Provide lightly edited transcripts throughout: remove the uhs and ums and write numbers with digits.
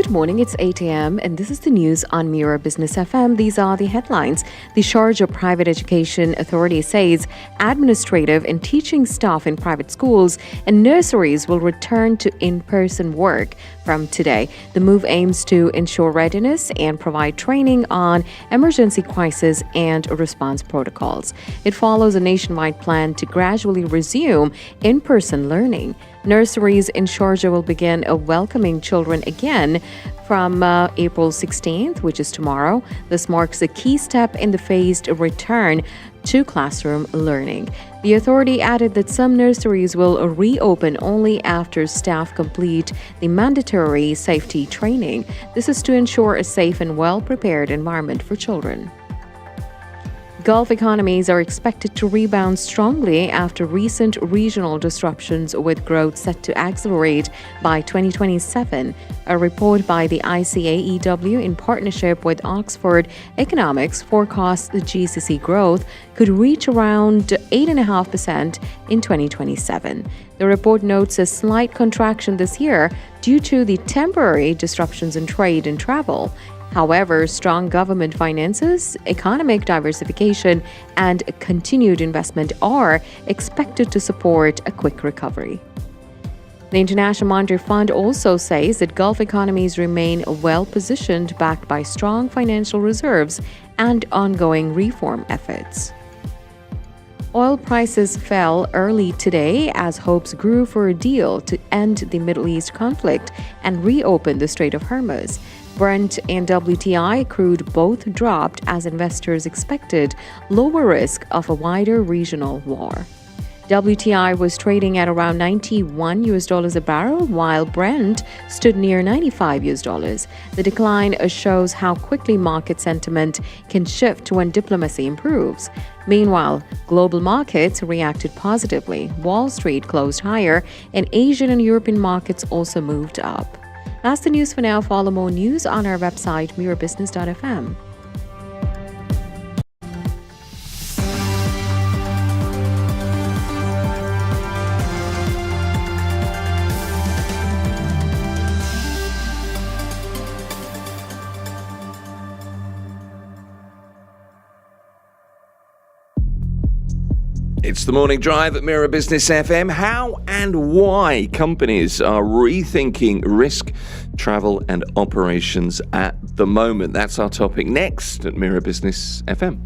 Good morning, it's 8 a.m. and this is the news on Mira Business FM. These are the headlines. The Sharjah Private Education Authority says administrative and teaching staff in private schools and nurseries will return to in-person work from today. The move aims to ensure readiness and provide training on emergency crisis and response protocols. It follows a nationwide plan to gradually resume in-person learning. Nurseries in Sharjah will begin welcoming children again from April 16th, which is tomorrow. This marks a key step in the phased return to classroom learning. The authority added that some nurseries will reopen only after staff complete the mandatory safety training. This is to ensure a safe and well-prepared environment for children. Gulf economies are expected to rebound strongly after recent regional disruptions, with growth set to accelerate by 2027. A report by the ICAEW in partnership with Oxford Economics forecasts the GCC growth could reach around 8.5% in 2027. The report notes a slight contraction this year due to the temporary disruptions in trade and travel. However, strong government finances, economic diversification, and continued investment are expected to support a quick recovery. The International Monetary Fund also says that Gulf economies remain well positioned, backed by strong financial reserves and ongoing reform efforts. Oil prices fell early today as hopes grew for a deal to end the Middle East conflict and reopen the Strait of Hormuz. Brent and WTI crude both dropped as investors expected lower risk of a wider regional war. WTI was trading at around $91 a barrel, while Brent stood near $95. The decline shows how quickly market sentiment can shift when diplomacy improves. Meanwhile, global markets reacted positively. Wall Street closed higher, and Asian and European markets also moved up. That's the news for now. Follow more news on our website, mirabusiness.fm. It's the morning drive at Mira Business FM. How and why companies are rethinking risk, travel and operations at the moment. That's our topic next at Mira Business FM.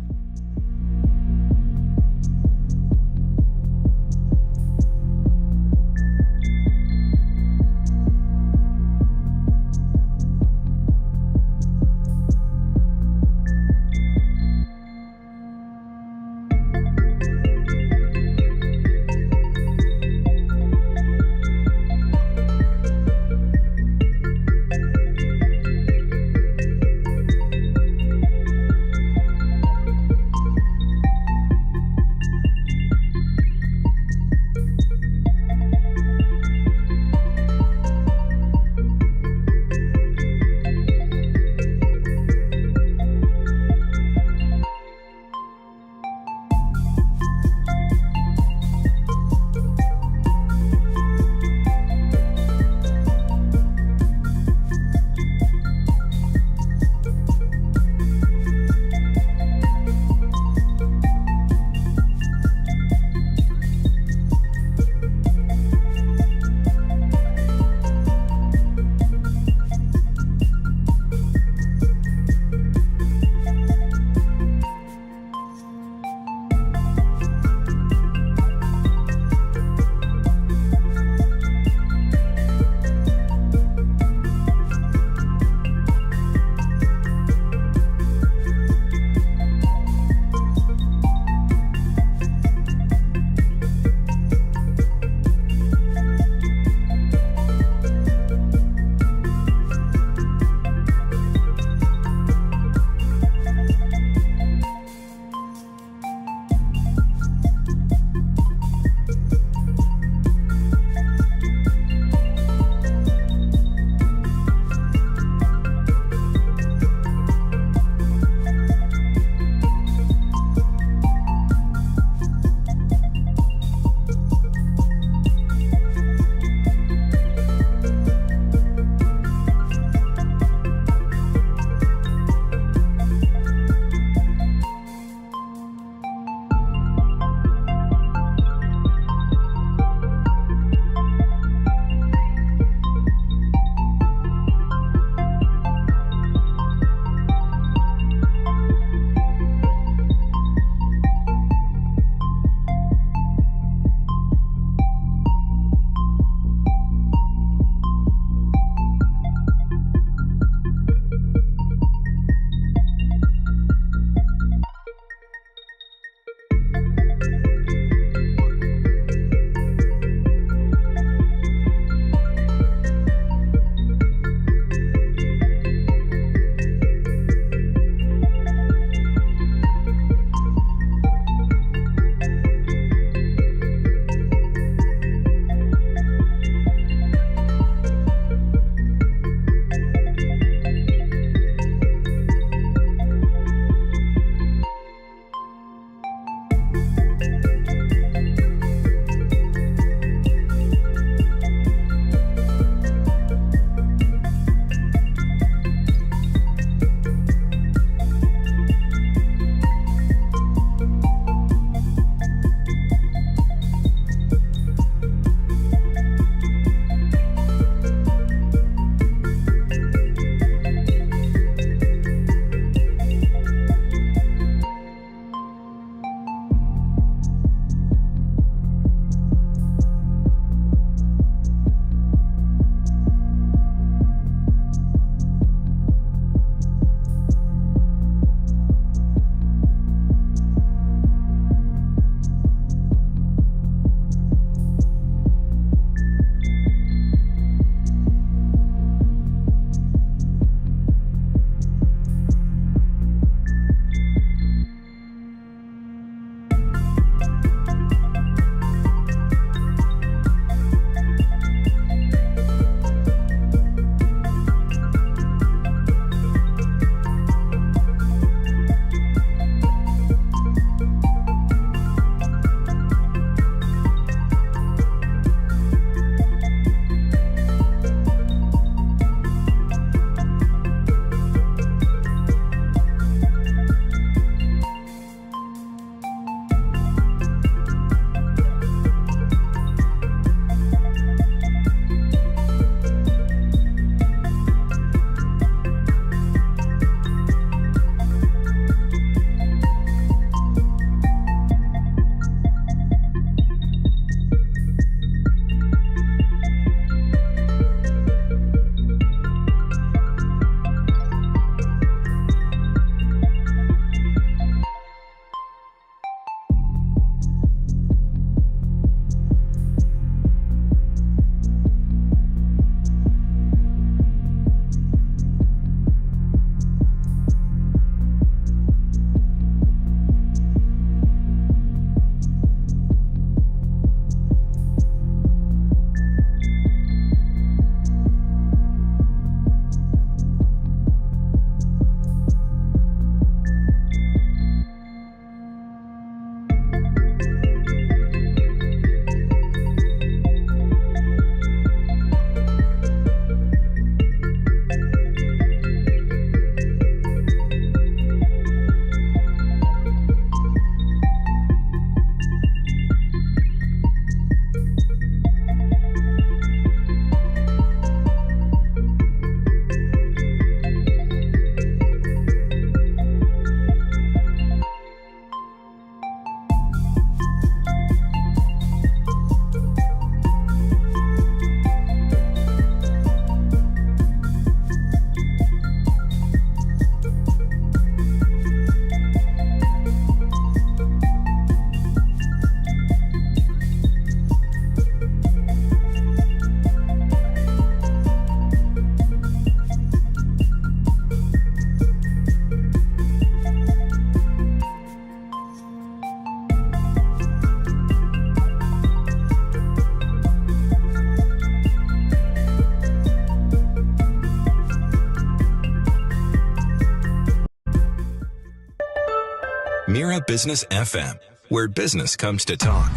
Business FM, where business comes to talk.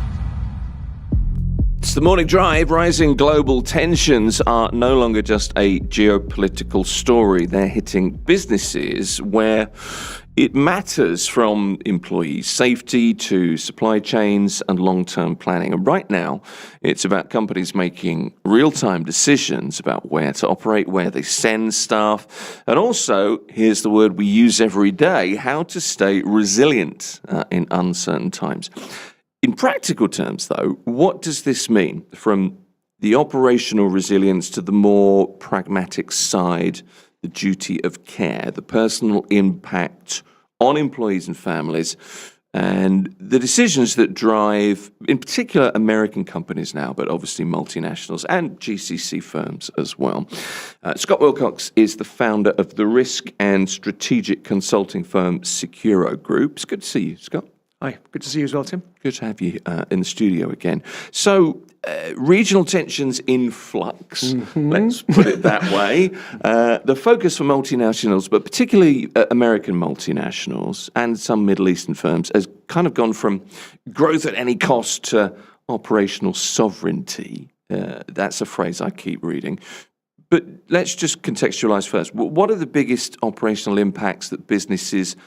It's the morning drive. Rising global tensions are no longer just a geopolitical story. They're hitting businesses where it matters, from employee safety to supply chains and long-term planning. And right now, it's about companies making real-time decisions about where to operate, where they send staff, and also, here's the word we use every day, how to stay resilient in uncertain times. In practical terms, though, what does this mean from the operational resilience to the more pragmatic side, the duty of care, the personal impact on employees and families, and the decisions that drive, in particular, American companies now, but obviously multinationals and GCC firms as well? Scott Wilcox is the founder of the risk and strategic consulting firm Securo Group. It's good to see you, Scott. Hi, good to see you as well, Tim. Good to have you in the studio again. So, regional tensions in flux, let's put it that way. The focus for multinationals, but particularly American multinationals and some Middle Eastern firms, has kind of gone from growth at any cost to operational sovereignty. That's a phrase I keep reading. But let's just contextualize first. What are the biggest operational impacts that businesses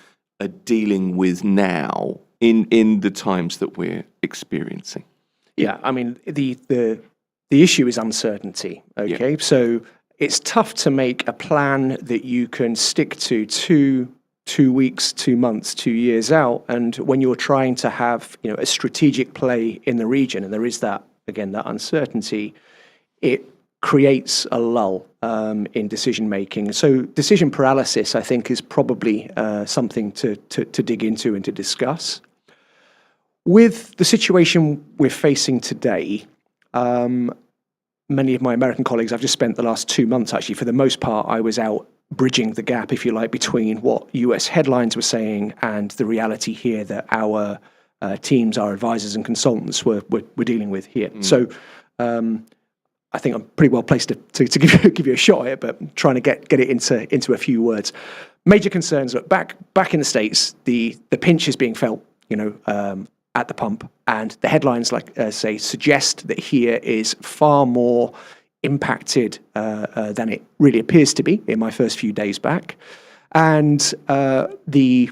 are dealing with now in the times that we're experiencing? Yeah, I mean, the issue is uncertainty, okay? Yeah. So it's tough to make a plan that you can stick to two weeks, 2 months, 2 years out. And when you're trying to have, a strategic play in the region, and there is that uncertainty, it creates a lull in decision making. So decision paralysis, I think, is probably something to dig into and to discuss. With the situation we're facing today, many of my American colleagues, I've just spent the last 2 months, actually, for the most part, I was out bridging the gap, if you like, between what US headlines were saying and the reality here that our teams, our advisors and consultants were dealing with here. So I think I'm pretty well placed to give you a shot at it, but trying to get it into a few words. Major concerns. Look, back in the States, the pinch is being felt, at the pump, and the headlines, say, suggest that here is far more impacted than it really appears to be in my first few days back. And the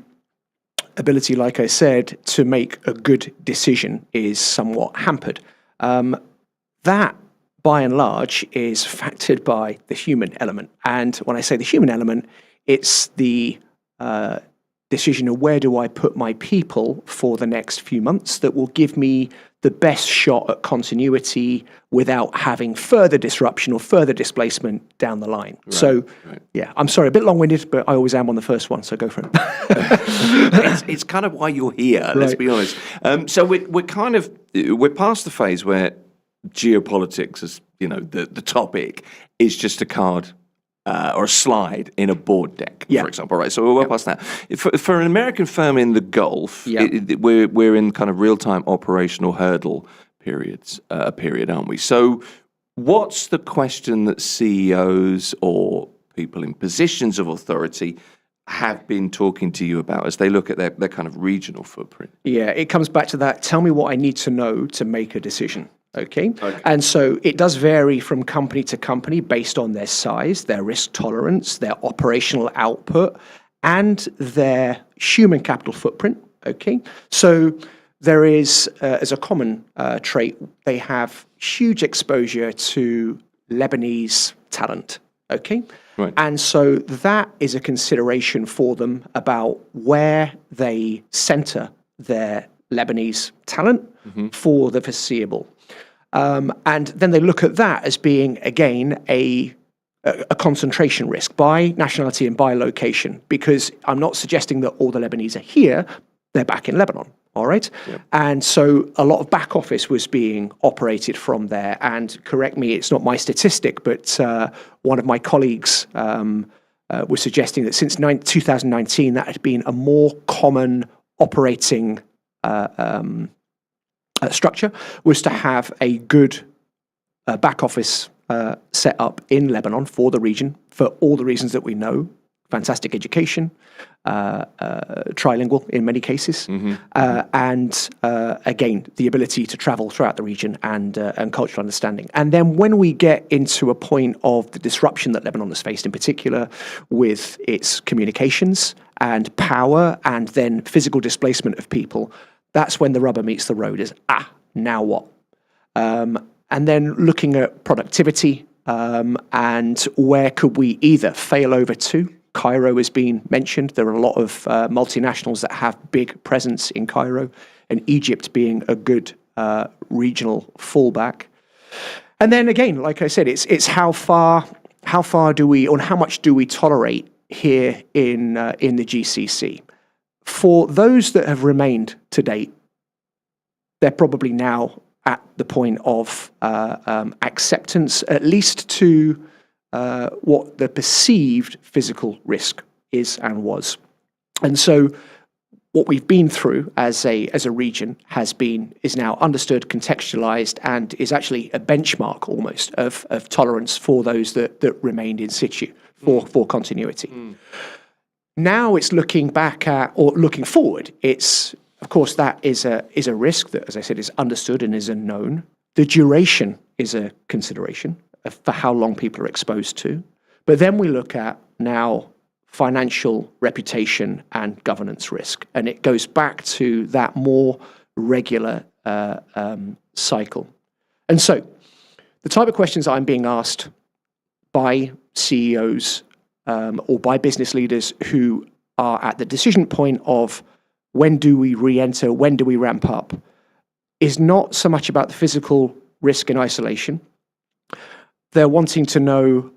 ability, like I said, to make a good decision is somewhat hampered. That, by and large, is factored by the human element. And when I say the human element, it's the decision of where do I put my people for the next few months that will give me the best shot at continuity without having further disruption or further displacement down the line. Right. Yeah, I'm sorry, a bit long-winded, but I always am on the first one, so go for it. It's kind of why you're here, let's be honest. So we're past the phase where geopolitics, as the topic, is just a card or a slide in a board deck, for example, right? So we're well past that. For an American firm in the Gulf, we're in kind of real-time operational hurdle period, aren't we? So what's the question that CEOs or people in positions of authority have been talking to you about as they look at their kind of regional footprint? Yeah, it comes back to that. Tell me what I need to know to make a decision. Okay. And so it does vary from company to company based on their size, their risk tolerance, their operational output, and their human capital footprint. Okay. So there is, as a common trait, they have huge exposure to Lebanese talent. Okay. Right. And so that is a consideration for them about where they center their Lebanese talent for the foreseeable. And then they look at that as being, again, a concentration risk by nationality and by location, because I'm not suggesting that all the Lebanese are here, they're back in Lebanon, all right? Yep. And so a lot of back office was being operated from there. And correct me, it's not my statistic, but one of my colleagues was suggesting that since 2019, that had been a more common operating structure, was to have a good back office set up in Lebanon for the region, for all the reasons that we know, fantastic education, trilingual in many cases, and again, the ability to travel throughout the region and cultural understanding. And then when we get into a point of the disruption that Lebanon has faced, in particular with its communications and power and then physical displacement of people, that's when the rubber meets the road is, now what? And then looking at productivity and where could we either fail over to. Cairo has been mentioned. There are a lot of multinationals that have big presence in Cairo, and Egypt being a good regional fallback. And then again, like I said, it's how far do we, or how much do we tolerate here in the GCC? For those that have remained to date, they're probably now at the point of acceptance, at least to what the perceived physical risk is and was. And so what we've been through as a region is now understood, contextualized, and is actually a benchmark almost of tolerance for those that remained in situ for continuity. Now it's looking back at, or looking forward, it's, of course, that is a risk that, as I said, is understood and is a known. The duration is a consideration for how long people are exposed to. But then we look at now financial, reputation, and governance risk. And it goes back to that more regular cycle. And so the type of questions I'm being asked by CEOs or by business leaders who are at the decision point of when do we re-enter, when do we ramp up, is not so much about the physical risk in isolation. They're wanting to know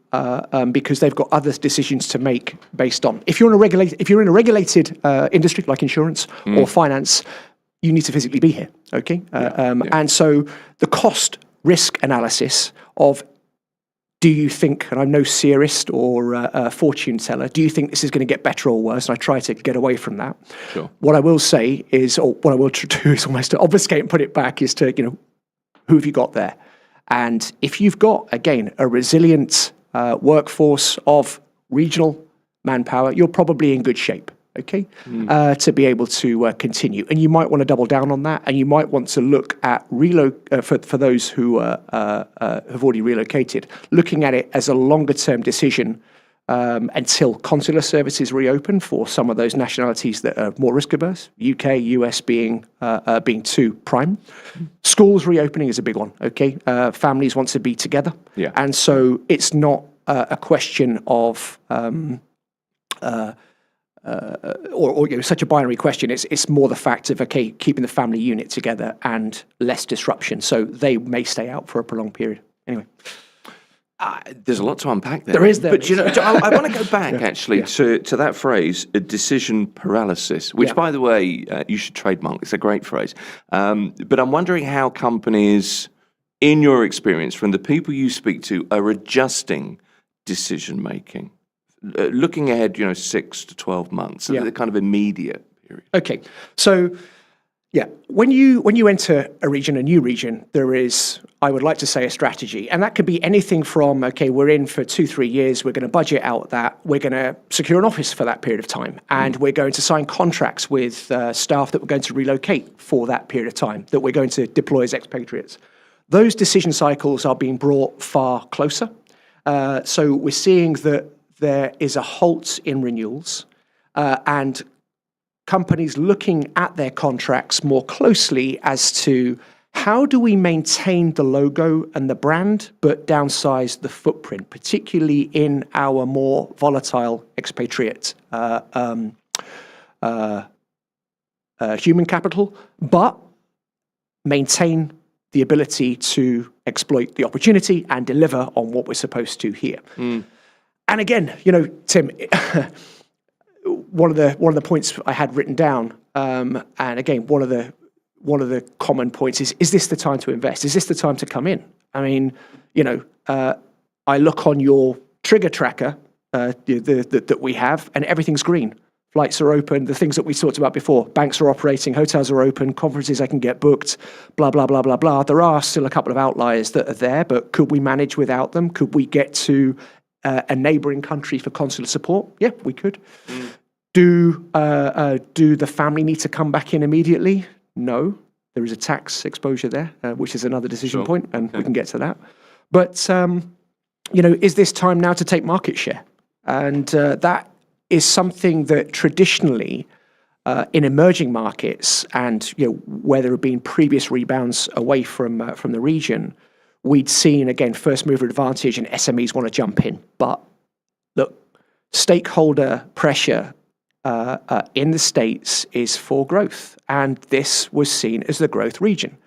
because they've got other decisions to make based on. If you're in a regulated industry like insurance or finance, you need to physically be here. Okay, and so the cost risk analysis of, do you think, and I'm no seerist or a fortune teller, do you think this is going to get better or worse? And I try to get away from that. Sure. What I will say is, or what I will do is almost to obfuscate and put it back, is to, who have you got there? And if you've got, again, a resilient workforce of regional manpower, you're probably in good shape, okay, to be able to continue. And you might want to double down on that, and you might want to look at for those who have already relocated, looking at it as a longer-term decision until consular services reopen for some of those nationalities that are more risk-averse, UK, US being two prime. Schools reopening is a big one, okay? Families want to be together. Yeah. And so it's not a question of, or such a binary question. It's more the fact of, okay, keeping the family unit together and less disruption. So they may stay out for a prolonged period. Anyway. There's a lot to unpack there. There is. But I want to go back actually to that phrase, decision paralysis, which, by the way, you should trademark. It's a great phrase. But I'm wondering how companies, in your experience, from the people you speak to, are adjusting decision making, looking ahead, 6 to 12 months, the kind of immediate period. Okay, so. Yeah, when you enter a new region, there is, I would like to say, a strategy. And that could be anything from, okay, we're in for 2-3 years, we're going to budget out that, we're going to secure an office for that period of time, and we're going to sign contracts with staff that we're going to relocate for that period of time, that we're going to deploy as expatriates. Those decision cycles are being brought far closer. So we're seeing that there is a halt in renewals and companies looking at their contracts more closely as to how do we maintain the logo and the brand, but downsize the footprint, particularly in our more volatile expatriate human capital, but maintain the ability to exploit the opportunity and deliver on what we're supposed to here. And again, Tim, one of the points I had written down, and again, one of the common points is this the time to invest? Is this the time to come in? I mean, I look on your trigger tracker that we have, and everything's green. Flights are open, the things that we talked about before. Banks are operating, hotels are open, conferences I can get booked, blah, blah, blah, blah, blah. There are still a couple of outliers that are there, but could we manage without them? Could we get to a neighbouring country for consular support? Yeah, we could. Do the family need to come back in immediately? No. There is a tax exposure there, which is another decision point, and we can get to that. But, is this time now to take market share? And that is something that traditionally in emerging markets and where there have been previous rebounds away from the region, we'd seen, again, first mover advantage and SMEs want to jump in. But look, stakeholder pressure in the States is for growth, and this was seen as the growth region.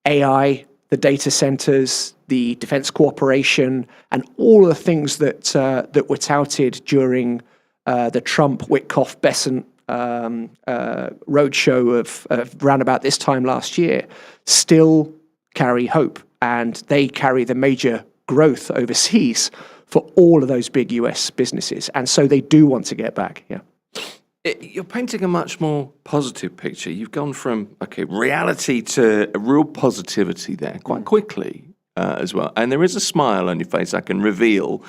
AI, the data centers, the defense cooperation, and all of the things that were touted during the Trump, Witkoff, Bessent roadshow of round about this time last year still carry hope, and they carry the major growth overseas for all of those big US businesses, and so they do want to get back. Yeah. You're painting a much more positive picture. You've gone from, reality to a real positivity there quite quickly as well. And there is a smile on your face I can reveal.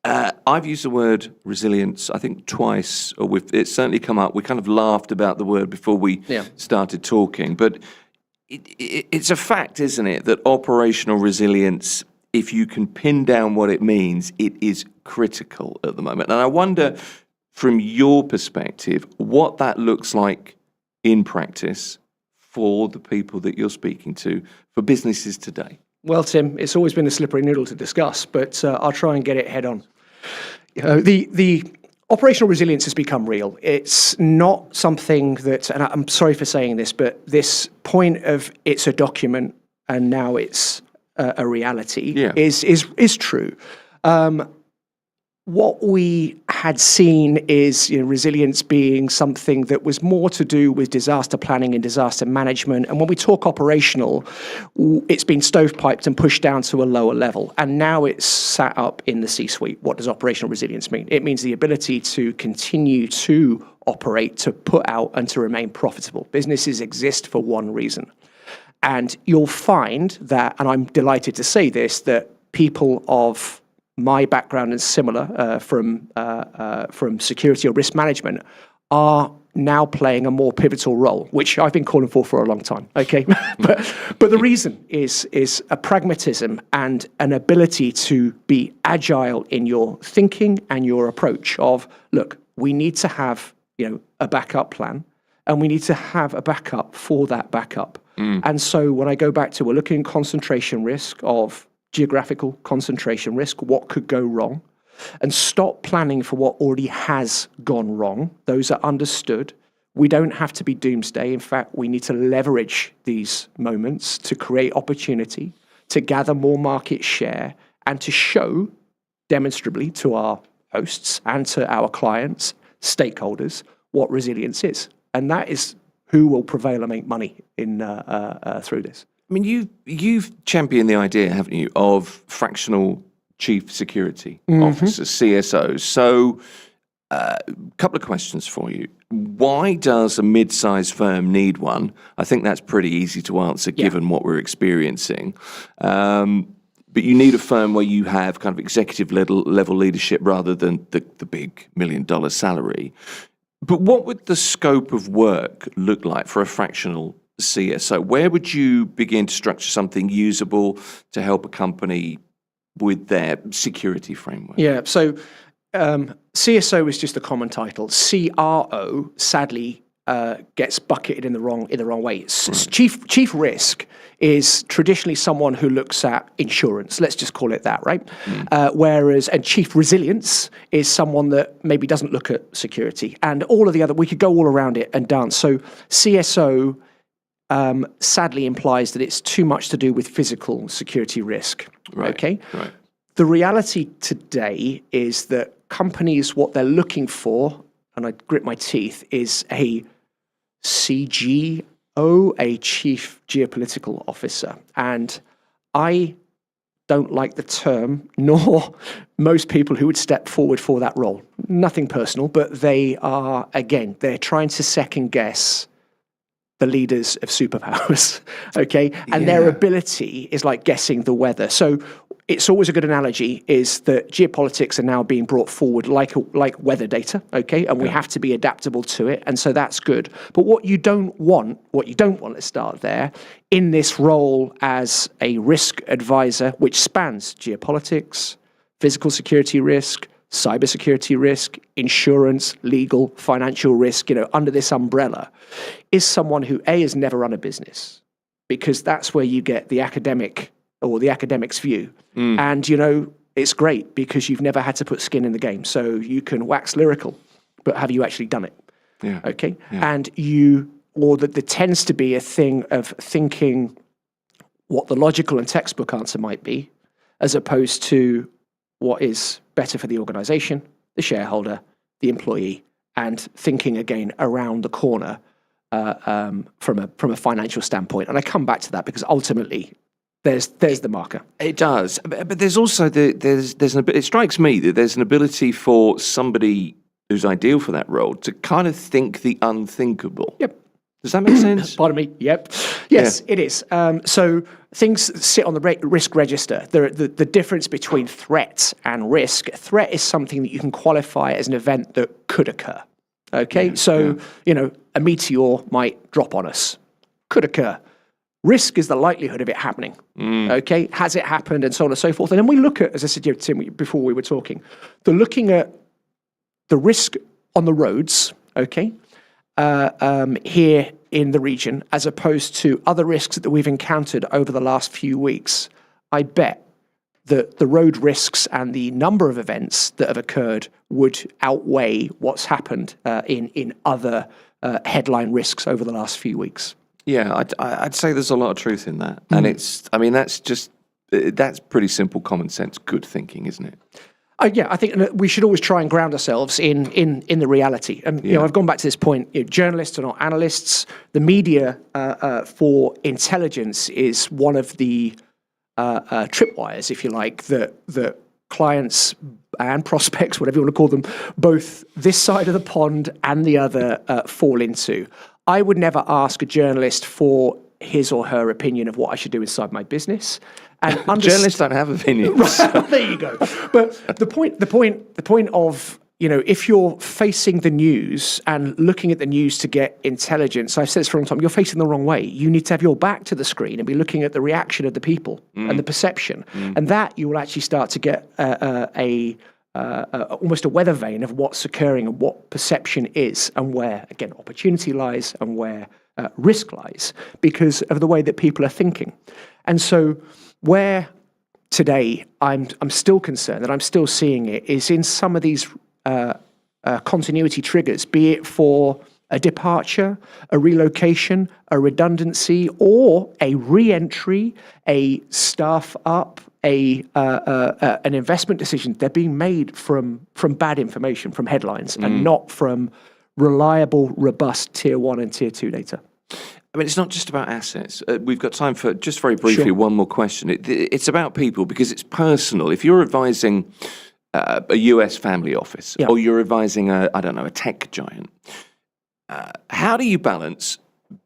I've used the word resilience, I think, twice, or it's certainly come up. We kind of laughed about the word before we started talking. But it's a fact, isn't it, that operational resilience, if you can pin down what it means, it is critical at the moment. And I wonder, from your perspective, what that looks like in practice for the people that you're speaking to, for businesses today. Well, Tim, it's always been a slippery noodle to discuss, but I'll try and get it head on. The operational resilience has become real. It's not something that, and I'm sorry for saying this, but this point of it's a document and now it's a reality is true. What we had seen is resilience being something that was more to do with disaster planning and disaster management. And when we talk operational, it's been stovepiped and pushed down to a lower level. And now it's sat up in the C-suite. What does operational resilience mean? It means the ability to continue to operate, to put out, and to remain profitable. Businesses exist for one reason. And you'll find that, and I'm delighted to say this, that people of my background and similar from security or risk management are now playing a more pivotal role, which I've been calling for a long time. Okay, but the reason is a pragmatism and an ability to be agile in your thinking and your approach. Of look, we need to have a backup plan, and we need to have a backup for that backup. And so when I go back to we're looking at concentration risk of geographical concentration risk, what could go wrong, and stop planning for what already has gone wrong. Those are understood. We don't have to be doomsday. In fact, we need to leverage these moments to create opportunity, to gather more market share, and to show demonstrably to our hosts and to our clients, stakeholders, what resilience is. And that is who will prevail and make money in through this. I mean, you've championed the idea, haven't you, of fractional chief security officers, CSOs. So, a couple of questions for you. Why does a mid-sized firm need one? I think that's pretty easy to answer given what we're experiencing. But you need a firm where you have kind of executive level leadership rather than the big $1 million salary. But what would the scope of work look like for a fractional CSO? Where would you begin to structure something usable to help a company with their security framework? Yeah, so CSO is just a common title. CRO, sadly, gets bucketed in the wrong way. Chief risk is traditionally someone who looks at insurance. Let's just call it that, right? And chief resilience is someone that maybe doesn't look at security, and all of the other. We could go all around it and dance. So CSO sadly implies that it's too much to do with physical security risk. Right. Okay. Right. The reality today is that companies, what they're looking for, and I grit my teeth, is a CGO, a chief geopolitical officer. And I don't like the term, nor most people who would step forward for that role. Nothing personal, but they are, again, they're trying to second guess the leaders of superpowers, okay? And their ability is like guessing the weather. So it's always a good analogy is that geopolitics are now being brought forward like weather data, okay? And we have to be adaptable to it, and so that's good. But what you don't want, let's start there, in this role as a risk advisor, which spans geopolitics, physical security risk, cybersecurity risk, insurance, legal, financial risk, under this umbrella, is someone who, A, has never run a business, because that's where you get the academic or the academic's view. And, it's great because you've never had to put skin in the game. So you can wax lyrical, but have you actually done it? Yeah. Okay. Yeah. And there tends to be a thing of thinking what the logical and textbook answer might be, as opposed to what is better for the organization, the shareholder, the employee, and thinking again around the corner from a financial standpoint. And I come back to that because ultimately, there's the marker. It does, but there's also it strikes me that there's an ability for somebody who's ideal for that role to kind of think the unthinkable. Yep. Does that make sense? Pardon me. Yep. Yes, it is. So things sit on the risk register. The difference between threat and risk. Threat is something that you can qualify as an event that could occur. Okay. A meteor might drop on us. Could occur. Risk is the likelihood of it happening. Okay, has it happened, and so on and so forth. And then we look at, as I said to Tim before we were talking, looking at the risk on the roads. Okay, here in the region, as opposed to other risks that we've encountered over the last few weeks. I bet that the road risks and the number of events that have occurred would outweigh what's happened in other headline risks over the last few weeks. Yeah, I'd say there's a lot of truth in that. And that's pretty simple common sense, good thinking, isn't it? I think we should always try and ground ourselves in the reality. And, I've gone back to this point, journalists are not analysts. The media for intelligence is one of the tripwires, if you like, that clients and prospects, whatever you want to call them, both this side of the pond and the other fall into. I would never ask a journalist for his or her opinion of what I should do inside my business. And journalists don't have opinions. There you go. But the point of, if you're facing the news and looking at the news to get intelligence, I've said this for a long time, you're facing the wrong way. You need to have your back to the screen and be looking at the reaction of the people and the perception. And that you will actually start to get almost a weather vane of what's occurring and what perception is, and where, again, opportunity lies and where risk lies, because of the way that people are thinking. And so where today I'm still concerned, and I'm still seeing it, is in some of these continuity triggers, be it for a departure, a relocation, a redundancy, or a re-entry, a staff up, an investment decision. They're being made from bad information, from headlines, and not from reliable, robust tier 1 and tier 2 data. I mean, it's not just about assets. We've got time for, just very briefly, one more question. It's about people, because it's personal. If you're advising a US family office, or you're advising a tech giant, how do you balance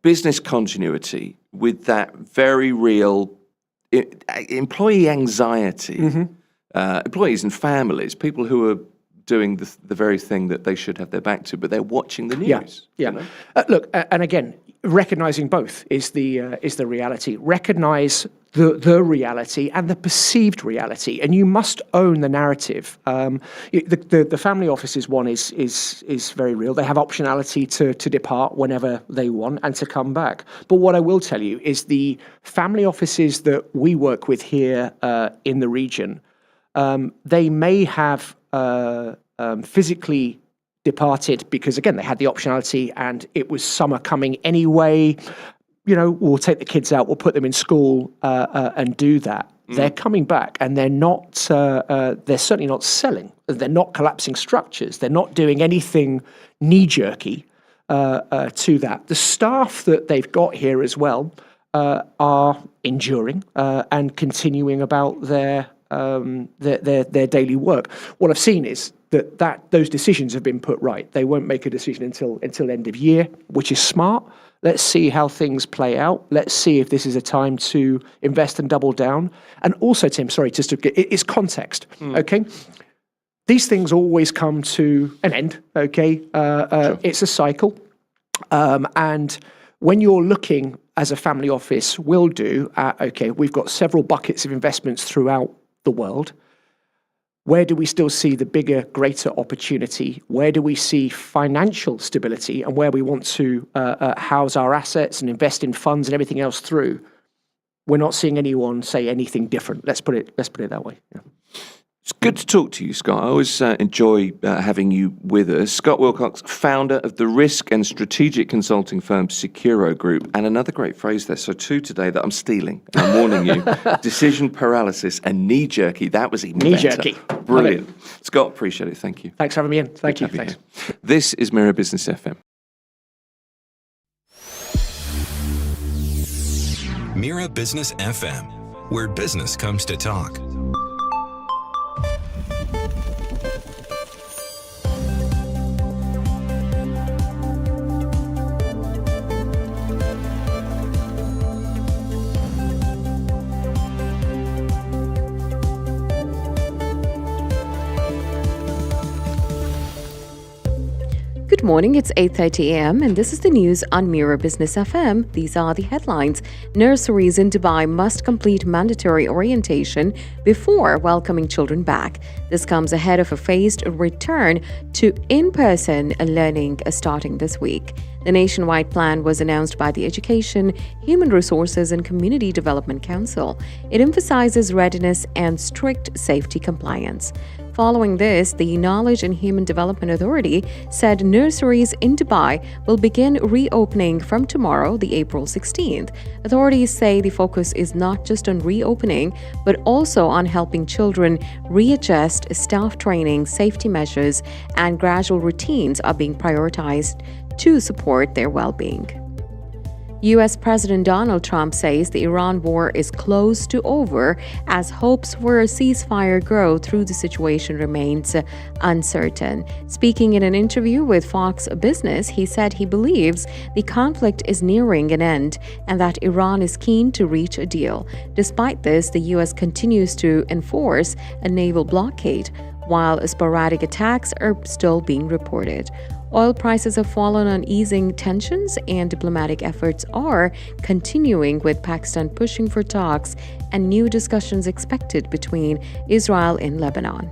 business continuity with that very real employee anxiety, employees and families, people who are doing the very thing that they should have their back to, but they're watching the news? Look, and again, recognizing both is the reality. Recognize the reality and the perceived reality, and you must own the narrative. The family offices one is very real. They have optionality to depart whenever they want and to come back. But what I will tell you is the family offices that we work with here in the region, they may have physically departed because, again, they had the optionality and it was summer coming anyway. We'll take the kids out, we'll put them in school and do that. They're coming back, and they're not. They're certainly not selling. They're not collapsing structures. They're not doing anything knee-jerky to that. The staff that they've got here as well are enduring and continuing about their daily work. What I've seen is that those decisions have been put right. They won't make a decision until end of year, which is smart. Let's see how things play out. Let's see if this is a time to invest and double down. And also, Tim, sorry, just to get it's context, okay? These things always come to an end, okay? Sure. It's a cycle. And when you're looking as a family office will do, okay, we've got several buckets of investments throughout the world. Where do we still see the bigger, greater opportunity? Where do we see financial stability and where we want to house our assets and invest in funds and everything else through? We're not seeing anyone say anything different. Let's put it that way. Yeah. It's good to talk to you, Scott. I always enjoy having you with us. Scott Wilcox, founder of the risk and strategic consulting firm Securo Group. And another great phrase there. So two today that I'm stealing. I'm warning you. Decision paralysis and knee-jerky. That was even knee-jerky. Better. Brilliant. Scott, appreciate it. Thank you. Thanks for having me in. Thank you. Thanks. This is Mira Business FM. Mira Business FM, where business comes to talk. Good morning, it's 8:30 a.m. and this is the news on Mira Business FM. These are the headlines. Nurseries in Dubai must complete mandatory orientation before welcoming children back. This comes ahead of a phased return to in-person learning starting this week. The nationwide plan was announced by the Education, Human Resources and Community Development Council. It emphasizes readiness and strict safety compliance. Following this, the Knowledge and Human Development Authority said nurseries in Dubai will begin reopening from tomorrow, the April 16th. Authorities say the focus is not just on reopening, but also on helping children readjust. Staff training, safety measures, and gradual routines are being prioritized to support their well-being. U.S. President Donald Trump says the Iran war is close to over as hopes for a ceasefire grow through the situation remains uncertain. Speaking in an interview with Fox Business, he said he believes the conflict is nearing an end and that Iran is keen to reach a deal. Despite this, the U.S. continues to enforce a naval blockade, while sporadic attacks are still being reported. Oil prices have fallen on easing tensions, and diplomatic efforts are continuing, with Pakistan pushing for talks and new discussions expected between Israel and Lebanon.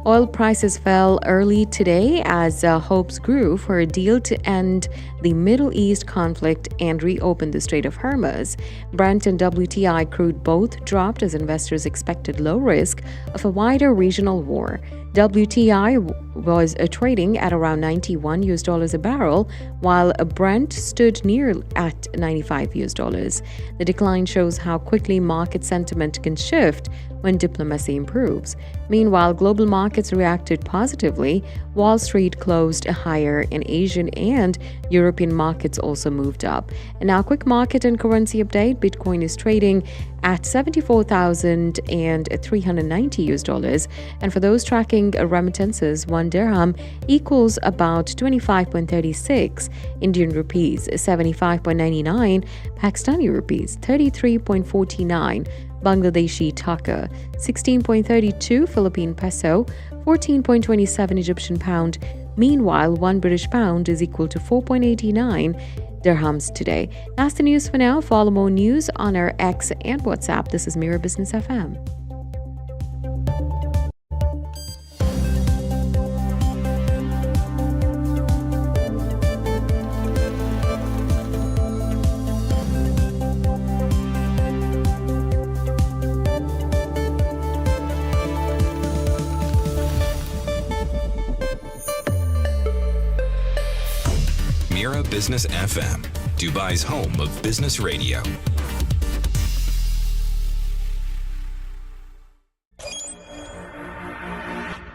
Oil prices fell early today as hopes grew for a deal to end the Middle East conflict and reopen the Strait of Hormuz. Brent and WTI crude both dropped as investors expected low risk of a wider regional war. WTI was trading at around $91 a barrel, while Brent stood near at $95. The decline shows how quickly market sentiment can shift when diplomacy improves. Meanwhile, global markets reacted positively. Wall Street closed higher, and Asian and European markets also moved up. And now, quick market and currency update. Bitcoin is trading at $74,390. And for those tracking remittances, 1 dirham equals about 25.36 Indian rupees, 75.99 Pakistani rupees, 33.49 Bangladeshi taka, 16.32 Philippine peso, 14.27 Egyptian pound. Meanwhile, 1 British pound is equal to 4.89 dirhams today. That's the news for now. Follow more news on our X and WhatsApp. This is Mira Business FM. Mira Business FM, Dubai's home of business radio.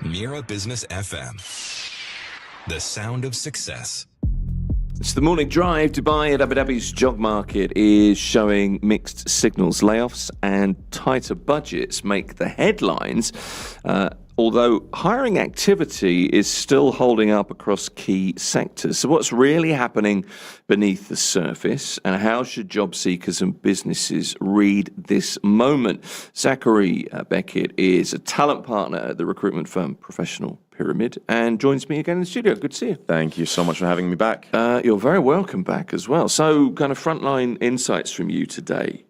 Mira Business FM, the sound of success. It's the morning drive. Dubai at Abu Dhabi's job market is showing mixed signals. Layoffs and tighter budgets make the headlines although hiring activity is still holding up across key sectors. So what's really happening beneath the surface, and how should job seekers and businesses read this moment? Zachary Beckett is a talent partner at the recruitment firm Professional Pyramid and joins me again in the studio. Good to see you. Thank you so much for having me back. You're very welcome back as well. So kind of frontline insights from you today,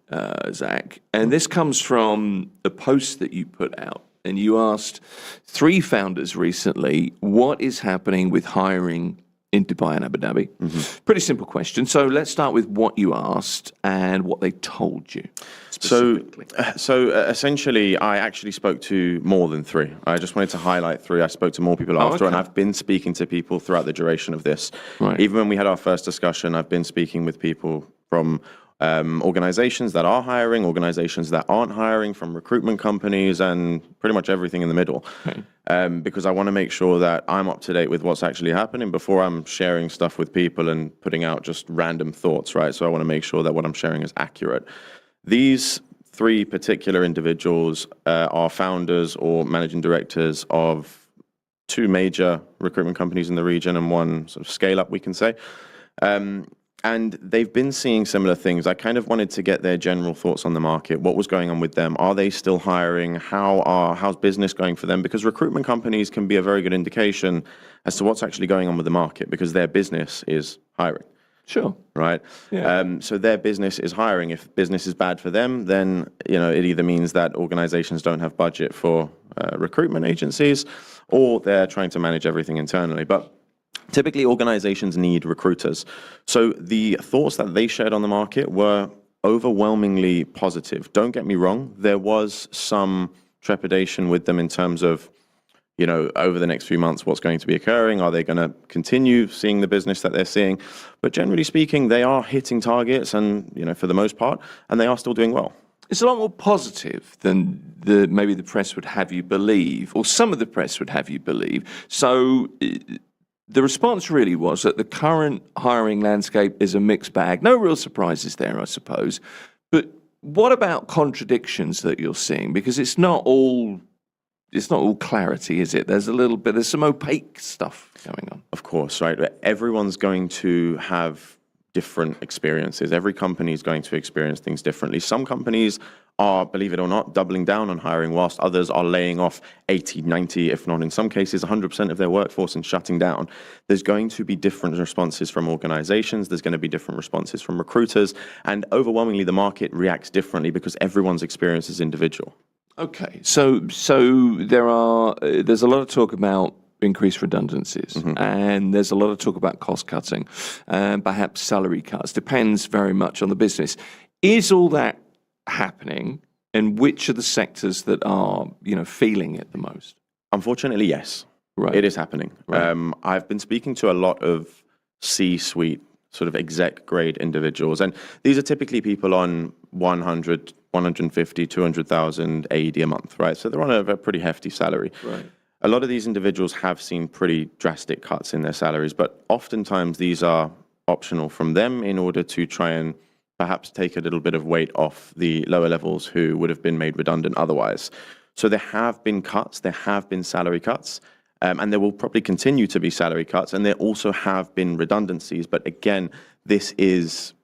Zach. And this comes from a post that you put out. And you asked 3 founders recently, what is happening with hiring in Dubai and Abu Dhabi? Mm-hmm. Pretty simple question. So let's start with what you asked and what they told you specifically. So essentially, I actually spoke to more than 3. I just wanted to highlight 3. I spoke to more people after, and I've been speaking to people throughout the duration of this. Right. Even when we had our first discussion, I've been speaking with people from organizations that are hiring, organizations that aren't hiring, from recruitment companies, and pretty much everything in the middle. Okay. Because I want to make sure that I'm up to date with what's actually happening before I'm sharing stuff with people and putting out just random thoughts, right? So I want to make sure that what I'm sharing is accurate. These 3 particular individuals are founders or managing directors of 2 major recruitment companies in the region and 1 sort of scale up, we can say. And they've been seeing similar things. I kind of wanted to get their general thoughts on the market. What was going on with them? Are they still hiring? How's business going for them? Because recruitment companies can be a very good indication as to what's actually going on with the market, because their business is hiring. Sure. Right? Yeah. So their business is hiring. If business is bad for them, then it either means that organizations don't have budget for recruitment agencies, or they're trying to manage everything internally. But typically, organizations need recruiters. So the thoughts that they shared on the market were overwhelmingly positive. Don't get me wrong. There was some trepidation with them in terms of, over the next few months, what's going to be occurring. Are they going to continue seeing the business that they're seeing? But generally speaking, they are hitting targets and, for the most part, and they are still doing well. It's a lot more positive than maybe the press would have you believe, or some of the press would have you believe. So the response really was that the current hiring landscape is a mixed bag. No real surprises there, I suppose. But what about contradictions that you're seeing? Because it's not all clarity, is it? There's some opaque stuff going on. Of course, right? Everyone's going to have different experiences. Every company is going to experience things differently. Some companies are, believe it or not, doubling down on hiring, whilst others are laying off 80, 90, if not in some cases 100% of their workforce and shutting down. There's going to be different responses from organizations. There's going to be different responses from recruiters. And overwhelmingly, the market reacts differently because everyone's experience is individual. Okay, so there's a lot of talk about increased redundancies, mm-hmm. and there's a lot of talk about cost cutting, and perhaps salary cuts. Depends very much on the business. Is all that happening, and which are the sectors that are feeling it the most? Unfortunately, yes. Right. It is happening. Right. I've been speaking to a lot of C-suite sort of exec grade individuals, and these are typically people on 100, 150, 200,000 AED a month, right? So they're on a pretty hefty salary. Right. A lot of these individuals have seen pretty drastic cuts in their salaries, but oftentimes these are optional from them in order to try and perhaps take a little bit of weight off the lower levels who would have been made redundant otherwise. So there have been cuts, there have been salary cuts, and there will probably continue to be salary cuts, and there also have been redundancies. But again, this is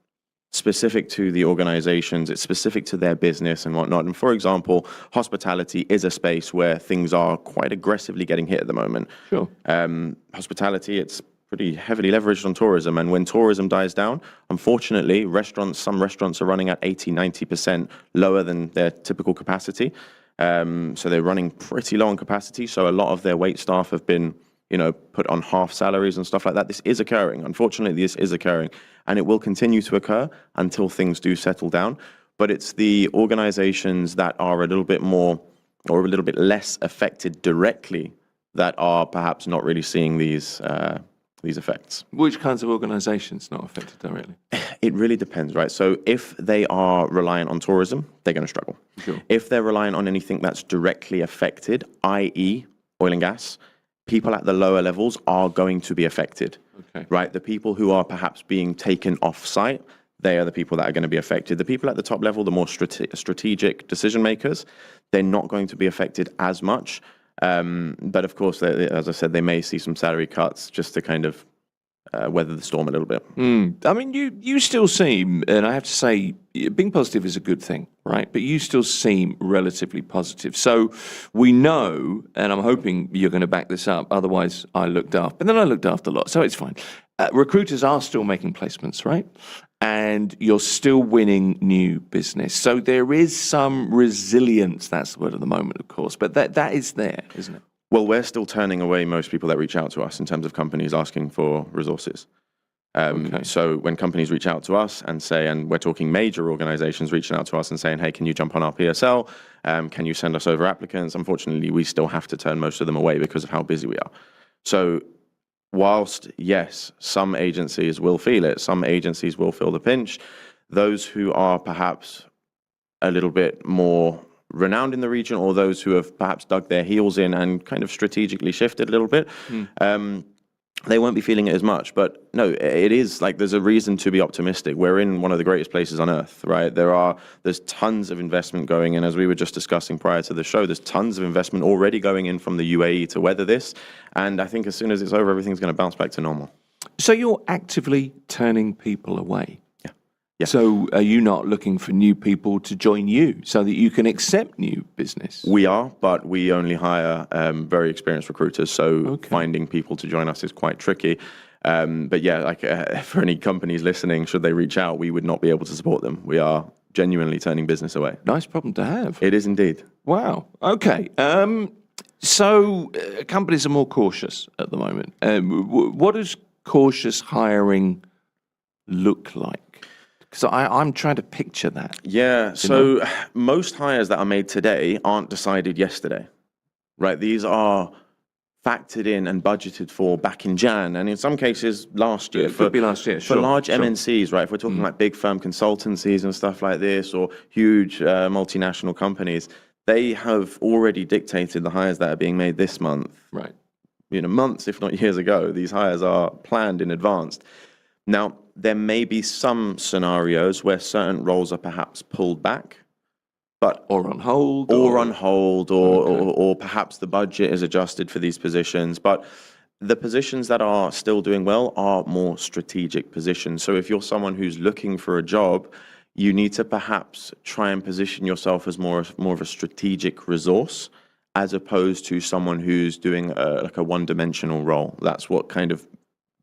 specific to the organizations, it's specific to their business and whatnot. And for example, hospitality is a space where things are quite aggressively getting hit at the moment. Sure. Hospitality, it's pretty heavily leveraged on tourism. And when tourism dies down, unfortunately, some restaurants are running at 80, 90% lower than their typical capacity. So they're running pretty low on capacity. So a lot of their wait staff have been put on half salaries and stuff like that. This is occurring. Unfortunately, this is occurring, and it will continue to occur until things do settle down. But it's the organizations that are a little bit more or a little bit less affected directly that are perhaps not really seeing these effects. Which kinds of organizations not affected directly? It really depends, right? So if they are reliant on tourism, they're going to struggle. Sure. If they're reliant on anything that's directly affected, i.e. oil and gas, people at the lower levels are going to be affected, right? The people who are perhaps being taken off site, they are the people that are going to be affected. The people at the top level, the more strategic decision makers, they're not going to be affected as much. But of course, as I said, they may see some salary cuts just to kind of weather the storm a little bit. I mean, you still seem, and I have to say, being positive is a good thing, right? But you still seem relatively positive. So we know, and I'm hoping you're going to back this up, otherwise I looked daft. But then I looked daft a lot, so it's fine. Recruiters are still making placements, right? And you're still winning new business. So there is some resilience, that's the word at the moment, of course. But that is there, isn't it? Well, we're still turning away most people that reach out to us in terms of companies asking for resources. So when companies reach out to us and say, and we're talking major organizations reaching out to us and saying, hey, can you jump on our PSL? Can you send us over applicants? Unfortunately, we still have to turn most of them away because of how busy we are. So whilst, yes, some agencies will feel it, some agencies will feel the pinch, those who are perhaps a little bit more renowned in the region, or those who have perhaps dug their heels in and kind of strategically shifted a little bit, they won't be feeling it as much. But no, it is like there's a reason to be optimistic. We're in one of the greatest places on earth, right? There's tons of investment going in, as we were just discussing prior to the show. There's tons of investment already going in from the UAE to weather this, and I think as soon as it's over, everything's going to bounce back to normal. So you're actively turning people away. Yeah. So are you not looking for new people to join you so that you can accept new business? We are, but we only hire very experienced recruiters, so finding people to join us is quite tricky. But yeah, like for any companies listening, should they reach out, we would not be able to support them. We are genuinely turning business away. Nice problem to have. It is indeed. Wow. Okay. So companies are more cautious at the moment. What does cautious hiring look like? So I'm trying to picture that. Yeah, so most hires that are made today aren't decided yesterday, right? These are factored in and budgeted for back in Jan, and in some cases last year. It could be last year, For large MNCs, right? If we're talking like big firm consultancies and stuff like this, or huge multinational companies, they have already dictated the hires that are being made this month. Right. Months, if not years ago. These hires are planned in advance. Now, there may be some scenarios where certain roles are perhaps pulled back, or on hold, or perhaps the budget is adjusted for these positions. But the positions that are still doing well are more strategic positions. So if you're someone who's looking for a job, you need to perhaps try and position yourself as more of a strategic resource, as opposed to someone who's doing like a one-dimensional role. That's what kind of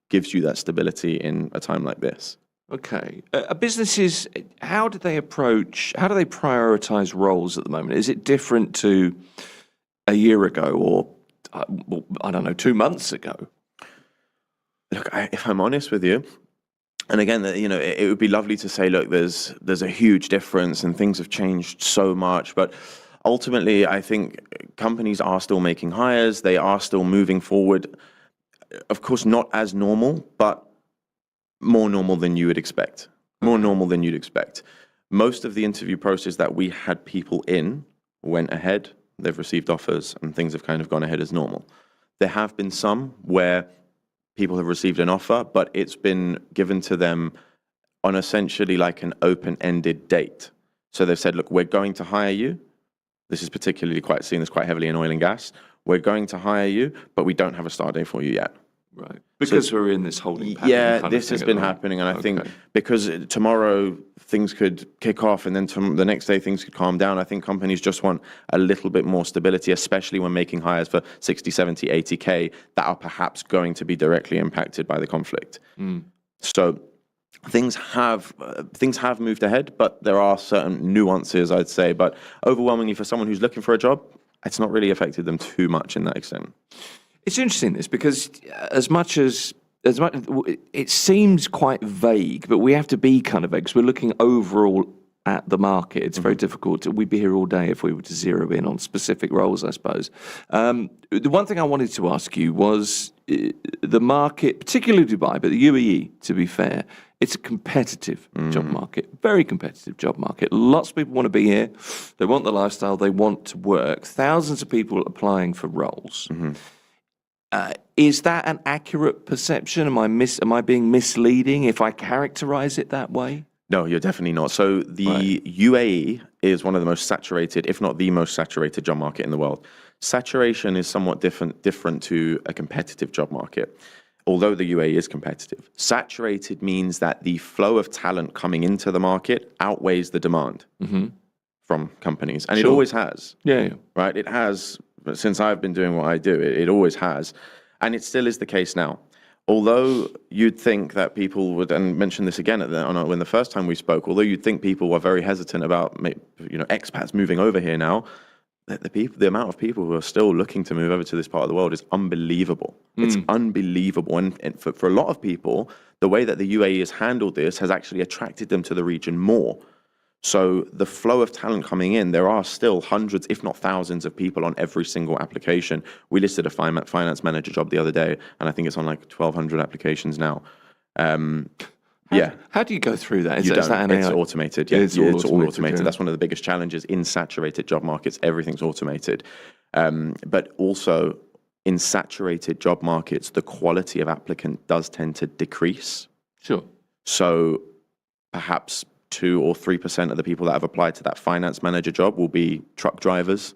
gives you that stability in a time like this. Okay. Businesses, how do they prioritize roles at the moment? Is it different to a year ago or, I don't know, 2 months ago? Look, if I'm honest with you, and again, it would be lovely to say, look, there's a huge difference and things have changed so much, but ultimately, I think companies are still making hires. They are still moving forward. Of course, not as normal, but more normal than you would expect. More normal than you'd expect. Most of the interview process that we had people in went ahead. They've received offers and things have kind of gone ahead as normal. There have been some where people have received an offer, but it's been given to them on essentially like an open-ended date. So they've said, look, we're going to hire you. This is particularly seen this quite heavily in oil and gas. We're going to hire you, but we don't have a start date for you yet. Right. Because we're in this holding pattern. Yeah, this has been happening. And I think because tomorrow things could kick off and then the next day things could calm down, I think companies just want a little bit more stability, especially when making hires for 60, 70, 80K that are perhaps going to be directly impacted by the conflict. So things have moved ahead, but there are certain nuances, I'd say. But overwhelmingly, for someone who's looking for a job, it's not really affected them too much in that extent. It's interesting, this, because as much it seems quite vague, but we have to be kind of vague because we're looking overall at the market. It's very difficult. We'd be here all day if we were to zero in on specific roles, I suppose. The one thing I wanted to ask you was the market, particularly Dubai, but the UAE, to be fair, it's a competitive job market, very competitive job market. Lots of people want to be here. They want the lifestyle. They want to work. Thousands of people applying for roles. Is that an accurate perception? Am I being misleading if I characterize it that way? No, you're definitely not. So the UAE is one of the most saturated, if not the most saturated job market in the world. Saturation is somewhat different to a competitive job market. Although the UAE is competitive, saturated means that the flow of talent coming into the market outweighs the demand from companies. And it always has. Yeah. Right? It has, but since I've been doing what I do, it always has. And it still is the case now. Although you'd think that people would, and mention this again when the first time we spoke, although you'd think people were very hesitant about expats moving over here now, the amount of people who are still looking to move over to this part of the world is unbelievable. It's unbelievable. And for a lot of people, the way that the UAE has handled this has actually attracted them to the region more. So the flow of talent coming in, there are still hundreds, if not thousands of people on every single application. We listed a finance manager job the other day, and I think it's on like 1,200 applications now. How do you go through that? Is It's that automated. Yeah, It's all automated. That's one of the biggest challenges in saturated job markets. Everything's automated. But also in saturated job markets, the quality of applicant does tend to decrease. Sure. So perhaps 2 or 3% of the people that have applied to that finance manager job will be truck drivers.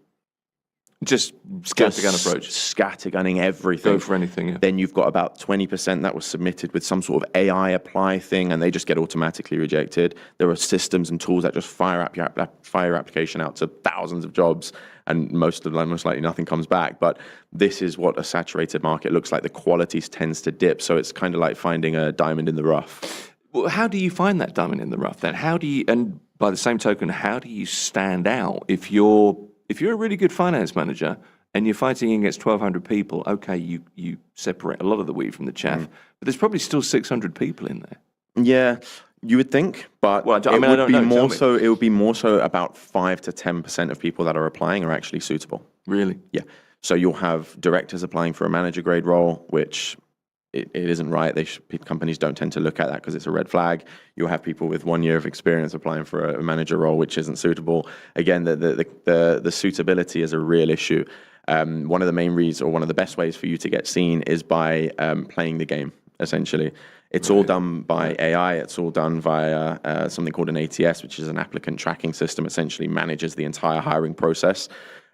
Just scattergun approach. Scattergunning everything. Go for anything. Yeah. Then you've got about 20% that was submitted with some sort of AI apply thing, and they just get automatically rejected. There are systems and tools that just fire your application out to thousands of jobs, and most likely nothing comes back. But this is what a saturated market looks like. The quality tends to dip, so it's kind of like finding a diamond in the rough. Well, how do you find that diamond in the rough then? And by the same token, how do you stand out if you're a really good finance manager and you're fighting against 1,200 people? Okay, you separate a lot of the wheat from the chaff, but there's probably still 600 people in there. Yeah, you would think, but it would be more so about 5 to 10% of people that are applying are actually suitable. Really? Yeah. So you'll have directors applying for a manager grade role, which it isn't right. Companies don't tend to look at that because it's a red flag. You'll have people with 1 year of experience applying for a manager role, which isn't suitable. Again, the suitability is a real issue. One of the main reasons, or one of the best ways for you to get seen, is by playing the game. Essentially, it's all done by AI. It's all done via something called an ATS, which is an applicant tracking system. Essentially, manages the entire hiring process,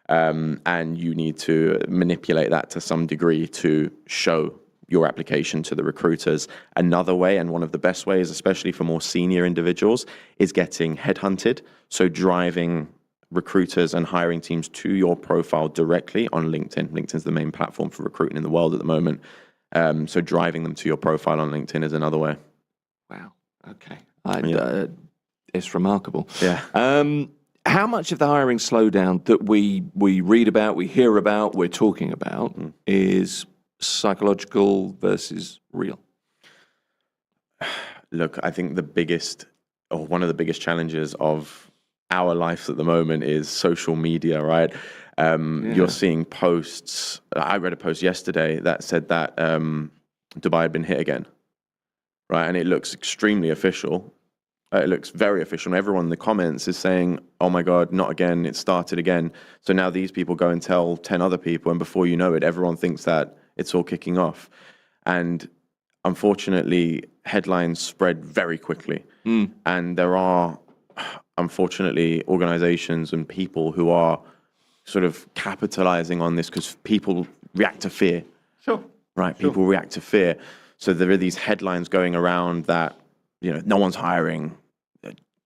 and you need to manipulate that to some degree to show your application to the recruiters. Another way, and one of the best ways, especially for more senior individuals, is getting headhunted. So driving recruiters and hiring teams to your profile directly on LinkedIn. LinkedIn's the main platform for recruiting in the world at the moment. So driving them to your profile on LinkedIn is another way. Wow. Okay. It's remarkable. Yeah. How much of the hiring slowdown that we read about, we hear about, we're talking about is psychological versus real? Look, I think one of the biggest challenges of our lives at the moment is social media, right? You're seeing posts. I read a post yesterday that said that Dubai had been hit again, right? And it looks extremely official. It looks very official. And everyone in the comments is saying, oh my God, not again. It started again. So now these people go and tell 10 other people. And before you know it, everyone thinks that it's all kicking off. And unfortunately, headlines spread very quickly. And there are, unfortunately, organizations and people who are sort of capitalizing on this because people react to fear. Sure. Right? Sure. People react to fear. So there are these headlines going around that, no one's hiring,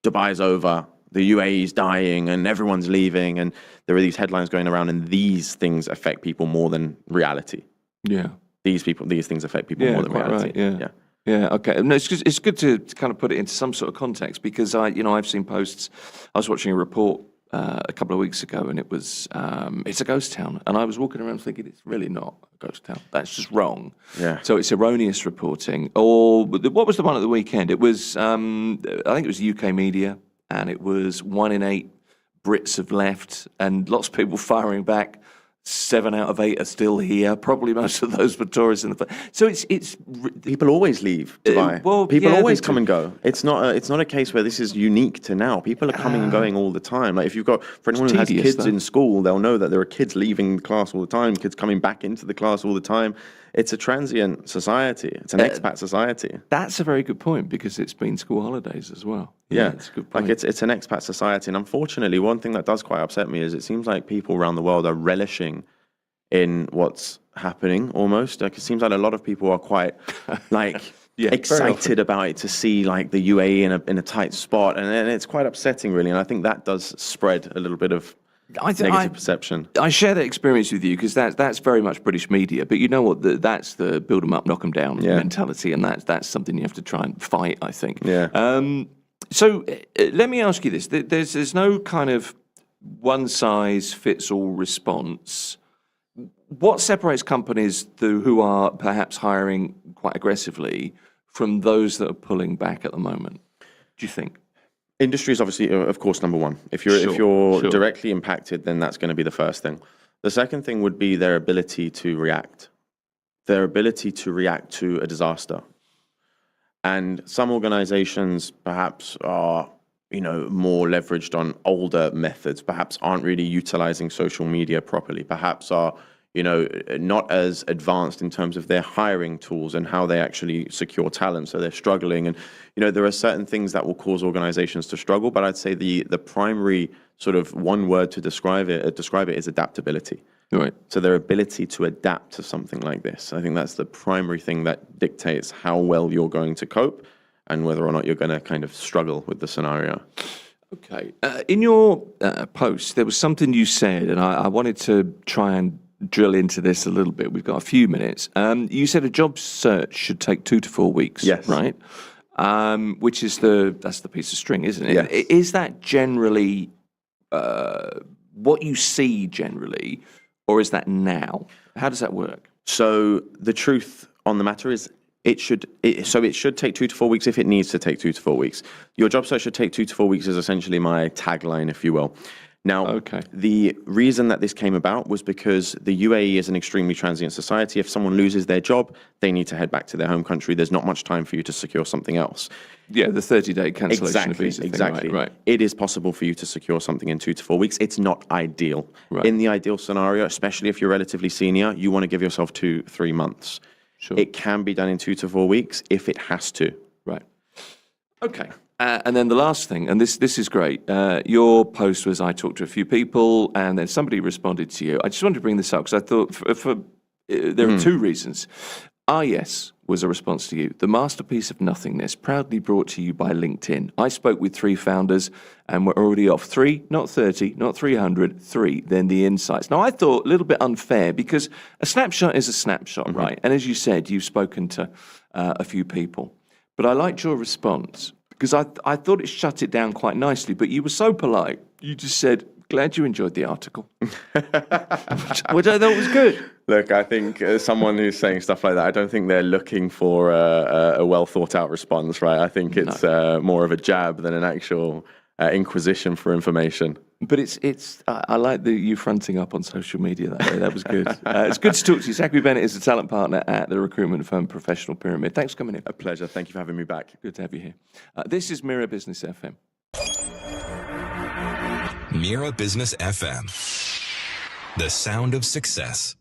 Dubai's over, the UAE's dying, and everyone's leaving. And there are these headlines going around, and these things affect people more than reality. Yeah. These things affect people more than reality. Right, yeah. Okay. No, it's good to kind of put it into some sort of context because I've seen posts. I was watching a report a couple of weeks ago, and it was it's a ghost town, and I was walking around thinking it's really not a ghost town. That's just wrong. Yeah. So it's erroneous reporting. Or what was the one at the weekend? It was I think it was UK media, and it was 1 in 8 Brits have left, and lots of people firing back. 7 out of 8 are still here. Probably most of those were tourists. So it's people always leave Dubai. People always come and go. It's not a case where this is unique to now. People are coming and going all the time. Like for anyone who has kids in school, they'll know that there are kids leaving the class all the time, kids coming back into the class all the time. it's a transient society. It's an expat society. That's a very good point, because it's been school holidays as well. Yeah, that's a good point. Like it's an expat society. And unfortunately, one thing that does quite upset me is it seems like people around the world are relishing in what's happening almost. Like it seems like a lot of people are quite like excited about it to see like the UAE in a tight spot. And it's quite upsetting, really. And I think that does spread a little bit of negative perception. I share that experience with you, because that's very much British media. But you know what? That's the build them up, knock them down mentality, and that's something you have to try and fight, I think. Yeah. So let me ask you this: there's no kind of one size fits all response. What separates companies who are perhaps hiring quite aggressively from those that are pulling back at the moment, do you think? Industry is obviously, of course, number one. If you're directly impacted, then that's going to be the first thing. The second thing would be their ability to react. Their ability to react to a disaster. And some organizations perhaps are, more leveraged on older methods, perhaps aren't really utilizing social media properly, perhaps are, not as advanced in terms of their hiring tools and how they actually secure talent. So they're struggling. And, there are certain things that will cause organizations to struggle. But I'd say the primary sort of one word to describe it is adaptability. Right. So their ability to adapt to something like this. I think that's the primary thing that dictates how well you're going to cope and whether or not you're going to kind of struggle with the scenario. Okay. In your post, there was something you said, and I wanted to try and drill into this a little bit. We've got a few minutes. You said a job search should take 2 to 4 weeks. Yes. Right? Which is that's the piece of string, isn't it? Yes. Is that generally what you see generally, or is that now? How does that work? So the truth on the matter is it should take 2 to 4 weeks if it needs to take 2 to 4 weeks. Your job search should take 2 to 4 weeks is essentially my tagline, if you will. Now, the reason that this came about was because the UAE is an extremely transient society. If someone loses their job, they need to head back to their home country. There's not much time for you to secure something else. Yeah, the 30-day cancellation of visa thing. Exactly. Right. It is possible for you to secure something in 2 to 4 weeks. It's not ideal. Right. In the ideal scenario, especially if you're relatively senior, you want to give yourself 2-3 months. Sure. It can be done in 2 to 4 weeks if it has to. Right. Okay. And then the last thing, and this is great. Your post was, I talked to a few people, and then somebody responded to you. I just wanted to bring this up because I thought there are 2 reasons. Yes was a response to you. The masterpiece of nothingness, proudly brought to you by LinkedIn. I spoke with 3 founders, and we're already off 3, not 30, not 300, 3. Then the insights. Now, I thought a little bit unfair because a snapshot is a snapshot, right? And as you said, you've spoken to a few people. But I liked your response, because I thought it shut it down quite nicely, but you were so polite. You just said, glad you enjoyed the article. Which I thought was good. Look, I think someone who's saying stuff like that, I don't think they're looking for a well-thought-out response, right? I think it's more of a jab than an actual inquisition for information. But I like you fronting up on social media that way. That was good. It's good to talk to you. Zachary Bennett is a talent partner at the recruitment firm Professional Pyramid. Thanks for coming in. A pleasure. Thank you for having me back. Good to have you here. This is Mira Business FM. Mira Business FM. The sound of success.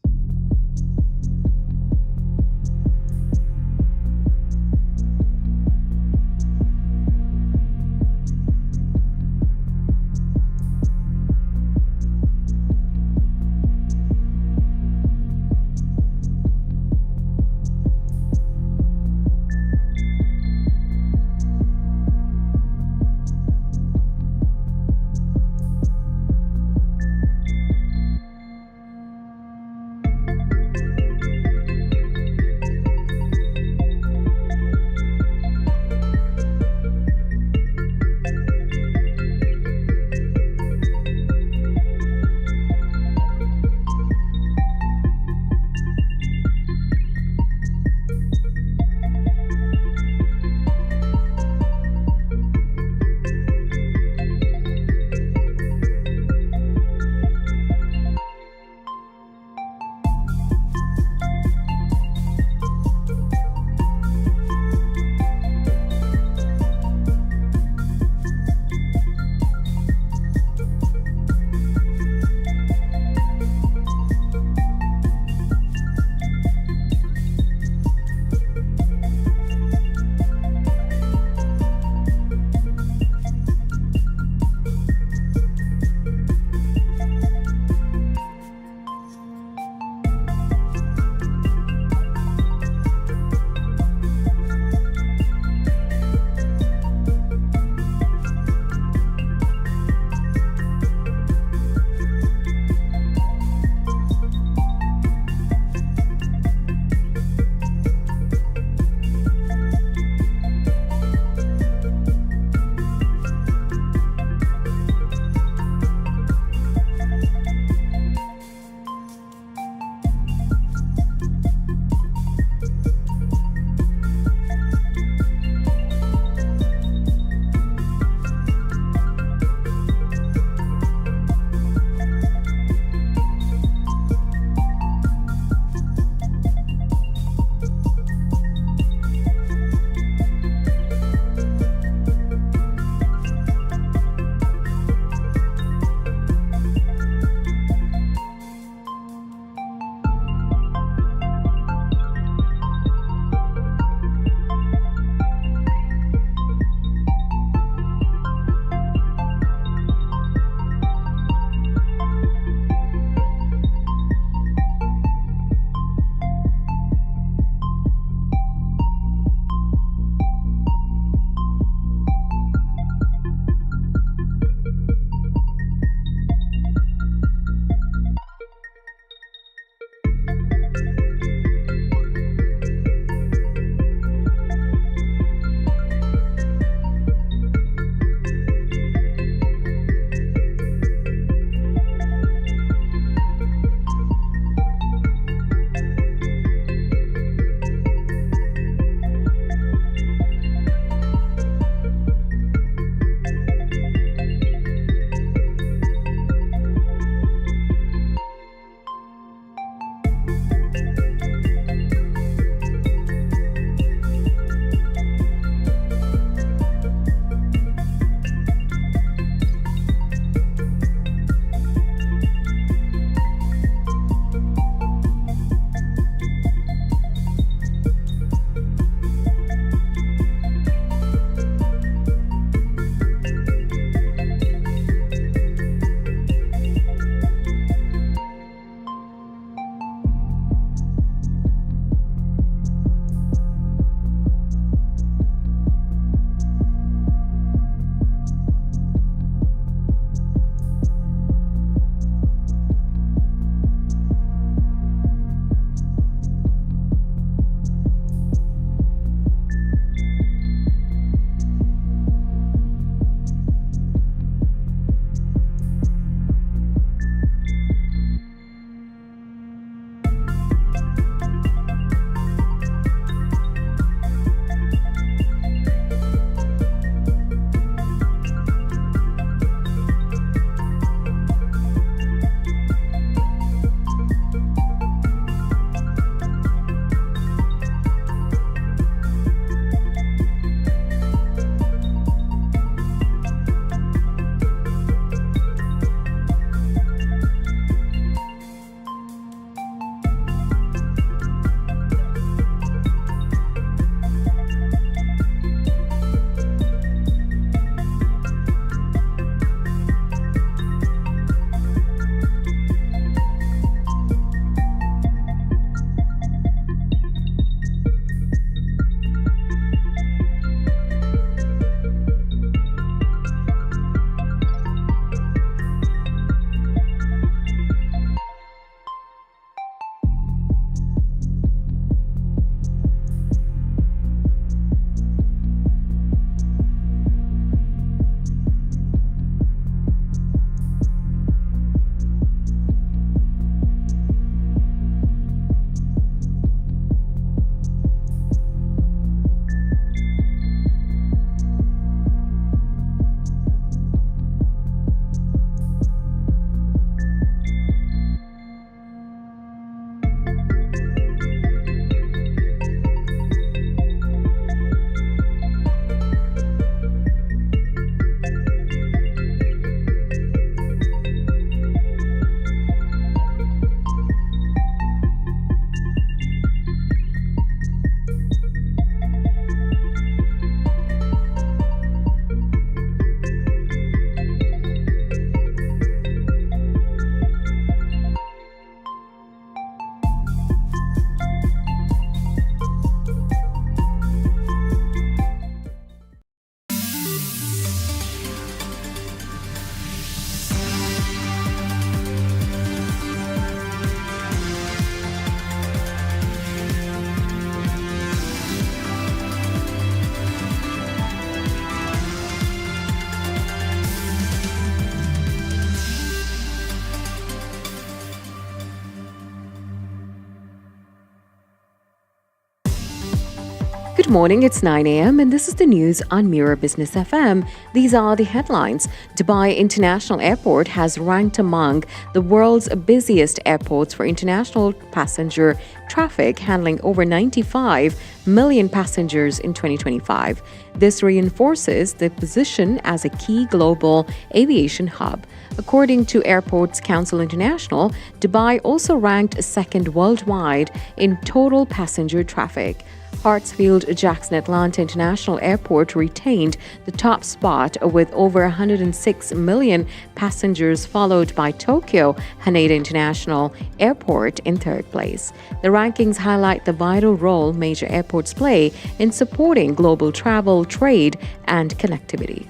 Good morning, it's 9 a.m. and this is the news on Mira Business FM. These are the headlines. Dubai International Airport has ranked among the world's busiest airports for international passenger traffic, handling over 95 million passengers in 2025. This reinforces the position as a key global aviation hub. According to Airports Council International, Dubai also ranked second worldwide in total passenger traffic. Hartsfield-Jackson Atlanta International Airport retained the top spot with over 106 million passengers, followed by Tokyo Haneda International Airport in third place. The rankings highlight the vital role major airports play in supporting global travel, trade, and connectivity.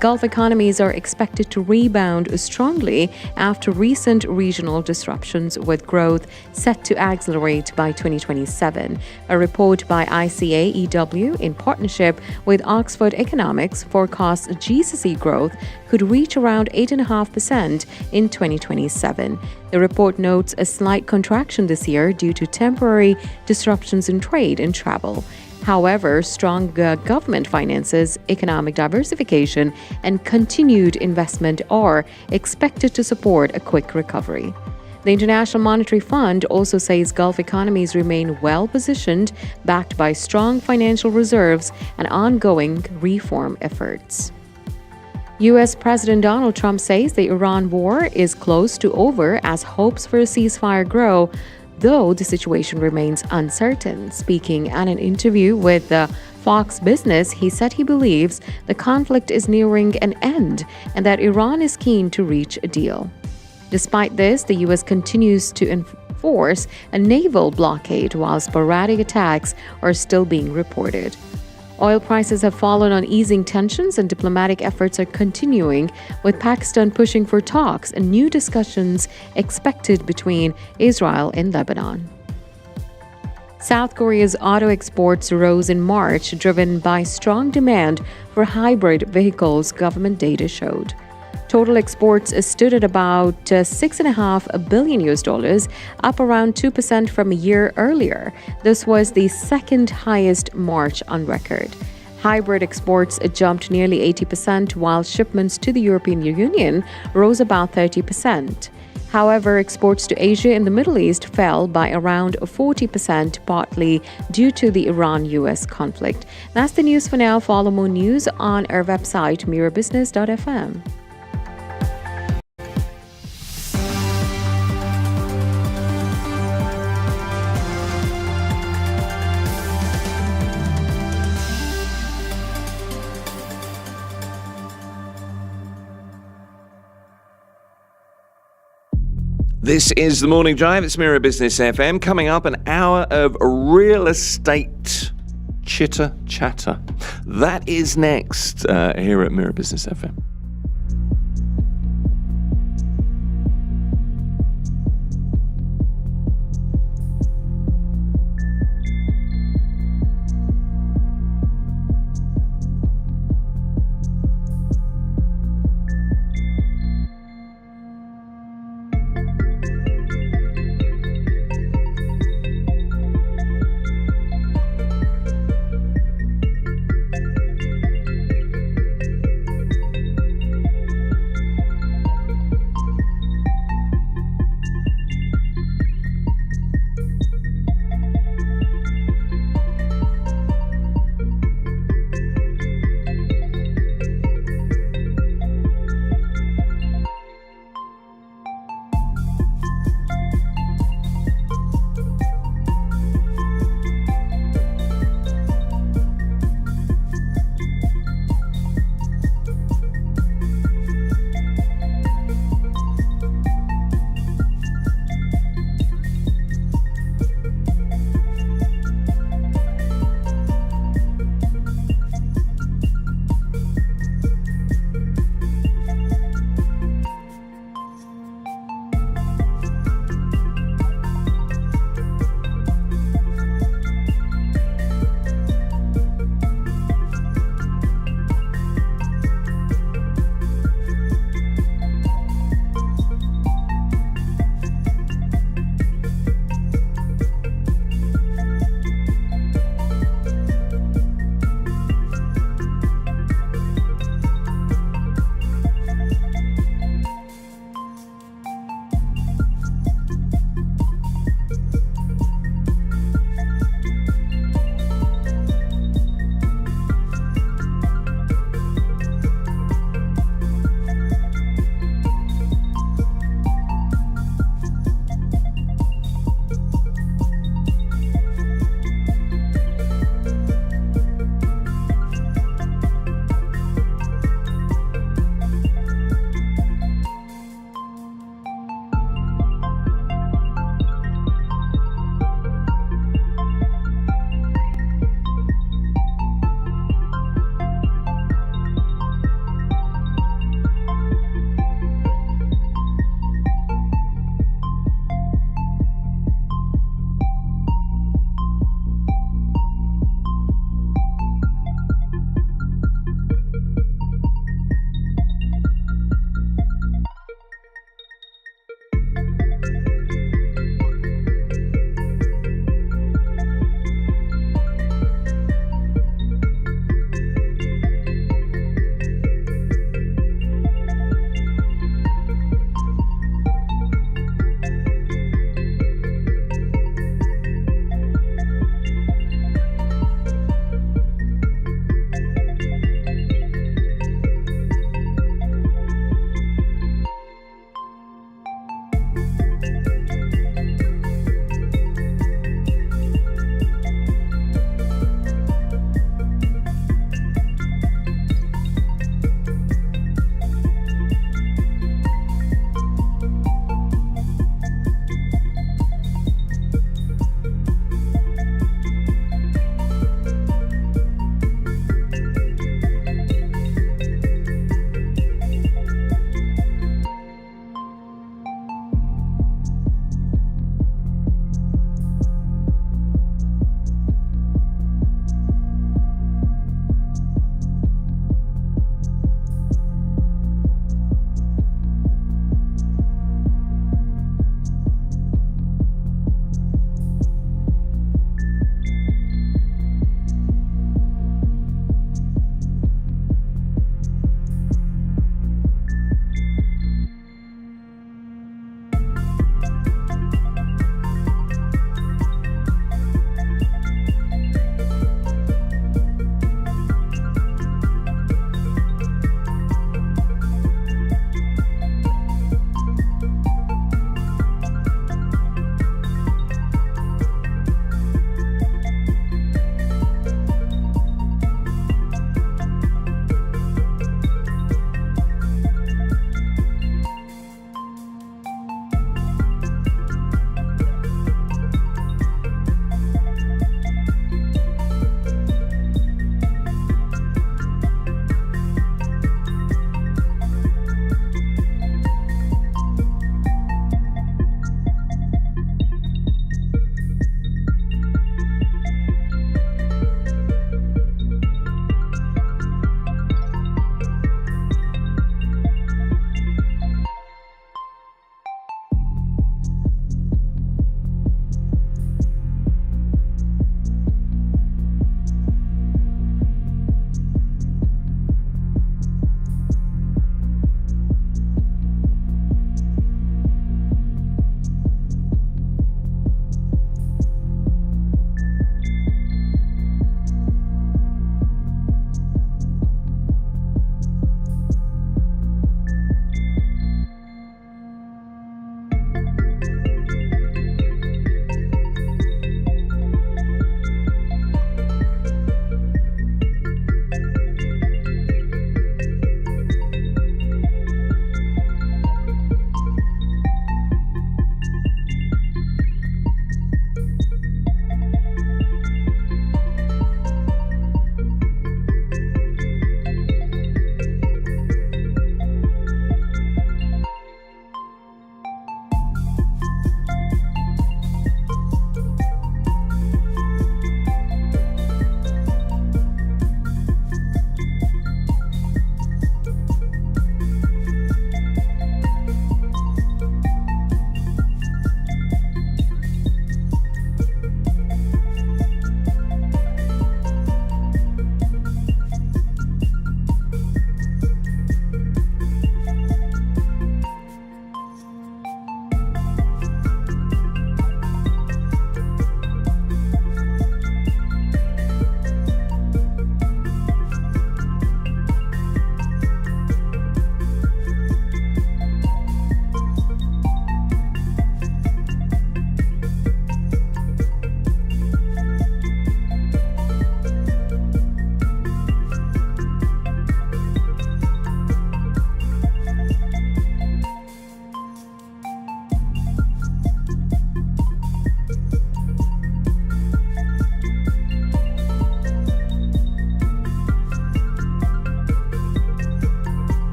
Gulf economies are expected to rebound strongly after recent regional disruptions, with growth set to accelerate by 2027. A report by ICAEW in partnership with Oxford Economics forecasts GCC growth could reach around 8.5% in 2027. The report notes a slight contraction this year due to temporary disruptions in trade and travel. However, strong government finances, economic diversification, and continued investment are expected to support a quick recovery. The International Monetary Fund also says Gulf economies remain well positioned, backed by strong financial reserves and ongoing reform efforts. U.S. President Donald Trump says the Iran war is close to over as hopes for a ceasefire grow, though the situation remains uncertain. Speaking at an interview with Fox Business, he said he believes the conflict is nearing an end and that Iran is keen to reach a deal. Despite this, the U.S. continues to enforce a naval blockade while sporadic attacks are still being reported. Oil prices have fallen on easing tensions and diplomatic efforts are continuing, with Pakistan pushing for talks and new discussions expected between Israel and Lebanon. South Korea's auto exports rose in March, driven by strong demand for hybrid vehicles, government data showed. Total exports stood at about $6.5 billion, up around 2% from a year earlier. This was the second highest March on record. Hybrid exports jumped nearly 80%, while shipments to the European Union rose about 30%. However, exports to Asia and the Middle East fell by around 40%, partly due to the Iran-US conflict. That's the news for now. Follow more news on our website, mirabusiness.fm. This is the Morning Drive. It's Mira Business FM. Coming up, an hour of real estate chitter chatter. That is next here at Mira Business FM.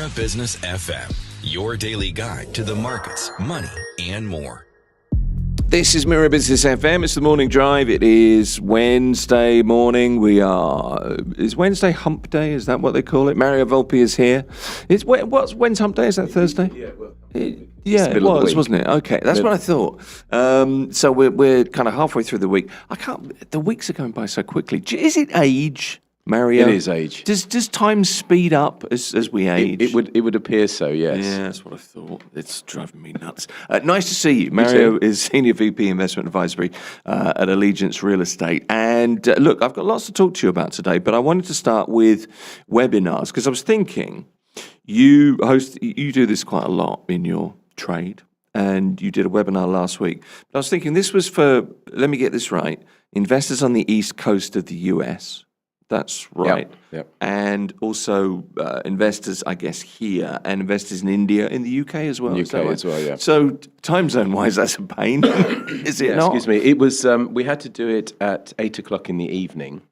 Mira Business FM, your daily guide to the markets, money, and more. This is Mira Business FM. It's the morning drive. It is Wednesday morning. Is Wednesday hump day? Is that what they call it? Mario Volpe is here. When's hump day? Is that Thursday? It was, wasn't it? Okay, that's what I thought. So we're kind of halfway through the week. The weeks are going by so quickly. Is it age, Mario? It is age. Does time speed up as we age? It would appear so, yes. Yeah, that's what I thought. It's driving me nuts. Nice to see you. Mario is Senior VP Investment Advisory at Allegiance Real Estate. And look, I've got lots to talk to you about today, but I wanted to start with webinars because I was thinking you do this quite a lot in your trade, and you did a webinar last week. But I was thinking this was for, let me get this right, investors on the East Coast of the US. That's right. Yep. And also investors, I guess, here, and investors in India, in the UK as well. UK as well, yeah. So time zone-wise, that's a pain. Is it not? Excuse me. It was. We had to do it at 8:00 in the evening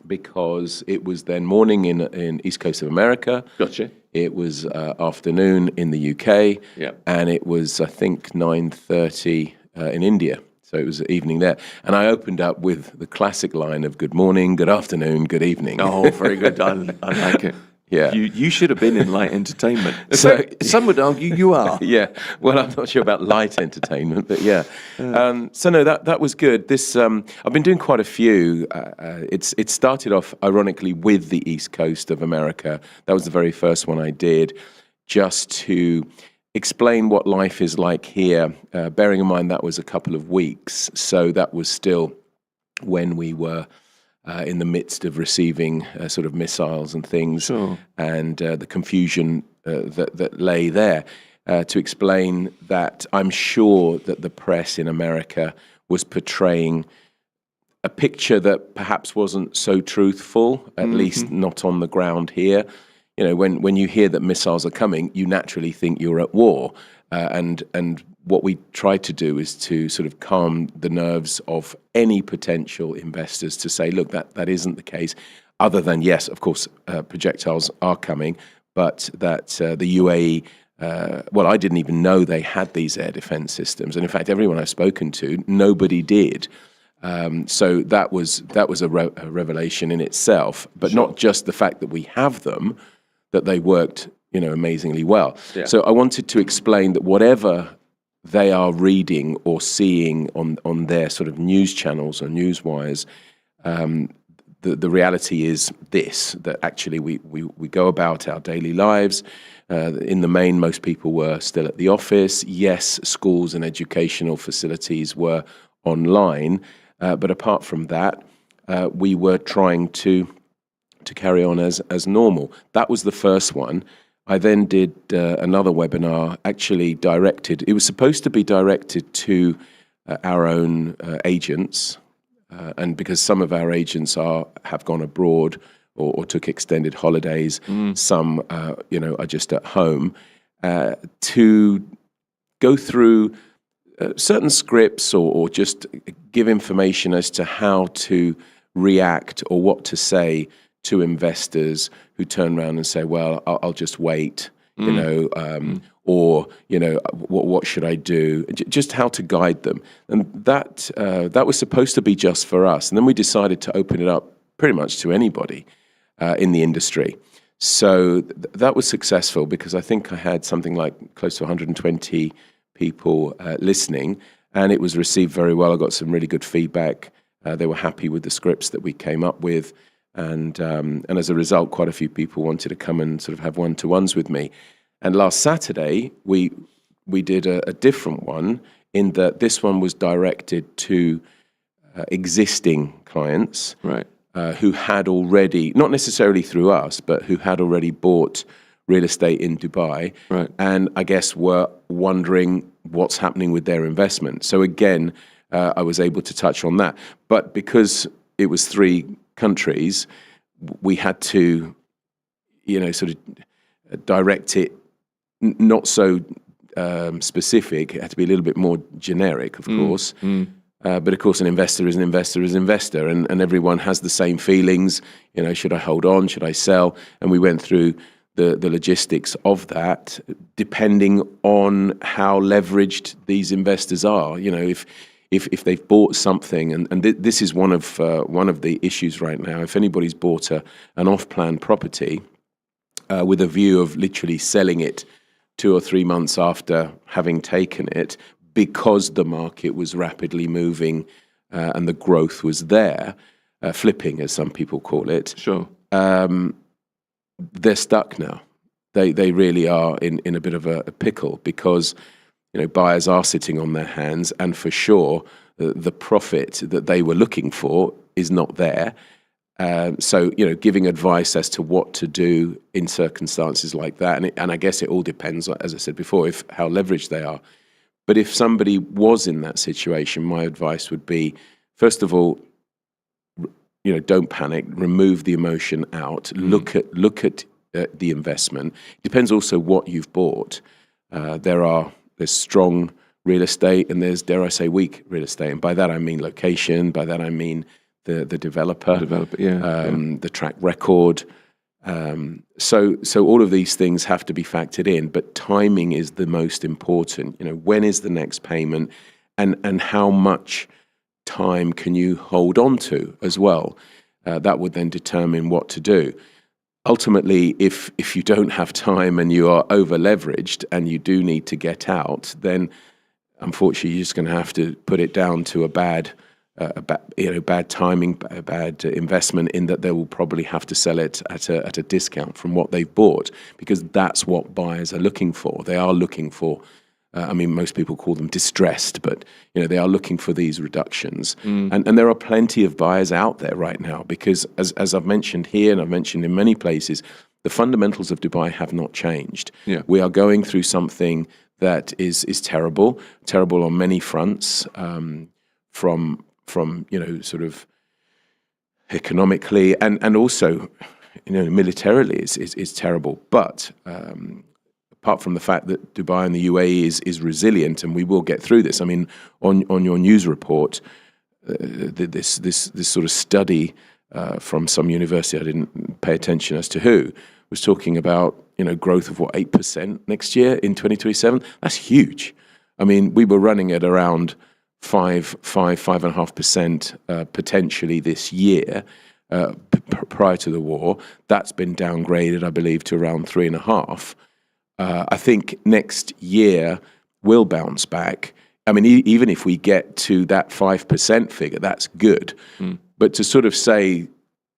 because it was then morning in East Coast of America. Gotcha. It was afternoon in the UK. Yep. And it was, I think, 9:30 in India. So it was evening there. And I opened up with the classic line of good morning, good afternoon, good evening. Oh, very good. I like it. Yeah. You should have been in light entertainment. So some would argue you are. Yeah. Well, I'm not sure about light entertainment, but yeah. So no, that was good. This I've been doing quite a few. It started off ironically with the East Coast of America. That was the very first one I did, just to explain what life is like here, bearing in mind that was a couple of weeks. So that was still when we were in the midst of receiving sort of missiles and things, Sure. and the confusion that lay there. To explain that I'm sure that the press in America was portraying a picture that perhaps wasn't so truthful, at least not on the ground here. You know, when you hear that missiles are coming, you naturally think you're at war. And what we try to do is to sort of calm the nerves of any potential investors to say, look, that isn't the case, other than, yes, of course, projectiles are coming, but that the UAE, well, I didn't even know they had these air defense systems. And in fact, everyone I've spoken to, nobody did. So that was a revelation in itself, but not just the fact that we have them, that they worked, amazingly well. Yeah. So I wanted to explain that whatever they are reading or seeing on their sort of news channels or news wires, the reality is this, that actually we go about our daily lives. In the main, most people were still at the office. Yes, schools and educational facilities were online. But apart from that, we were trying to carry on as normal. That was the first one. I then did another webinar, actually directed. It was supposed to be directed to our own agents, and because some of our agents have gone abroad or took extended holidays, some are just at home, to go through certain scripts or just give information as to how to react or what to say to investors who turn around and say, well, I'll just wait, or, what should I do? Just how to guide them. And that was supposed to be just for us. And then we decided to open it up pretty much to anybody in the industry. So that was successful because I think I had something like close to 120 people listening, and it was received very well. I got some really good feedback. They were happy with the scripts that we came up with. And as a result, quite a few people wanted to come and sort of have one-to-ones with me. And last Saturday, we did a different one in that this one was directed to existing clients, right, who had already, not necessarily through us, but who had already bought real estate in Dubai, right, and I guess were wondering what's happening with their investment. So again, I was able to touch on that. But because it was 3 countries, we had to, sort of direct it not so specific. It had to be a little bit more generic, of course. But of course, an investor is an investor is an investor, and everyone has the same feelings. Should I hold on? Should I sell? And we went through the logistics of that, depending on how leveraged these investors are. You know, if they've bought something, and this is one of the issues right now. If anybody's bought an off-plan property with a view of literally selling it 2 or 3 months after having taken it, because the market was rapidly moving and the growth was there, flipping as some people call it. Sure. They're stuck now. They really are in a bit of a pickle, because buyers are sitting on their hands, and for sure the profit that they were looking for is not there. So giving advice as to what to do in circumstances like that, and I guess it all depends, as I said before, how leveraged they are. But if somebody was in that situation, my advice would be, first of all, don't panic. Remove the emotion out. Look at the investment. It depends also what you've bought. There's strong real estate, and there's, dare I say, weak real estate. And by that I mean location. By that I mean the developer. The track record. So all of these things have to be factored in. But timing is the most important. When is the next payment, and how much time can you hold on to as well? That would then determine what to do. Ultimately, if you don't have time and you are over leveraged and you do need to get out, then unfortunately you're just going to have to put it down to a bad timing, a bad investment, in that they will probably have to sell it at a discount from what they've bought, because that's what buyers are looking for. They are looking for. Most people call them distressed, but they are looking for these reductions, and there are plenty of buyers out there right now, because as I've mentioned here, and I've mentioned in many places, the fundamentals of Dubai have not changed. Yeah. We are going through something that is terrible on many fronts, from sort of economically and also militarily is terrible, but. Apart from the fact that Dubai and the UAE is resilient, and we will get through this. On your news report, this sort of study from some university, I didn't pay attention as to who, was talking about growth of 8% next year in 2027. That's huge. We were running at around 5.5% potentially this year. Prior to the war, that's been downgraded, I believe, to around 3.5%. I think next year will bounce back. Even if we get to that 5% figure, that's good. But to sort of say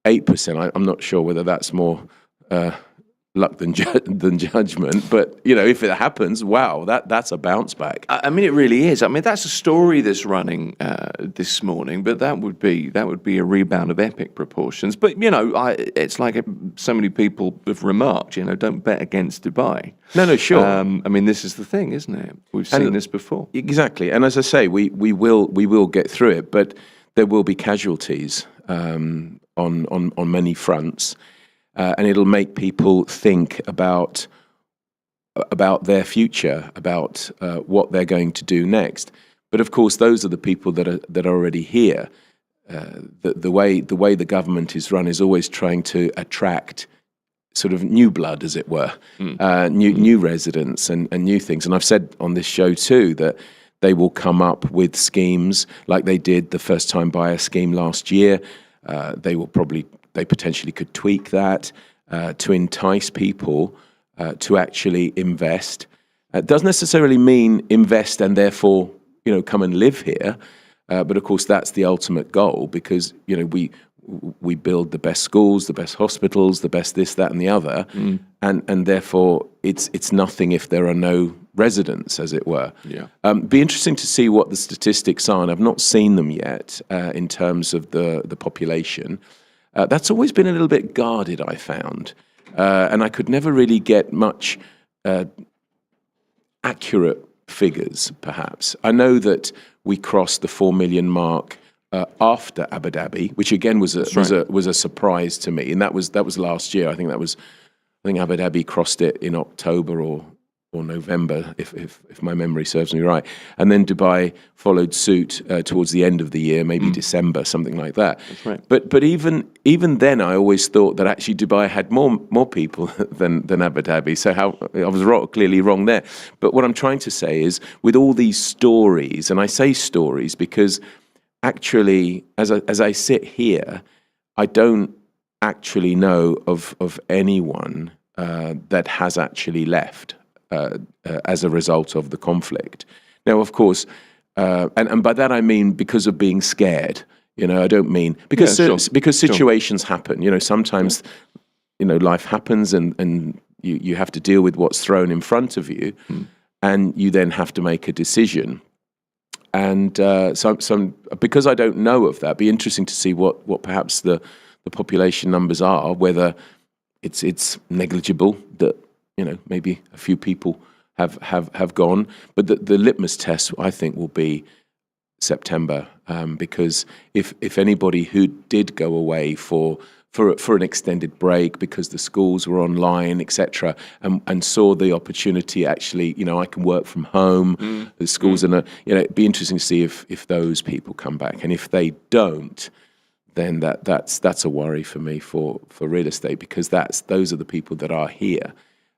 8%, I'm not sure whether that's more luck than judgment. But if it happens, wow, that's a bounce back. It really is. That's a story that's running this morning, but that would be a rebound of epic proportions. But it's like so many people have remarked. Don't bet against Dubai. No, sure. This is the thing, isn't it? We've seen this before. Exactly. And as I say, we will get through it, but there will be casualties on many fronts. And it'll make people think about their future, about what they're going to do next. But of course, those are the people that are already here. The way the government is run is always trying to attract sort of new blood, as it were, new residents and new things. And I've said on this show too that they will come up with schemes like they did the first-time buyer scheme last year. They potentially could tweak that to entice people to actually invest. It doesn't necessarily mean invest and therefore come and live here, but of course that's the ultimate goal, because we build the best schools, the best hospitals, the best this, that, and the other, and therefore it's nothing if there are no residents, as it were. Yeah. Be interesting to see what the statistics are, and I've not seen them yet in terms of the population. That's always been a little bit guarded, I found, and I could never really get much accurate figures. Perhaps I know that we crossed the 4 million mark after Abu Dhabi, which again was a surprise to me, and that was last year. I think Abu Dhabi crossed it in October or or November, if my memory serves me right. And then Dubai followed suit towards the end of the year, maybe December, something like that. That's right. But even then, I always thought that actually Dubai had more people than Abu Dhabi. So I was clearly wrong there. But what I'm trying to say is, with all these stories, and I say stories because actually, as I sit here, I don't actually know of anyone that has actually left as a result of the conflict. Now, of course, and by that I mean because of being scared. I don't mean because situations happen. Sometimes life happens and you have to deal with what's thrown in front of you, and you then have to make a decision. And so because I don't know of that, it'd be interesting to see what perhaps the population numbers are, whether it's negligible that maybe a few people have gone, but the litmus test I think will be September, because if anybody who did go away for an extended break because the schools were online, etc., and saw the opportunity, actually, I can work from home, the schools, and it'd be interesting to see if those people come back, and if they don't, then that's a worry for me for real estate, because those are the people that are here.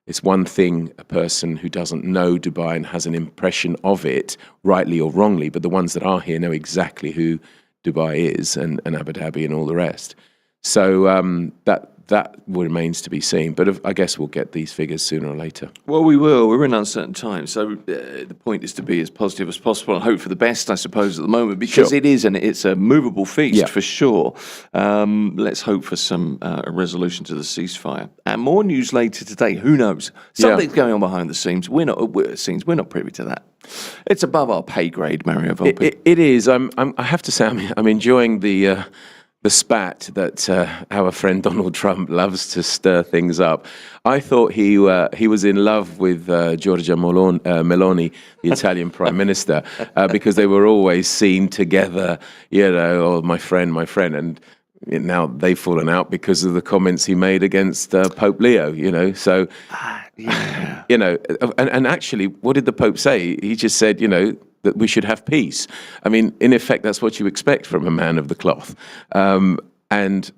It's one thing a person who doesn't know Dubai and has an impression of it, rightly or wrongly, but the ones that are here know exactly who Dubai is and Abu Dhabi and all the rest. So that remains to be seen. But I guess we'll get these figures sooner or later. Well, we will. We're in uncertain times. So the point is to be as positive as possible and hope for the best, I suppose, at the moment, because it's a movable feast for sure. Let's hope for some a resolution to the ceasefire. And more news later today. Who knows? Something's going on behind the scenes. We're not privy to that. It's above our pay grade, Mario Volpe. It is. I have to say, I'm enjoying the spat that our friend Donald Trump loves to stir things up. I thought he was in love with Giorgia Meloni, the Italian Prime Minister, because they were always seen together, oh, my friend, and now they've fallen out because of the comments he made against Pope Leo, so, and actually, what did the Pope say? He just said, that we should have peace. I mean, in effect, that's what you expect from a man of the cloth. And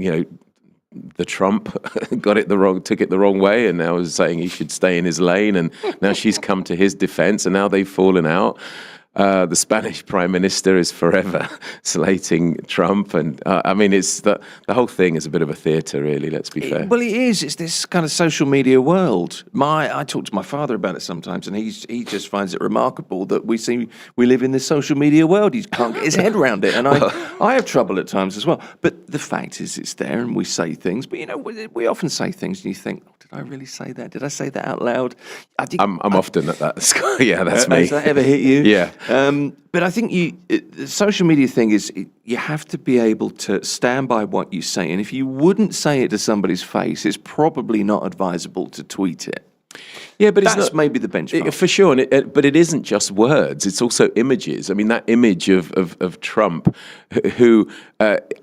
the Trump took it the wrong way, and now is saying he should stay in his lane. And now she's come to his defense, and now they've fallen out. The Spanish Prime Minister is forever slating Trump, and I mean, it's the whole thing is a bit of a theatre, really. Let's be fair. Well, it is. It's this kind of social media world. I talk to my father about it sometimes, and he just finds it remarkable that we live in this social media world. He can't get his head around it, and I have trouble at times as well. But the fact is, it's there, and we say things. But we often say things, and you think, oh, did I really say that? Did I say that out loud? I'm often at that. Yeah, that's me. Has that ever hit you? Yeah. But I think the social media thing is you have to be able to stand by what you say. And if you wouldn't say it to somebody's face, it's probably not advisable to tweet it. Yeah, but that's maybe the benchmark. For sure. But it isn't just words. It's also images. I mean, that image of Trump, who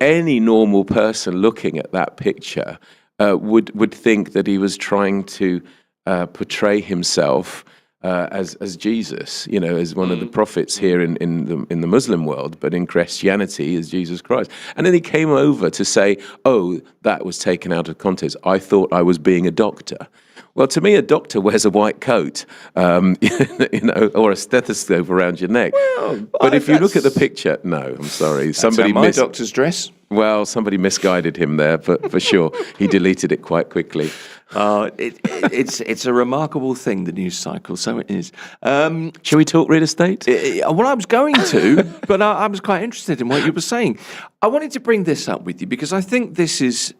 any normal person looking at that picture would think that he was trying to portray himself as Jesus, as one of the prophets here in the Muslim world, but in Christianity as Jesus Christ. And then he came over to say, oh, that was taken out of context. I thought I was being a doctor. Well, to me, a doctor wears a white coat, or a stethoscope around your neck. Well, but if you look at the picture, no, I'm sorry. Somebody my doctor's dress. Well, somebody misguided him there, but for sure, he deleted it quite quickly. It's a remarkable thing, the news cycle. So it is. Shall we talk real estate? Well, I was going to, but I was quite interested in what you were saying. I wanted to bring this up with you because I think this is.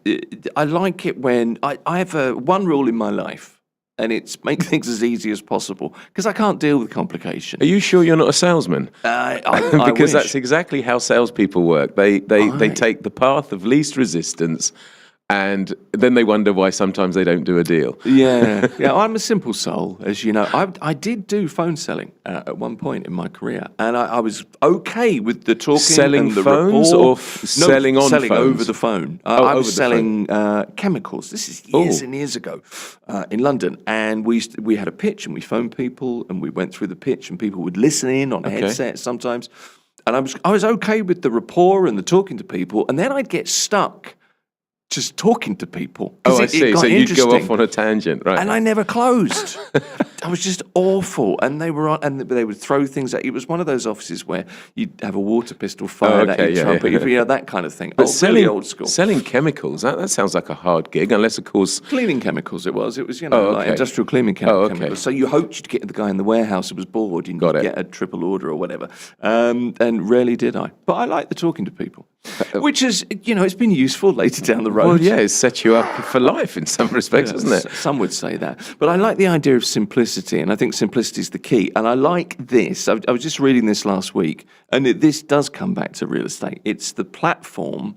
I like it when I have one rule in my life. And it's make things as easy as possible because I can't deal with complication. Are you sure you're not a salesman? Because that's exactly how salespeople work. They take the path of least resistance, And then they wonder why sometimes they don't do a deal. Yeah. I'm a simple soul, as you know. I did do phone selling at one point in my career, and I was okay with the talking Selling and the phones rapport. or selling on selling phones? over the phone. I was over the selling chemicals. This is years and years ago in London, and we had a pitch, and we phoned people, and we went through the pitch, and people would listen in on headsets sometimes, and I was okay with the rapport and the talking to people, and then I'd get stuck just talking to people. I see. So you'd go off on a tangent, right? And I never closed. I was just awful. And they were they would throw things at you. It was one of those offices where you'd have a water pistol fired at you, trumpet, that kind of thing. But really old school. Selling chemicals, that sounds like a hard gig, unless, of course... Cleaning chemicals it was. It was, like industrial cleaning chemicals. So you hoped you'd get the guy in the warehouse who was bored and you'd get a triple order or whatever. And rarely did I. But I like the talking to people. Which is, it's been useful later down the road. Well, yeah, it's set you up for life in some respects, isn't it? Some would say that. But I like the idea of simplicity, and I think simplicity is the key. And I like this. I was just reading this last week, and this does come back to real estate. It's the platform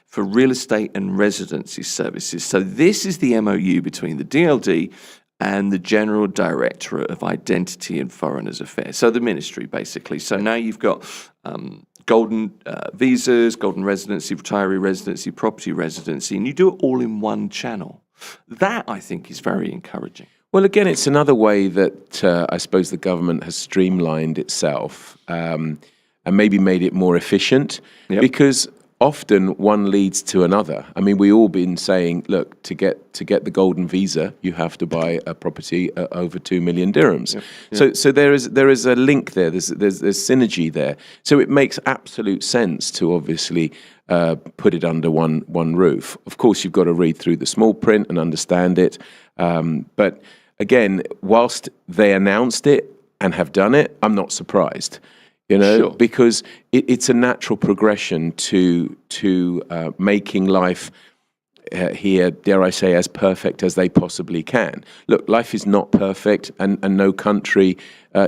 for real estate and residency services. So this is the MOU between the DLD and the General Directorate of Identity and Foreigners Affairs. So the ministry, basically. So now you've got golden visas, golden residency, retiree residency, property residency, and you do it all in one channel. That, I think, is very encouraging. Well, again, it's another way that I suppose the government has streamlined itself and maybe made it more efficient, because often one leads to another. I mean, we all been saying, look, to get the golden visa, you have to buy a property over 2 million dirhams. So there is a link there. There's synergy there. So it makes absolute sense to obviously put it under one roof. Of course, you've got to read through the small print and understand it. But again, whilst they announced it and have done it, I'm not surprised. Because it's a natural progression to making life here, dare I say, as perfect as they possibly can. Look, life is not perfect, and no country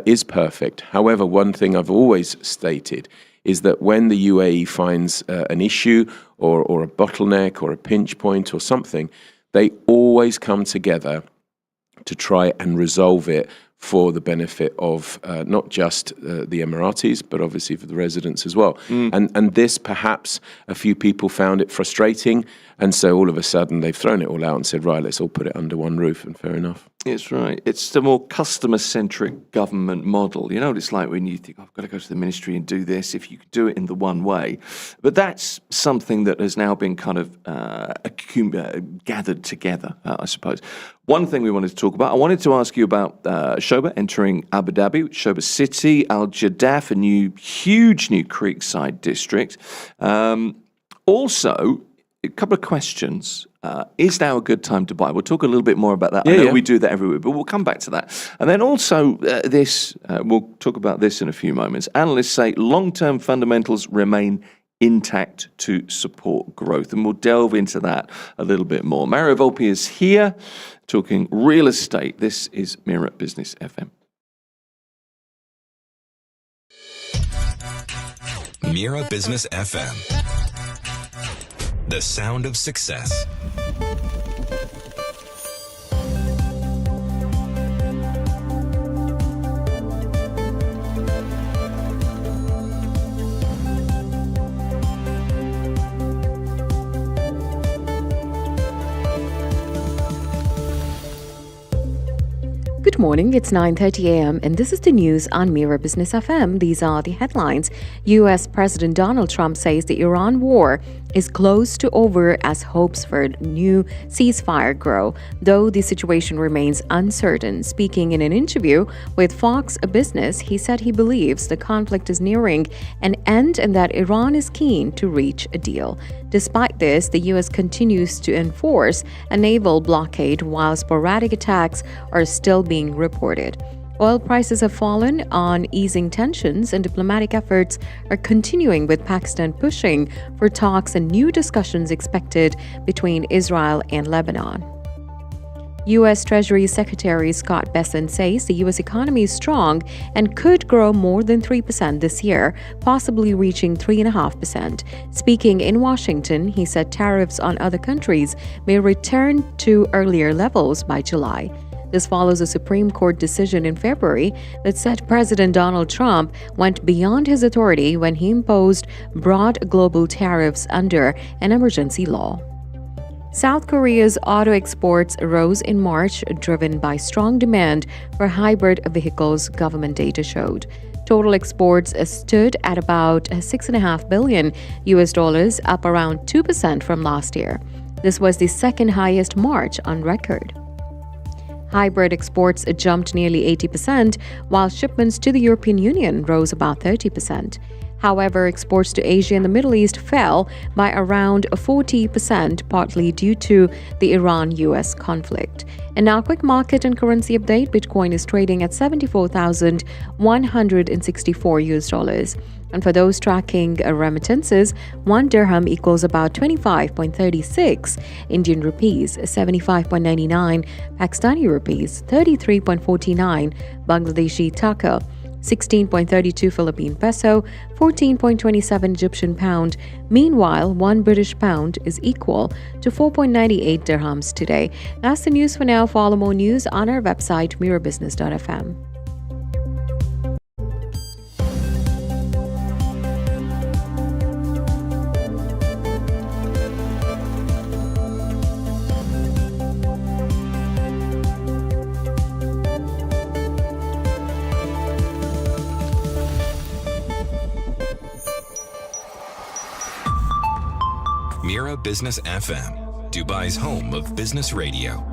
is perfect. However, one thing I've always stated is that when the UAE finds an issue or a bottleneck or a pinch point or something, they always come together to try and resolve it for the benefit of not just the Emiratis, but obviously for the residents as well. And this, perhaps, a few people found it frustrating, and so all of a sudden they've thrown it all out and said, right, let's all put it under one roof, and fair enough. It's right. It's the more customer-centric government model. You know what it's like when you think, I've got to go to the ministry and do this, if you could do it in the one way. But that's something that has now been kind of gathered together, I suppose. One thing we wanted to talk about, I wanted to ask you about Shoba entering Abu Dhabi, Shoba City, Al Jadaf, a huge new Creekside district. Also, a couple of questions. Is now a good time to buy? We'll talk a little bit more about that. I know we do that every week, but we'll come back to that. And then also we'll talk about this in a few moments. Analysts say long-term fundamentals remain intact to support growth. And we'll delve into that a little bit more. Mario Volpi is here talking real estate. This is Mira Business FM. Mira Business FM. The sound of success. Good morning, it's 9:30 a.m. and this is the news on Mira Business FM. These are the headlines. U.S. President Donald Trump says the Iran war is close to over as hopes for a new ceasefire grow, though the situation remains uncertain. Speaking in an interview with Fox Business, he said he believes the conflict is nearing an end and that Iran is keen to reach a deal. Despite this, the U.S. continues to enforce a naval blockade while sporadic attacks are still being reported. Oil prices have fallen on easing tensions, and diplomatic efforts are continuing, with Pakistan pushing for talks and new discussions expected between Israel and Lebanon. U.S. Treasury Secretary Scott Bessent says the U.S. economy is strong and could grow more than 3% this year, possibly reaching 3.5%. Speaking in Washington, he said tariffs on other countries may return to earlier levels by July. This follows a Supreme Court decision in February that said President Donald Trump went beyond his authority when he imposed broad global tariffs under an emergency law. South Korea's auto exports rose in March, driven by strong demand for hybrid vehicles, government data showed. Total exports stood at about $6.5 billion, up around 2% from last year. This was the second highest March on record. Hybrid exports jumped nearly 80%, while shipments to the European Union rose about 30%. However, exports to Asia and the Middle East fell by around 40%, partly due to the Iran-US conflict. And now, quick market and currency update. Bitcoin is trading at $74,164. And for those tracking remittances, 1 dirham equals about 25.36 Indian rupees, 75.99 Pakistani rupees, 33.49 Bangladeshi taka, 16.32 Philippine peso, 14.27 Egyptian pound. Meanwhile, 1 British pound is equal to 4.98 dirhams today. That's the news for now. Follow more news on our website, mirabusiness.fm. Mira Business FM, Dubai's home of business radio.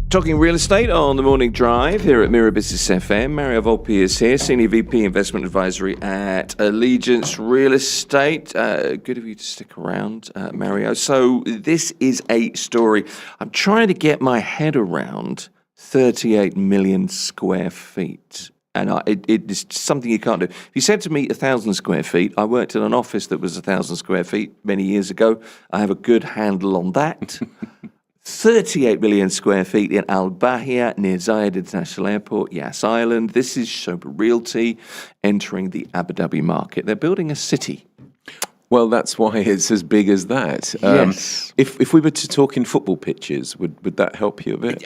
Talking real estate on the morning drive here at Mira Business FM. Mario Volpi is here, Senior VP Investment Advisory at Allegiance Real Estate. Good of you to stick around, Mario. So this is a story. I'm trying to get my head around 38 million square feet. And it is something you can't do. If you said to me 1,000 square feet, I worked in an office that was 1,000 square feet many years ago. I have a good handle on that. 38 million square feet in Al Bahia near Zayed International Airport, Yas Island. This is Shoba Realty entering the Abu Dhabi market. They're building a city. Well, that's why it's as big as that. Yes. If we were to talk in football pitches, would that help you a bit?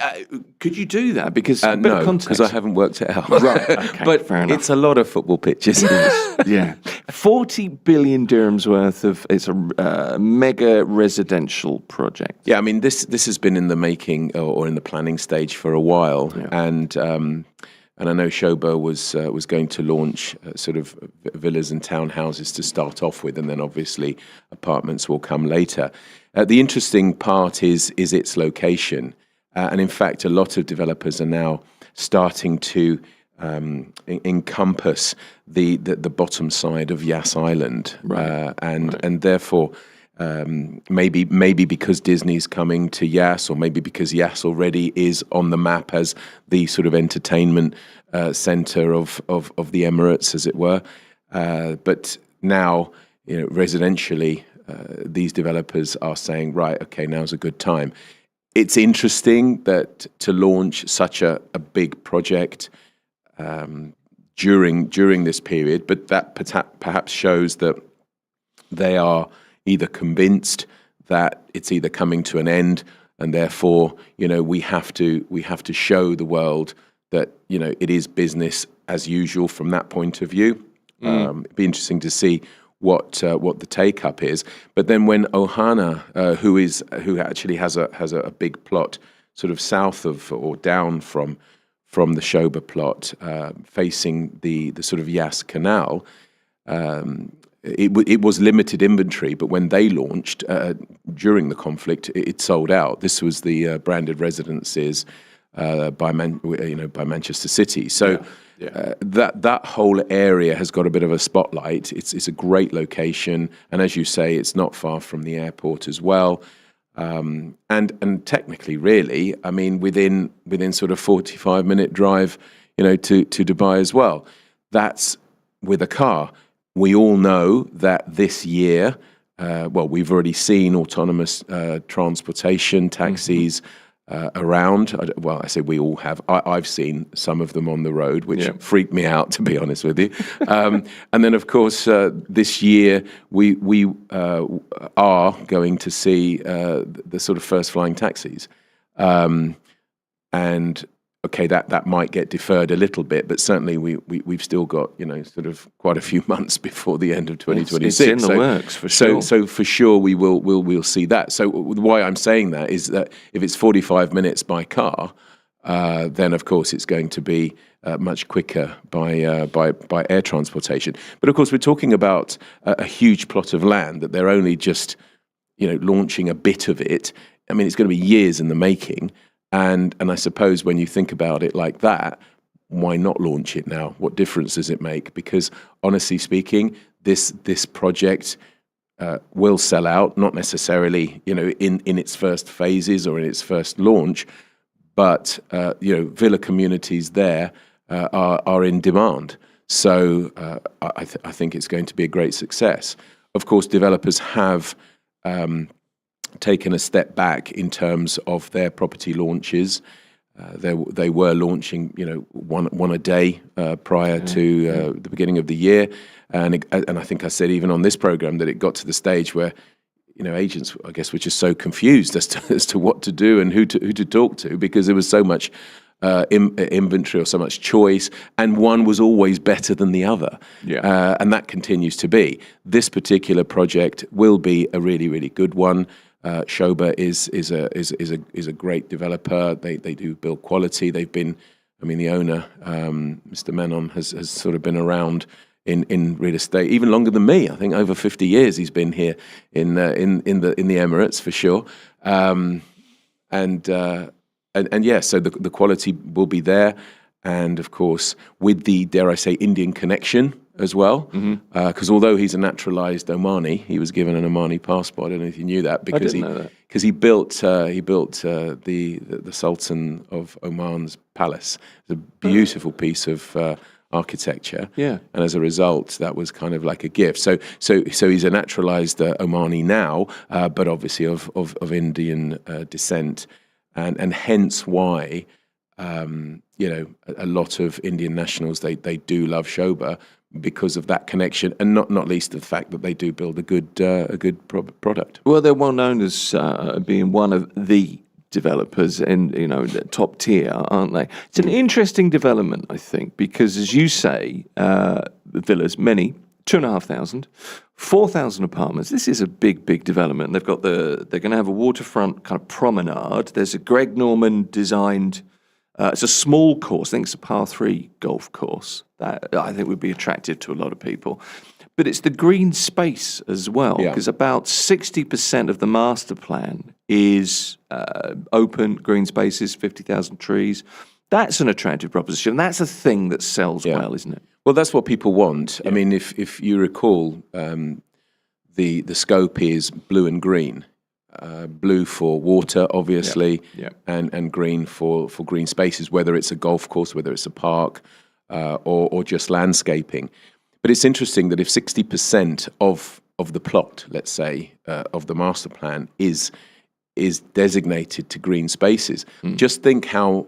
Could you do that? Because a bit of no, context. because I haven't worked it out. Right, okay, but fair enough. it's a lot of football pitches. Yeah. 40 billion dirhams worth of, it's a mega residential project. Yeah, I mean, this has been in the making or in the planning stage for a while. Yeah. And I know Shoba was going to launch sort of villas and townhouses to start off with, and then obviously apartments will come later. The interesting part is its location. And in fact, a lot of developers are now starting to encompass the bottom side of Yas Island. Right. And therefore, maybe because Disney's coming to Yas, or maybe because Yas already is on the map as the sort of entertainment center of the Emirates, as it were. But now, residentially, these developers are saying, right, okay, now's a good time. It's interesting that to launch such a big project during this period, but that perhaps shows that they are either convinced that it's either coming to an end, and therefore, we have to show the world that it is business as usual from that point of view. It'd be interesting to see what the take up is. But then when Ohana, who actually has a big plot sort of south of or down from the Shoba plot, facing the sort of Yas Canal. It was limited inventory, but when they launched during the conflict, it sold out. This was the branded residences by Manchester City. So that whole area has got a bit of a spotlight. It's a great location, and as you say, it's not far from the airport as well. And technically, really, I mean, within sort of 45-minute drive, to Dubai as well. That's with a car. We all know that this year we've already seen autonomous transportation, taxis around. I say we all have. I've seen some of them on the road, which freaked me out, to be honest with you. And then, of course, this year we are going to see the sort of first flying taxis. And okay, that might get deferred a little bit, but certainly we've still got sort of quite a few months before the end of 2026. It's in the works for sure. So for sure we'll see that. So why I'm saying that is that if it's 45 minutes by car, then of course it's going to be much quicker by air transportation. But of course we're talking about a huge plot of land that they're only just launching a bit of it. I mean, it's going to be years in the making. And I suppose when you think about it like that, why not launch it now? What difference does it make? Because honestly speaking, this project will sell out, not necessarily in its first phases or in its first launch, but villa communities there are in demand. So I think it's going to be a great success. Of course, developers have taken a step back in terms of their property launches. They were launching, one a day prior to the beginning of the year, and I think I said even on this program that it got to the stage where agents, I guess, were just so confused as to what to do and who to talk to, because there was so much inventory or so much choice, and one was always better than the other. And that continues to be. This particular project will be a really, really good one. Schober is a great developer. They do build quality. They've been, the owner, Mr. Menon, has sort of been around in real estate even longer than me. I think over 50 years he's been here in the Emirates for sure. So the quality will be there, and of course with the, dare I say, Indian connection as well, because although he's a naturalized Omani, he was given an Omani passport. I don't know if you knew that, because he built the Sultan of Oman's palace. It's a beautiful piece of architecture, and as a result, that was kind of like a gift. So he's a naturalized Omani now, but obviously of Indian descent, and hence why a lot of Indian nationals they do love Schober, because of that connection, and not least the fact that they do build a good product. Well, they're well known as being one of the developers in the top tier, aren't they? It's an interesting development, I think, because as you say, villas, many 2,500, 4,000 apartments. This is a big development. They're going to have a waterfront kind of promenade. There's a Greg Norman designed. It's a small course. I think it's a par 3 golf course that I think would be attractive to a lot of people. But it's the green space as well, because about 60% of the master plan is open green spaces, 50,000 trees. That's an attractive proposition. That's a thing that sells well, isn't it? Well, that's what people want. I mean, if you recall, the scope is blue and green. Blue for water, obviously, and green for green spaces, whether it's a golf course, whether it's a park, or just landscaping. But it's interesting that if 60% of the plot, let's say, of the master plan is designated to green spaces, just think how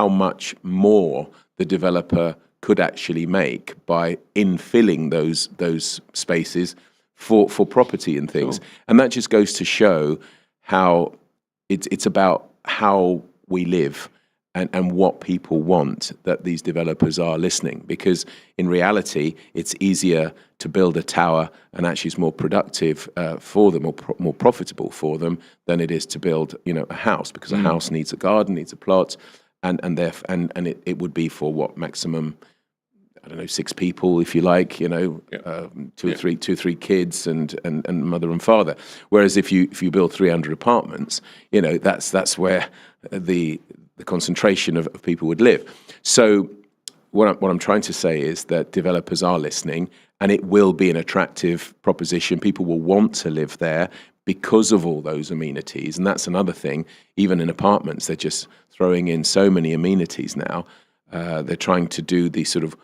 much more the developer could actually make by infilling those spaces for property and things. Sure. And that just goes to show how it's about how we live and what people want, that these developers are listening. Because in reality, it's easier to build a tower, and actually it's more productive for them, or more profitable for them, than it is to build a house, because a house needs a garden, needs a plot, and it would be for what, maximum, I don't know, 6 people, if you like, 2 or 3 kids and mother and father. Whereas if you build 300 apartments, that's where the concentration of people would live. So what I'm trying to say is that developers are listening, and it will be an attractive proposition. People will want to live there because of all those amenities. And that's another thing. Even in apartments, they're just throwing in so many amenities now. They're trying to do the sort of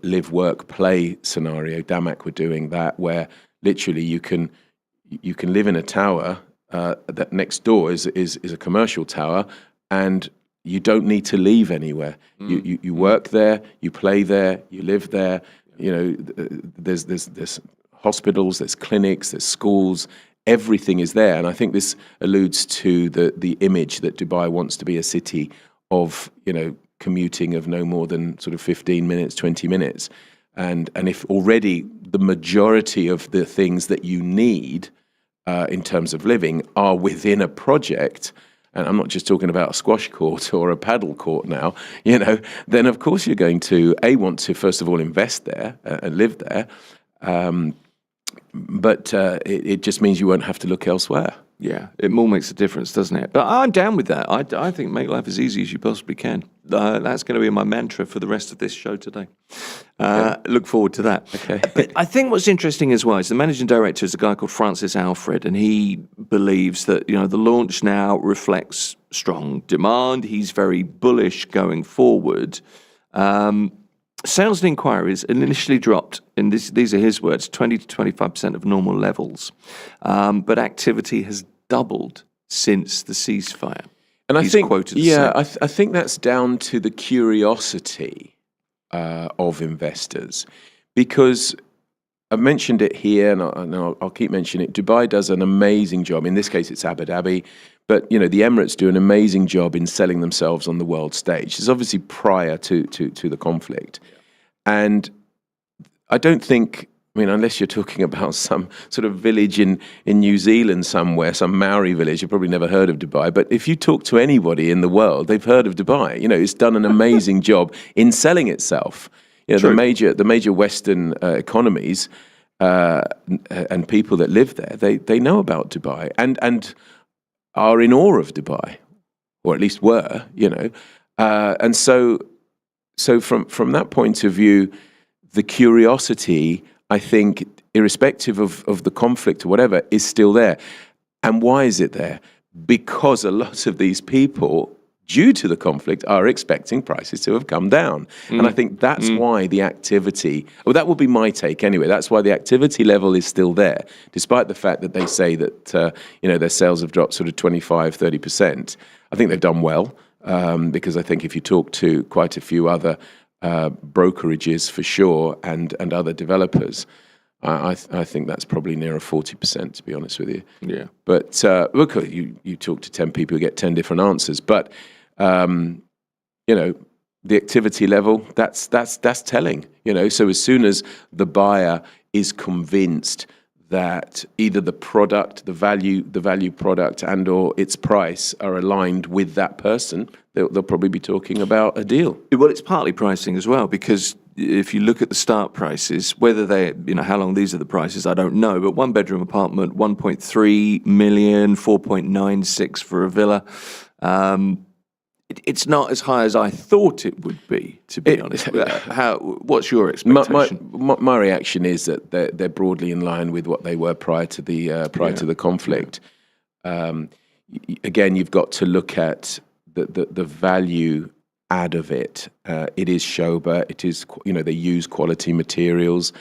live, work, play scenario. Damac were doing that, where literally you can live in a tower that next door is a commercial tower, and you don't need to leave anywhere. You work there, you play there, you live there. There's hospitals, there's clinics, there's schools. Everything is there, and I think this alludes to the image that Dubai wants to be a city of commuting of no more than sort of 15 minutes, 20 minutes. And if already the majority of the things that you need in terms of living are within a project, and I'm not just talking about a squash court or a paddle court now, then of course you're going to want to first of all invest there and live there, but it just means you won't have to look elsewhere. Yeah, it all makes a difference, doesn't it? But I'm down with that. I think make life as easy as you possibly can. That's going to be my mantra for the rest of this show today. Look forward to that. Okay. But I think what's interesting as well is the managing director is a guy called Francis Alfred, and he believes that the launch now reflects strong demand. He's very bullish going forward. Sales and inquiries initially dropped, and these are his words, 20 to 25% of normal levels. But activity has doubled since the ceasefire. And I think, quoted I think that's down to the curiosity of investors, because I've mentioned it here, and I'll keep mentioning it. Dubai does an amazing job. In this case, it's Abu Dhabi, but the Emirates do an amazing job in selling themselves on the world stage. It's obviously prior to the conflict, and I don't think. Unless you're talking about some sort of village in New Zealand somewhere, some Maori village, you've probably never heard of Dubai. But if you talk to anybody in the world, they've heard of Dubai. It's done an amazing job in selling itself. The major Western economies and people that live there, they know about Dubai and are in awe of Dubai, or at least were. And so from that point of view, the curiosity, I think, irrespective of the conflict or whatever, is still there. And why is it there? Because a lot of these people, due to the conflict, are expecting prices to have come down. And I think that's why the activity, that would be my take anyway, that's why the activity level is still there, despite the fact that they say that their sales have dropped sort of 25, 30%. I think they've done well, because I think if you talk to quite a few other brokerages for sure and other developers, I think that's probably nearer 40%, to be honest with you. Yeah. But look, you talk to 10 people, you get 10 different answers. But the activity level, that's telling. So as soon as the buyer is convinced that either the product, the value product, and or its price are aligned with that person, they'll probably be talking about a deal. Well, it's partly pricing as well, because if you look at the start prices, whether they, how long these are the prices, I don't know, but 1-bedroom apartment, 1.3 million, 4.96 for a villa. It's not as high as I thought it would be, to be honest. What's your expectation? My reaction is that they're broadly in line with what they were prior to the conflict. Again, you've got to look at the value add of it. It is Shoba. It is they use quality materials.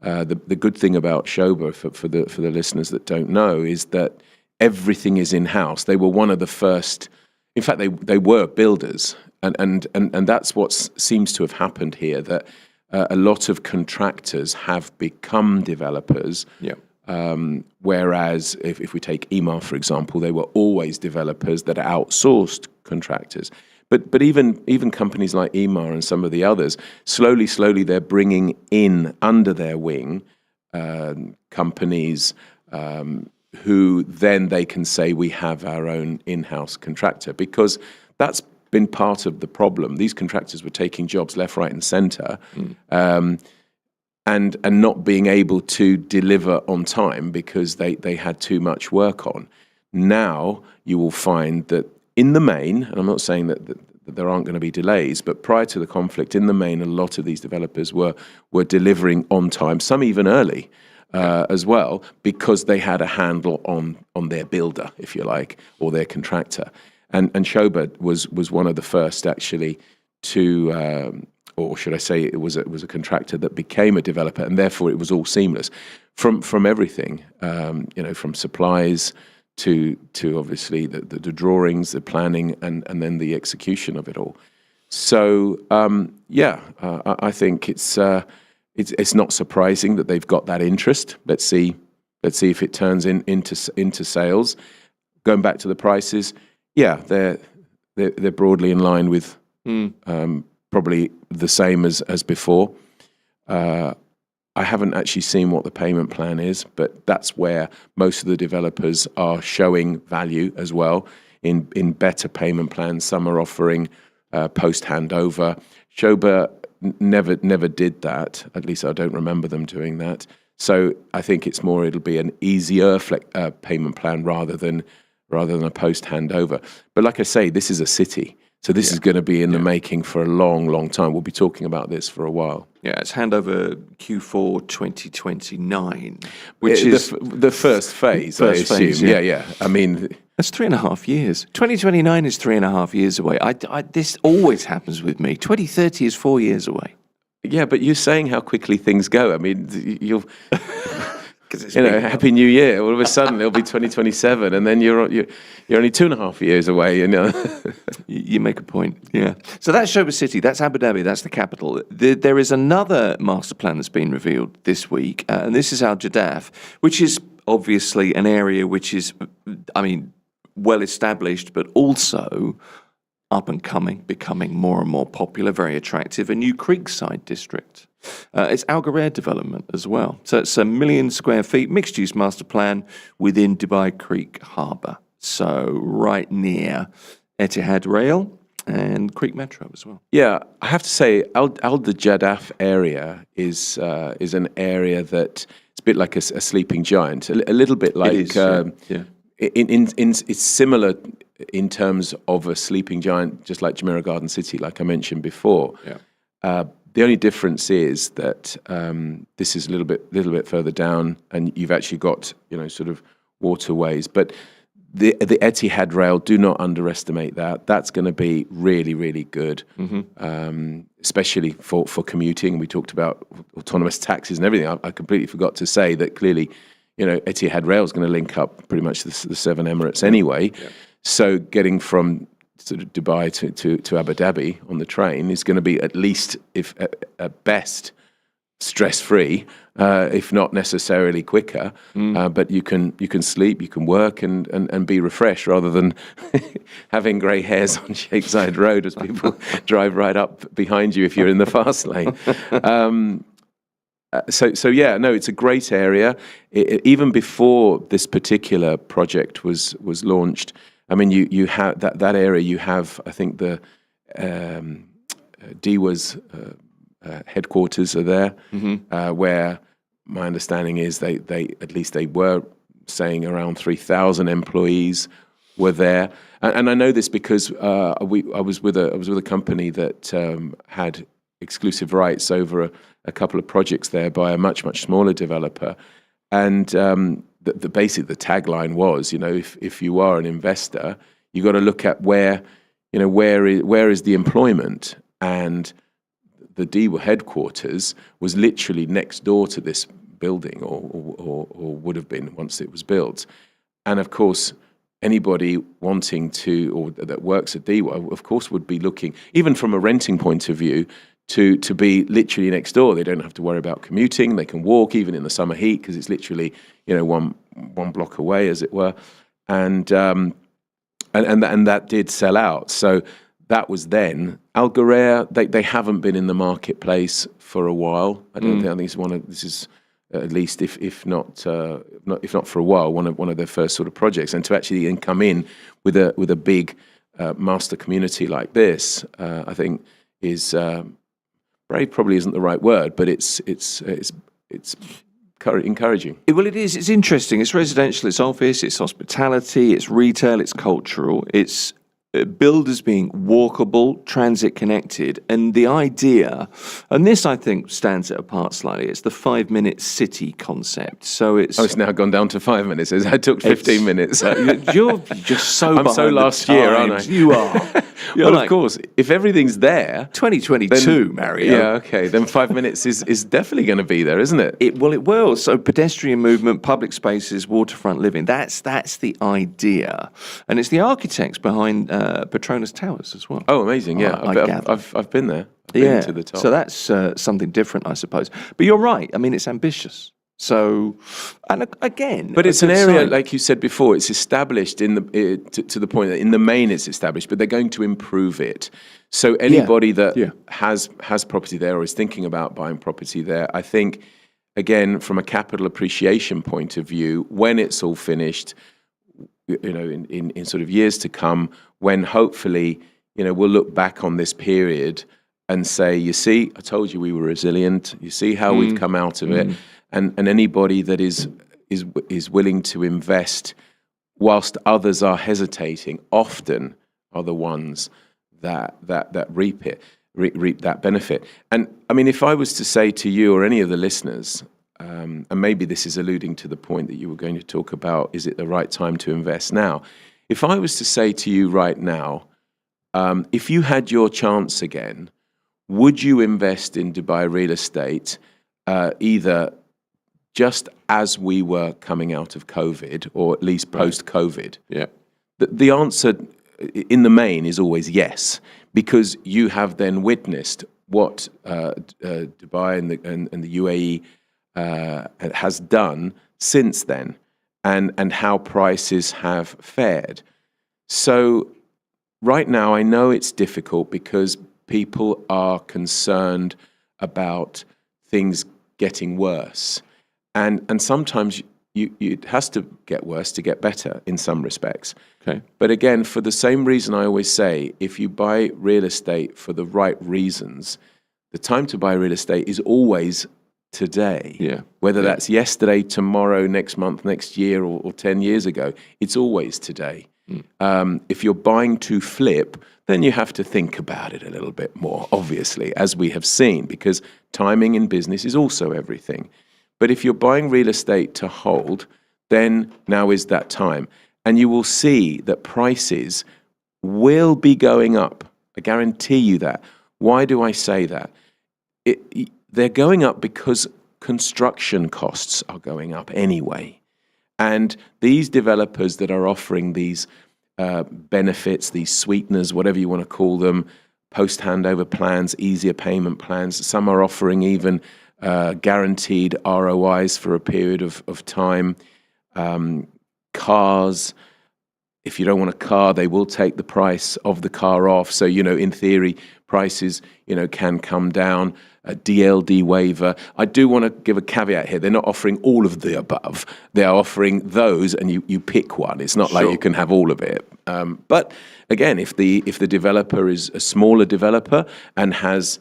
The good thing about Shoba for the listeners that don't know is that everything is in house. They were one of the first. In fact, they were builders, and that's what seems to have happened here. That a lot of contractors have become developers. Yeah. Whereas if we take Emaar, for example, they were always developers that outsourced contractors. But even companies like Emaar and some of the others, slowly they're bringing in under their wing companies. Who then they can say we have our own in-house contractor, because that's been part of the problem. These contractors were taking jobs left, right, and centre, and not being able to deliver on time because they had too much work on. Now you will find that in the main, and I'm not saying that there aren't going to be delays, but prior to the conflict, in the main, a lot of these developers were delivering on time, some even early. As well, because they had a handle on their builder, if you like, or their contractor. And Shoba was one of the first actually to or should I say, it was a contractor that became a developer, and therefore it was all seamless from everything, from supplies to obviously the drawings, the planning, and then the execution of it all. So I think it's not surprising that they've got that interest. Let's see if it turns into sales. Going back to the prices, they're broadly in line with probably the same as before. I haven't actually seen what the payment plan is, but that's where most of the developers are showing value as well in better payment plans. Some are offering post handover. Shoba never did that. At least I don't remember them doing that. So I think it'll be an easier payment plan rather than a post handover. But like I say, this is a city. So this is going to be in the making for a long, long time. We'll be talking about this for a while. Yeah, it's handover Q4 2029, which is the first phase, I assume. Phase, yeah. I mean, that's 3.5 years. 2029 is 3.5 years away. This always happens with me. 2030 is 4 years away. Yeah, but you're saying how quickly things go. I mean, you'll... Happy New Year. All of a sudden, it'll be 2027, and then you're only 2.5 years away. You make a point. Yeah. So that's Shoba City. That's Abu Dhabi. That's the capital. There is another master plan that's been revealed this week, and this is Al Jadaf, which is obviously an area which is, well established, but also up and coming, becoming more and more popular, very attractive. A new Creekside district. It's Al Ghurair development as well. So it's 1 million square feet, mixed-use master plan within Dubai Creek Harbour. So right near Etihad Rail and Creek Metro as well. Yeah, I have to say, Al Jadaf area is an area that it's a bit like a sleeping giant, a little bit like... It is, it's similar in terms of a sleeping giant, just like Jumeirah Garden City, like I mentioned before. Yeah. The only difference is that this is a little bit further down, and you've actually got sort of waterways. But the Etihad Rail, do not underestimate that. That's going to be really, really good, especially for commuting. We talked about autonomous taxis and everything. I completely forgot to say that clearly, Etihad Rail is going to link up pretty much the 7 Emirates anyway. Yeah. So getting from sort of Dubai to Abu Dhabi on the train is going to be at least, if at best, stress-free, if not necessarily quicker. But you can sleep, you can work, and be refreshed rather than having grey hairs on Sheikh Zayed Road as people drive right up behind you if you're in the fast lane. It's a great area. Even before this particular project was launched, I mean, you have that area. You have, I think, the DEWA's headquarters are there, where my understanding is they at least they were saying around 3,000 employees were there, and I know this because I was with a company that had exclusive rights over a couple of projects there by a much smaller developer, and the tagline was, if you are an investor, you got to look at where is the employment, and the DEWA headquarters was literally next door to this building, or would have been once it was built, and of course anybody wanting to or that works at DEWA, of course, would be looking, even from a renting point of view, to be literally next door. They don't have to worry about commuting. They can walk even in the summer heat because it's literally one block away, as it were, and that did sell out. So that was then. Al Ghurair, they haven't been in the marketplace for a while. I think this is at least if not for a while, one of their first sort of projects, and to actually then come in with a big master community like this, I think is. Brave probably isn't the right word, but it's encouraging. Well, it is. It's interesting. It's residential, it's office, it's hospitality, it's retail, it's cultural. It's billed as being walkable, transit connected, and the idea, and this I think stands it apart slightly, it's the 5-minute city concept. So it's now gone down to 5 minutes. I took 15 minutes. You're just so I'm so last year, aren't I? You are. Well, of course, if everything's there, 2022, Mario. Yeah, okay. Then 5 minutes is definitely going to be there, isn't it? It will. So pedestrian movement, public spaces, waterfront living. That's the idea, and it's the architects behind Petronas Towers as well. Oh, amazing! Yeah, I've been there. I've been to the top. So that's something different, I suppose. But you're right. I mean, it's ambitious. So, and again, but it's an area, like you said before, it's established in the to the point that in the main it's established, but they're going to improve it. So anybody that has property there or is thinking about buying property there, I think, again, from a capital appreciation point of view, when it's all finished, in sort of years to come, when hopefully, we'll look back on this period and say, you see, I told you we were resilient. You see how we've come out of it. And anybody that is willing to invest whilst others are hesitating often are the ones that reap that benefit. And I mean, if I was to say to you or any of the listeners, and maybe this is alluding to the point that you were going to talk about, is it the right time to invest now? If I was to say to you right now, if you had your chance again, would you invest in Dubai real estate either just as we were coming out of COVID, or at least post-COVID? Yeah. The answer in the main is always yes, because you have then witnessed what Dubai and the UAE has done since then, and how prices have fared. So right now, I know it's difficult because people are concerned about things getting worse. And sometimes it has to get worse to get better in some respects. Okay. But again, for the same reason I always say, if you buy real estate for the right reasons, the time to buy real estate is always today. Yeah. Whether that's yesterday, tomorrow, next month, next year, or 10 years ago, it's always today. If you're buying to flip, then you have to think about it a little bit more, obviously, as we have seen, because timing in business is also everything. But if you're buying real estate to hold, then now is that time. And you will see that prices will be going up. I guarantee you that. Why do I say that? They're going up because construction costs are going up anyway. And these developers that are offering these benefits, these sweeteners, whatever you want to call them, post-handover plans, easier payment plans, some are offering even guaranteed ROIs for a period of time. Cars, if you don't want a car, they will take the price of the car off. So, in theory, prices, can come down. A DLD waiver. I do want to give a caveat here. They're not offering all of the above. They are offering those, and you pick one. It's not like you can have all of it. But again, if the developer is a smaller developer and has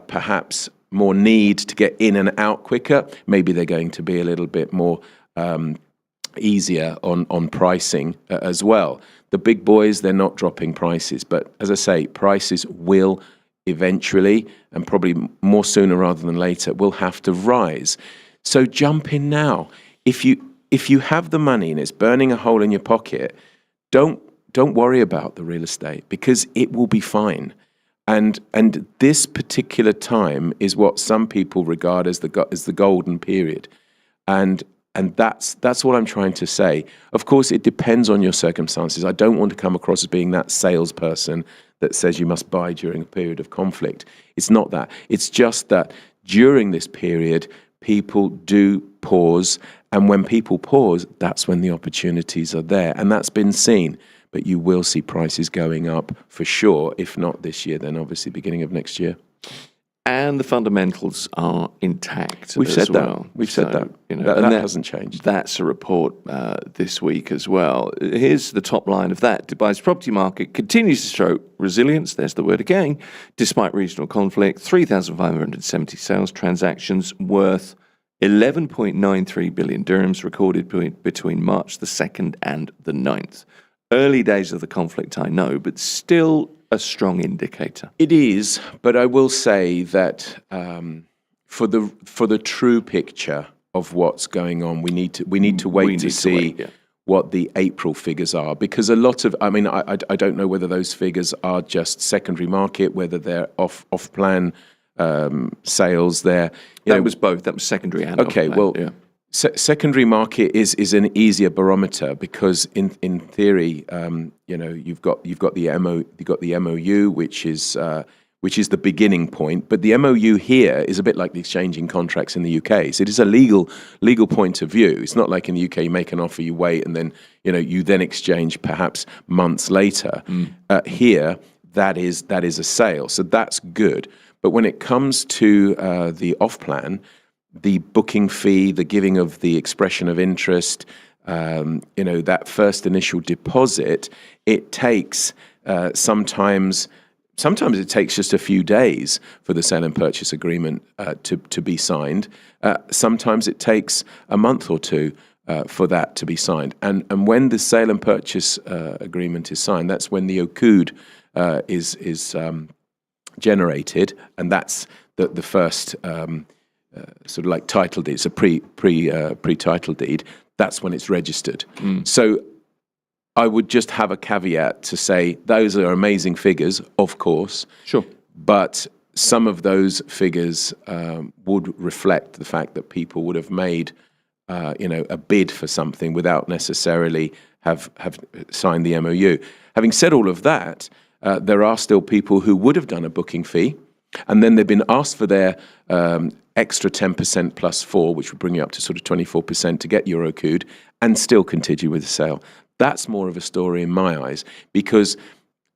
perhaps more need to get in and out quicker, maybe they're going to be a little bit more easier on pricing as well. The big boys, they're not dropping prices, but as I say, prices will eventually, and probably more sooner rather than later, will have to rise. So jump in now. If you have the money and it's burning a hole in your pocket, don't worry about the real estate, because it will be fine. And this particular time is what some people regard as the golden period. And that's what I'm trying to say. Of course, it depends on your circumstances. I don't want to come across as being that salesperson that says you must buy during a period of conflict. It's not that. It's just that during this period, people do pause. And when people pause, that's when the opportunities are there. And that's been seen. But you will see prices going up for sure. If not this year, then obviously beginning of next year. And the fundamentals are intact. We've said well. that. We've said that. That hasn't changed. That's a report this week as well. Here's the top line of that. Dubai's property market continues to show resilience, there's the word again, despite regional conflict. 3,570 sales transactions worth 11.93 billion dirhams recorded between March the 2nd and the 9th. Early days of the conflict, I know, but still a strong indicator. It is, but I will say that for the true picture of what's going on, we need to wait to see what the April figures are, because a lot of, I don't know whether those figures are just secondary market, whether they're off-plan sales there. That was both. That was secondary and okay. off-plan. Well, yeah. Secondary market is an easier barometer because in theory, you've got the MOU, which is the beginning point. But the MOU here is a bit like the exchanging contracts in the UK. So it is a legal point of view. It's not like in the UK you make an offer, you wait, and then you then exchange perhaps months later. Here, that is a sale, so that's good. But when it comes to the off-plan, the booking fee, the giving of the expression of interest, that first initial deposit, it takes sometimes it takes just a few days for the sale and purchase agreement to be signed. Sometimes it takes a month or two for that to be signed. And when the sale and purchase agreement is signed, that's when the OCUD is generated, and that's the first sort of like title deed. It's a pre-title deed. That's when it's registered. So I would just have a caveat to say those are amazing figures, of course. Sure. But some of those figures would reflect the fact that people would have made a bid for something without necessarily have signed the MOU. Having said all of that, there are still people who would have done a booking fee, and then they've been asked for their extra 10% plus 4, which would bring you up to sort of 24% to get your OCUD, and still continue with the sale. That's more of a story in my eyes, because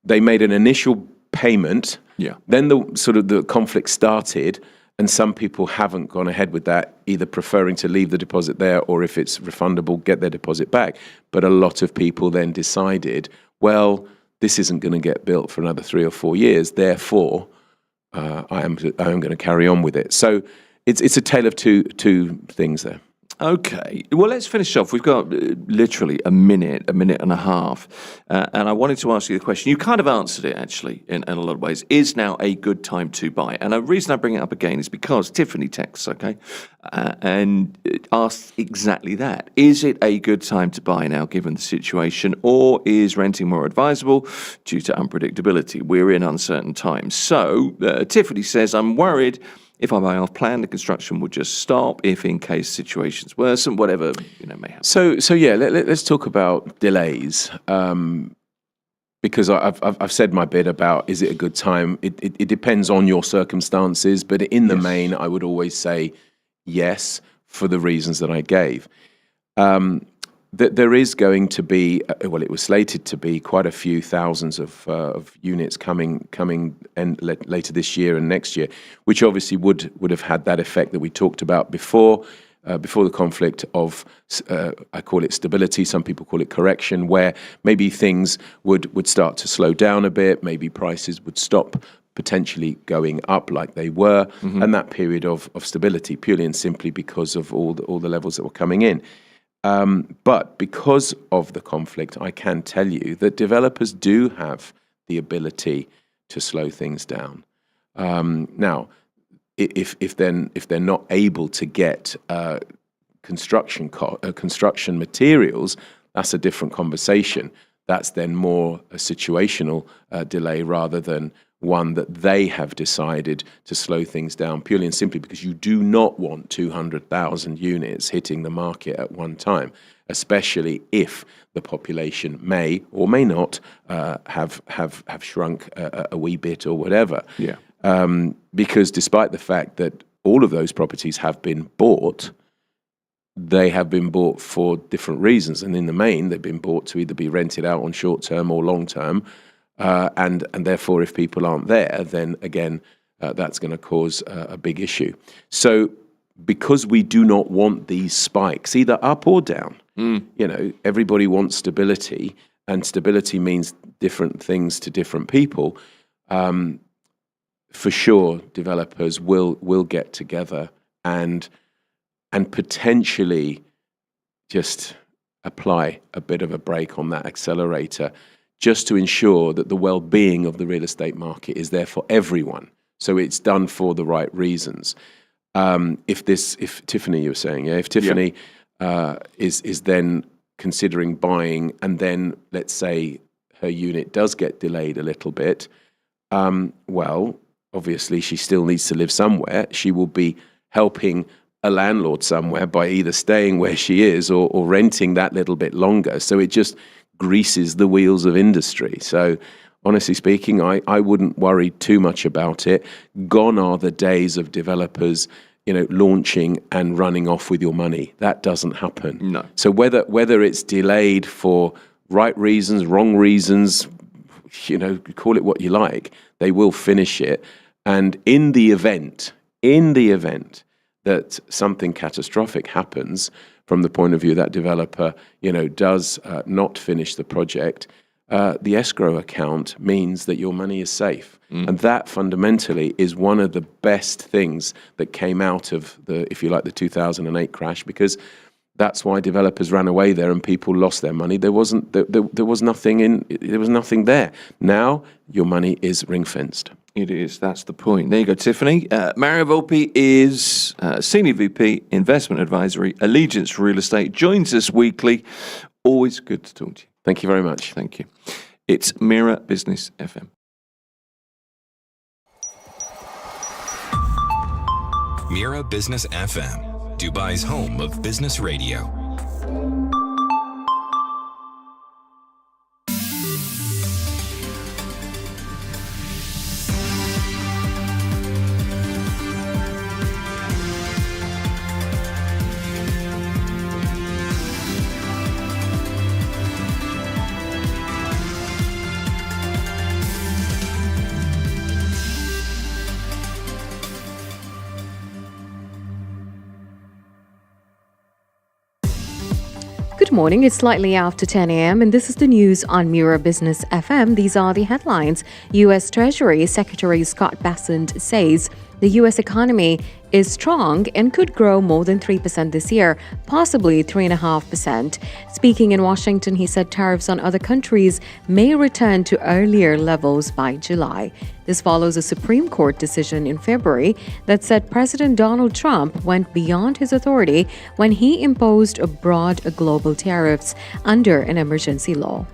they made an initial payment, then the conflict started, and some people haven't gone ahead with that, either preferring to leave the deposit there, or if it's refundable, get their deposit back. But a lot of people then decided, well, this isn't going to get built for another 3 or 4 years, therefore I am going to carry on with it. So it's a tale of two things there. Okay. Well, let's finish off. We've got literally a minute and a half. And I wanted to ask you the question. You kind of answered it, actually, in a lot of ways. Is now a good time to buy? And the reason I bring it up again is because Tiffany texts, and asks exactly that. Is it a good time to buy now, given the situation, or is renting more advisable due to unpredictability? We're in uncertain times. So Tiffany says, I'm worried if I buy off plan, the construction will just stop. If in case situations worsen, whatever may happen. So yeah, let's talk about delays, because I've said my bit about is it a good time. It depends on your circumstances, but in the main, I would always say yes for the reasons that I gave. That there is going to be, it was slated to be quite a few thousands of units coming later this year and next year, which obviously would have had that effect that we talked about before the conflict of, I call it stability, some people call it correction, where maybe things would start to slow down a bit, maybe prices would stop potentially going up like they were, and that period of stability, purely and simply because of all the levels that were coming in. But because of the conflict, I can tell you that developers do have the ability to slow things down. Now, if they're not able to get construction materials, that's a different conversation. That's then more a situational delay rather than one that they have decided to slow things down purely and simply because you do not want 200,000 units hitting the market at one time, especially if the population may or may not have shrunk a wee bit or whatever. Yeah. Because despite the fact that all of those properties have been bought, they have been bought for different reasons, and in the main, they've been bought to either be rented out on short term or long term. And therefore, if people aren't there, then again, that's going to cause a big issue. So because we do not want these spikes, either up or down, everybody wants stability, and stability means different things to different people. For sure, developers will get together and potentially just apply a bit of a brake on that accelerator, just to ensure that the well-being of the real estate market is there for everyone. So it's done for the right reasons. If Tiffany, you were saying, if Tiffany is then considering buying, and then let's say her unit does get delayed a little bit, well, obviously she still needs to live somewhere. She will be helping a landlord somewhere by either staying where she is or renting that little bit longer. So it just greases the wheels of industry. So honestly speaking, I wouldn't worry too much about it. Gone are the days of developers, launching and running off with your money. That doesn't happen. No. So whether it's delayed for right reasons, wrong reasons, call it what you like, they will finish it. And in the event that something catastrophic happens from the point of view that developer, does not finish the project, the escrow account means that your money is safe. And that fundamentally is one of the best things that came out of the 2008 crash, because that's why developers ran away there and people lost their money. There was nothing there. Now your money is ring-fenced. It is. That's the point. There you go, Tiffany. Mario Volpi is Senior VP, Investment Advisory, Allegiance Real Estate, joins us weekly. Always good to talk to you. Thank you very much. Thank you. It's Mira Business FM. Mira Business FM, Dubai's home of business radio. Good morning. It's slightly after 10 a.m. and this is the news on Mira Business FM. These are the headlines. U.S. Treasury Secretary Scott Bessent says the U.S. economy is strong and could grow more than 3% this year, possibly 3.5%. Speaking in Washington, he said tariffs on other countries may return to earlier levels by July. This follows a Supreme Court decision in February that said President Donald Trump went beyond his authority when he imposed broad global tariffs under an emergency law.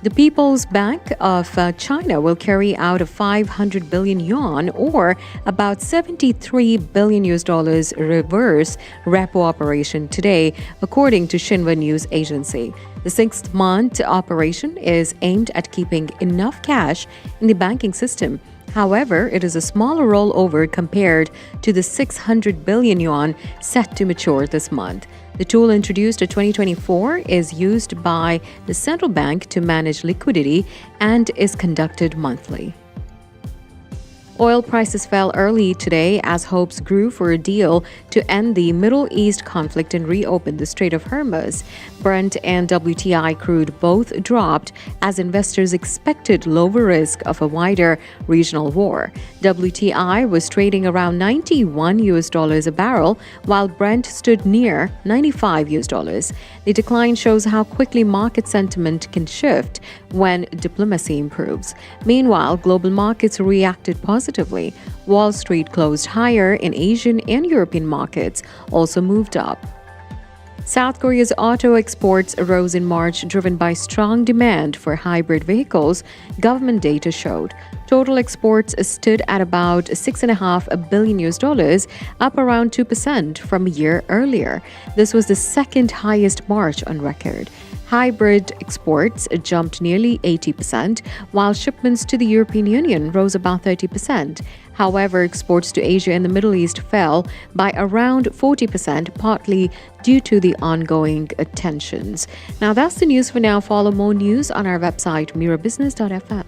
The People's Bank of China will carry out a 500 billion yuan or about $73 billion reverse repo operation today, according to Xinhua News Agency. The 6-month operation is aimed at keeping enough cash in the banking system. However, it is a smaller rollover compared to the 600 billion yuan set to mature this month. The tool introduced in 2024 is used by the central bank to manage liquidity and is conducted monthly. Oil prices fell early today as hopes grew for a deal to end the Middle East conflict and reopen the Strait of Hormuz. Brent and WTI crude both dropped as investors expected lower risk of a wider regional war. WTI was trading around $91 a barrel, while Brent stood near $95. The decline shows how quickly market sentiment can shift when diplomacy improves. Meanwhile, global markets reacted positively. Wall Street closed higher, and Asian and European markets also moved up. South Korea's auto exports rose in March, driven by strong demand for hybrid vehicles, government data showed. Total exports stood at about $6.5 billion, up around 2% from a year earlier. This was the second highest March on record. Hybrid exports jumped nearly 80%, while shipments to the European Union rose about 30%. However, exports to Asia and the Middle East fell by around 40%, partly due to the ongoing tensions. Now, that's the news for now. Follow more news on our website, mirabusiness.fm.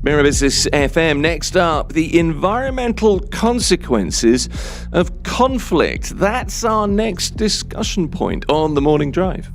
Mira Business FM. Next up, the environmental consequences of conflict. That's our next discussion point on the morning drive.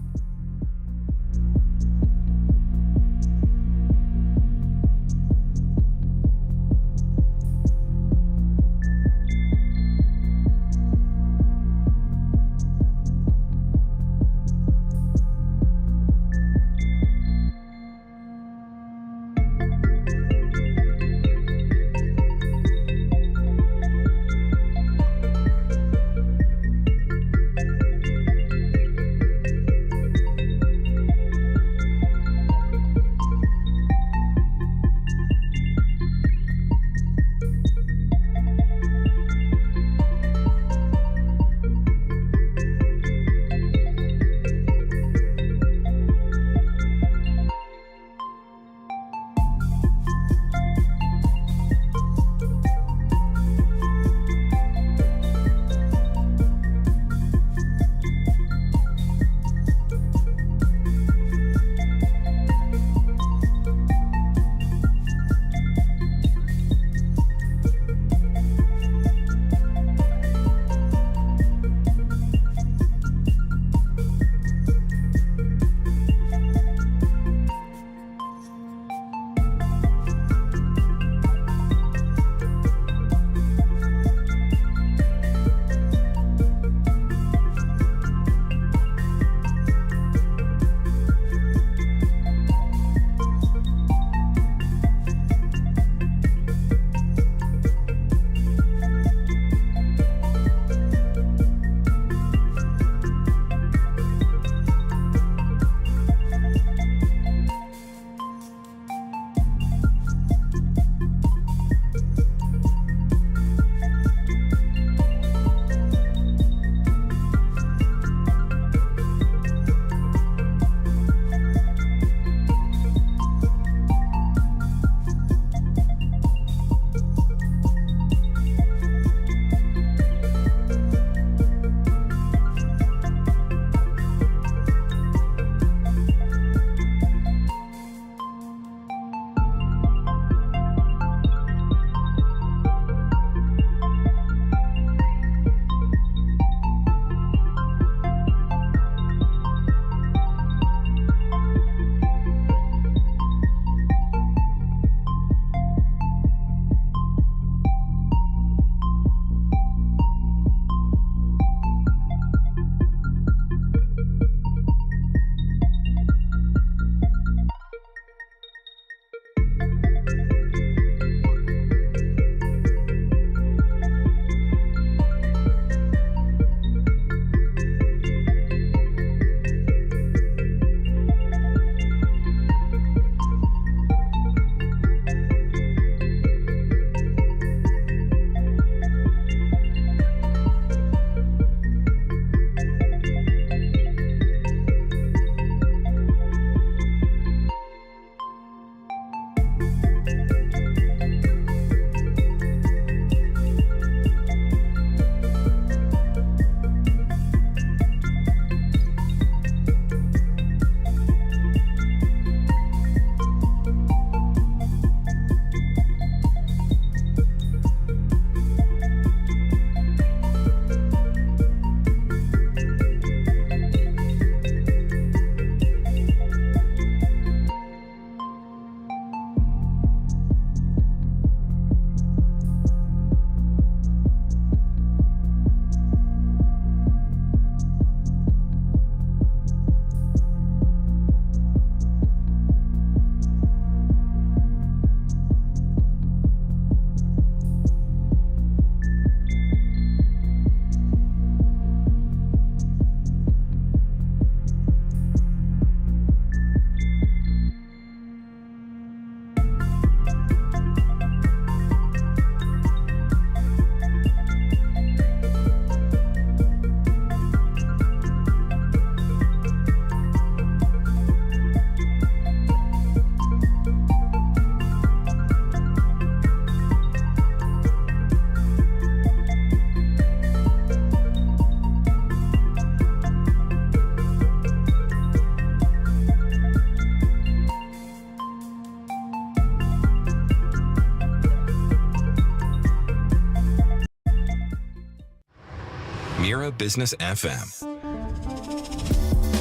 Mira Business FM,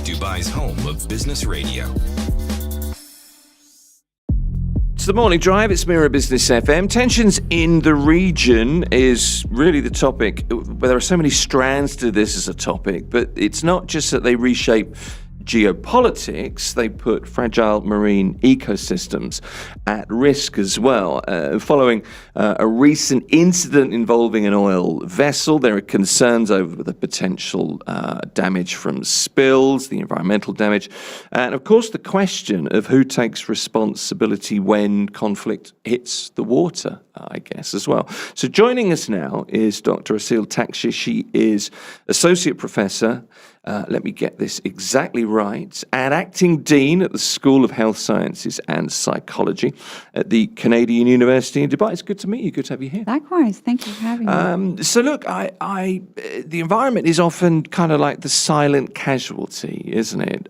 Dubai's home of business radio. It's the morning drive. It's Mira Business FM. Tensions in the region is really the topic. There are so many strands to this as a topic, but it's not just that they reshape geopolitics, they put fragile marine ecosystems at risk as well. Following a recent incident involving an oil vessel, there are concerns over the potential damage from spills, the environmental damage, and of course the question of who takes responsibility when conflict hits the water, I guess, as well. So joining us now is Dr. Asil Takshi. She is Associate Professor, let me get this exactly right, and Acting Dean at the School of Health Sciences and Psychology at the Canadian University in Dubai. It's good to meet you. Good to have you here. Likewise. Thank you for having me. So look, the environment is often kind of like the silent casualty, isn't it,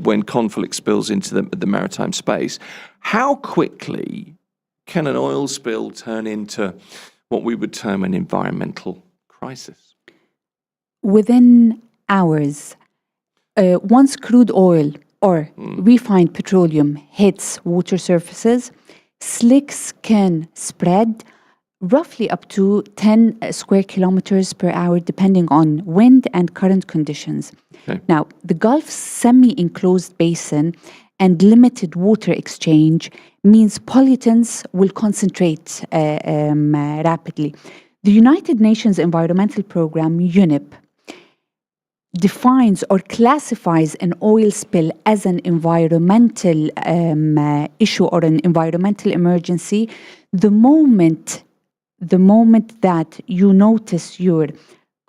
when conflict spills into the maritime space. How quickly can an oil spill turn into what we would term an environmental crisis? Within hours, once crude oil or refined petroleum hits water surfaces, slicks can spread roughly up to 10 square kilometers per hour, depending on wind and current conditions. Okay. Now, the Gulf's semi-enclosed basin and limited water exchange means pollutants will concentrate rapidly. The United Nations Environmental Programme, UNEP, defines or classifies an oil spill as an environmental issue or an environmental emergency the moment that you notice your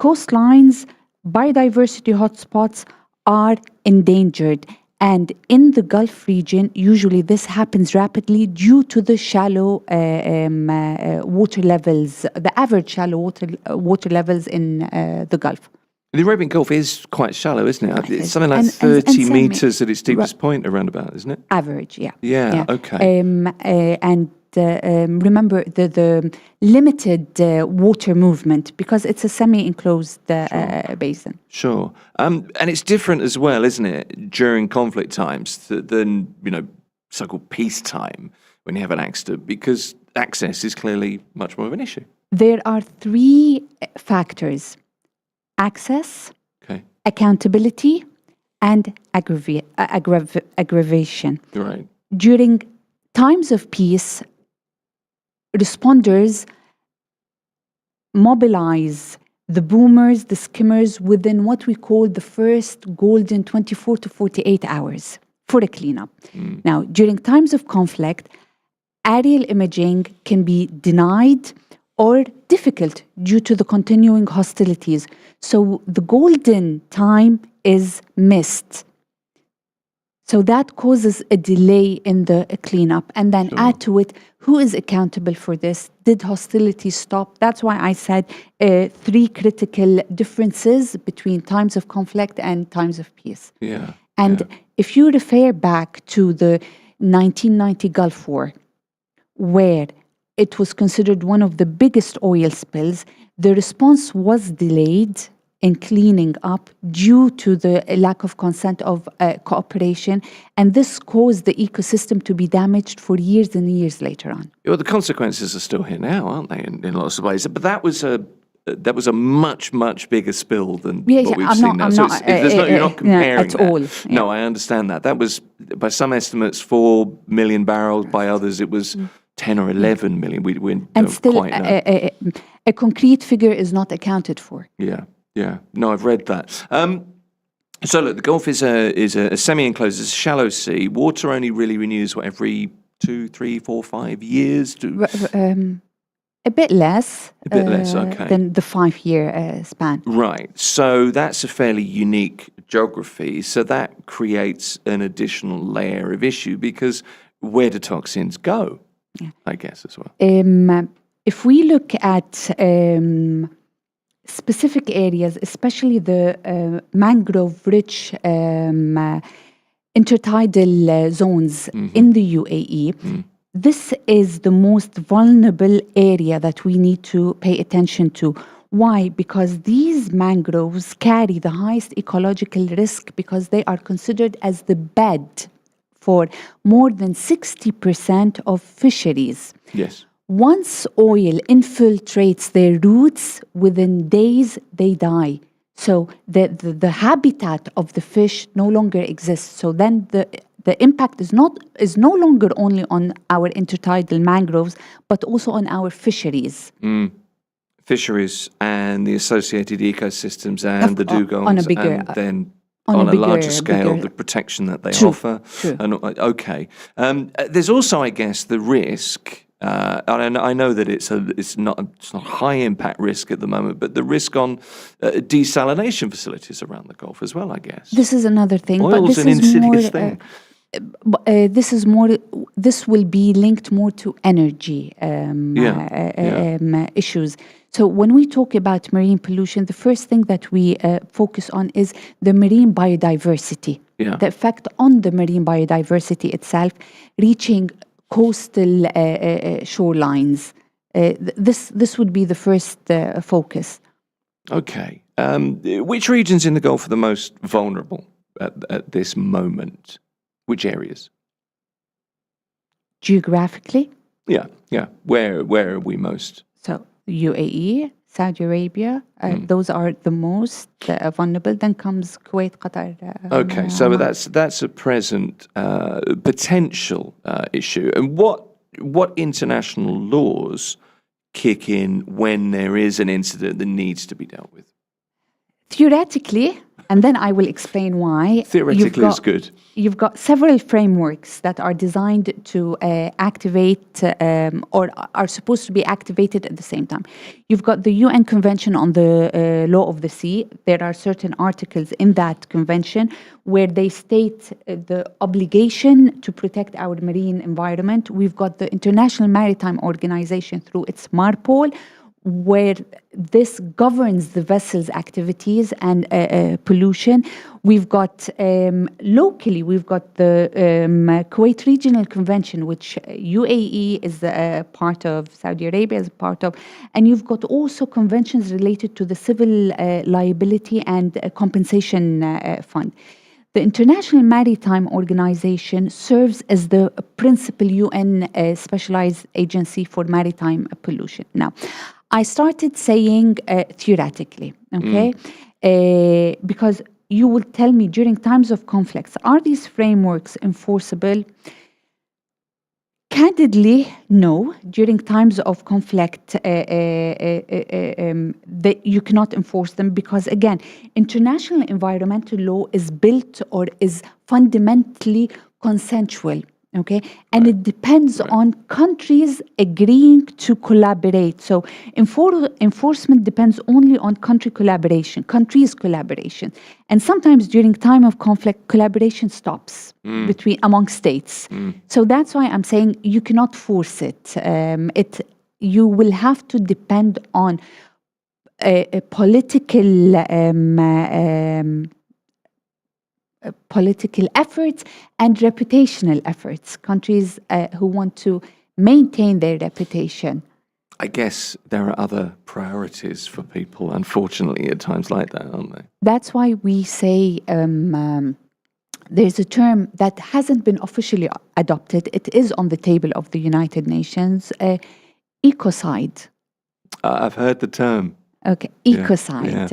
coastlines, biodiversity hotspots are endangered. And in the Gulf region, usually this happens rapidly due to the shallow water levels, the average shallow water levels in the Gulf. The Arabian Gulf is quite shallow, isn't it? It's something like 30 meters at its deepest point around about, isn't it? Average, yeah. Yeah. Okay. Remember the limited water movement because it's a semi-enclosed basin. Sure. And it's different as well, isn't it, during conflict times than, so-called peacetime when you have an accident, because access is clearly much more of an issue. There are three factors: access, accountability, and aggravation. Right. During times of peace, responders mobilize the boomers, the skimmers within what we call the first golden 24 to 48 hours for a cleanup. Now, during times of conflict, aerial imaging can be denied or difficult due to the continuing hostilities. So the golden time is missed. So that causes a delay in the cleanup. And then add to it, who is accountable for this? Did hostilities stop? That's why I said three critical differences between times of conflict and times of peace. Yeah. And if you refer back to the 1990 Gulf War, where it was considered one of the biggest oil spills, the response was delayed in cleaning up due to the lack of consent of cooperation, and this caused the ecosystem to be damaged for years and years later on. Well, the consequences are still here now, aren't they, in lots of ways? But that was a much, much bigger spill than what we've seen now. So you're not comparing at all. Yeah. No, I understand that. That was, by some estimates, 4 million barrels. By others, it was 10 or 11 million. We don't still, quite know. A concrete figure is not accounted for. Yeah. No, I've read that. So look, the Gulf is a semi-enclosed, it's a shallow sea. Water only really renews every 2, 3, 4, 5 years. A bit less. Okay. Than the 5-year span. Right. So that's a fairly unique geography. So that creates an additional layer of issue because where do toxins go? Yeah. I guess as well. If we look at specific areas, especially the mangrove-rich intertidal zones in the UAE, this is the most vulnerable area that we need to pay attention to. Why? Because these mangroves carry the highest ecological risk because they are considered as the bed for more than 60% of fisheries. Yes. Once oil infiltrates their roots, within days they die. So the habitat of the fish no longer exists. So then the impact is no longer only on our intertidal mangroves, but also on our fisheries. Fisheries and the associated ecosystems and the dugongs, on a bigger, and then on a larger scale, the protection that they offer. True. And, okay. There's also, I guess, the risk. And I know that it's not a high impact risk at the moment, but the risk on desalination facilities around the Gulf as well, I guess. This is another thing. Oil's an insidious thing. This will be linked more to energy issues. So when we talk about marine pollution, the first thing that we focus on is the marine biodiversity, the effect on the marine biodiversity itself, reaching coastal shorelines. This would be the first focus. Okay. Which regions in the Gulf are the most vulnerable at this moment? Which areas? Geographically? Yeah. Where are we most? So UAE, Saudi Arabia, those are the most vulnerable. Then comes Kuwait, Qatar. Okay, so that's a present potential issue. And what international laws kick in when there is an incident that needs to be dealt with? Theoretically, and then I will explain why. Theoretically is good. You've got several frameworks that are designed to activate or are supposed to be activated at the same time. You've got the UN Convention on the Law of the Sea. There are certain articles in that convention where they state the obligation to protect our marine environment. We've got the International Maritime Organization through its MARPOL, where this governs the vessel's activities and pollution. We've got locally, we've got the Kuwait Regional Convention, which UAE is a part of, Saudi Arabia is a part of, and you've got also conventions related to the civil liability and compensation fund. The International Maritime Organization serves as the principal UN specialized agency for maritime pollution. Now, I started saying theoretically, okay? Because you will tell me during times of conflicts, are these frameworks enforceable? Candidly, no. During times of conflict, you cannot enforce them because, again, international environmental law is built or is fundamentally consensual. Okay, and it depends on countries agreeing to collaborate. So enforcement depends only on countries' collaboration. And sometimes during time of conflict, collaboration stops among states. So that's why I'm saying you cannot force it. You will have to depend on a political efforts and reputational efforts, countries who want to maintain their reputation. I guess there are other priorities for people, unfortunately, at times like that, aren't there? That's why we say there's a term that hasn't been officially adopted. It is on the table of the United Nations, ecocide. I've heard the term. Okay, ecocide.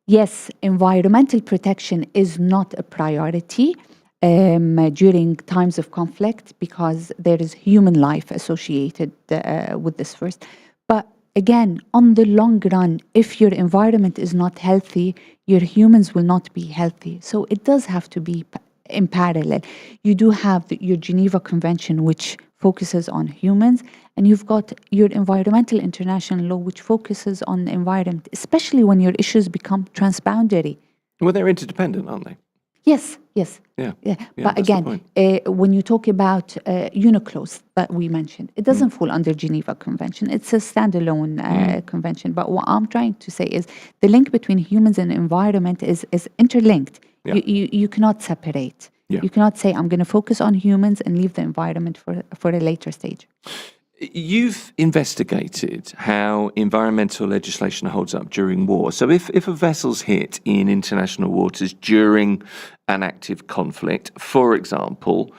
Yes, environmental protection is not a priority during times of conflict because there is human life associated with this first. But again, on the long run, if your environment is not healthy, your humans will not be healthy. So it does have to be in parallel. You do have your Geneva Convention, which focuses on humans, and you've got your environmental international law, which focuses on the environment, especially when your issues become transboundary. Well, they're interdependent, aren't they? Yes. Yeah. But again, when you talk about UNCLOS that we mentioned, it doesn't fall under Geneva Convention. It's a standalone convention. But what I'm trying to say is the link between humans and environment is interlinked. Yeah. You cannot separate. Yeah. You cannot say, I'm going to focus on humans and leave the environment for a later stage. You've investigated how environmental legislation holds up during war. So if a vessel's hit in international waters during an active conflict, for example,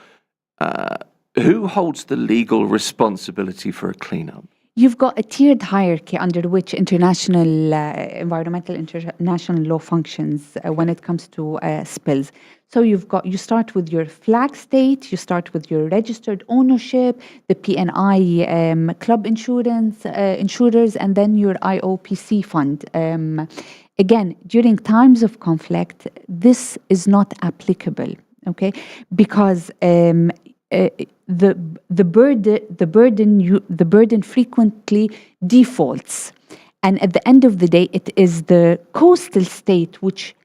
who holds the legal responsibility for a cleanup? You've got a tiered hierarchy under which international environmental international law functions when it comes to spills. So you start with your flag state, you start with your registered ownership, the PNI club insurers, and then your IOPC fund. Again, during times of conflict, this is not applicable, okay? Because the burden frequently defaults, and at the end of the day, it is the coastal state which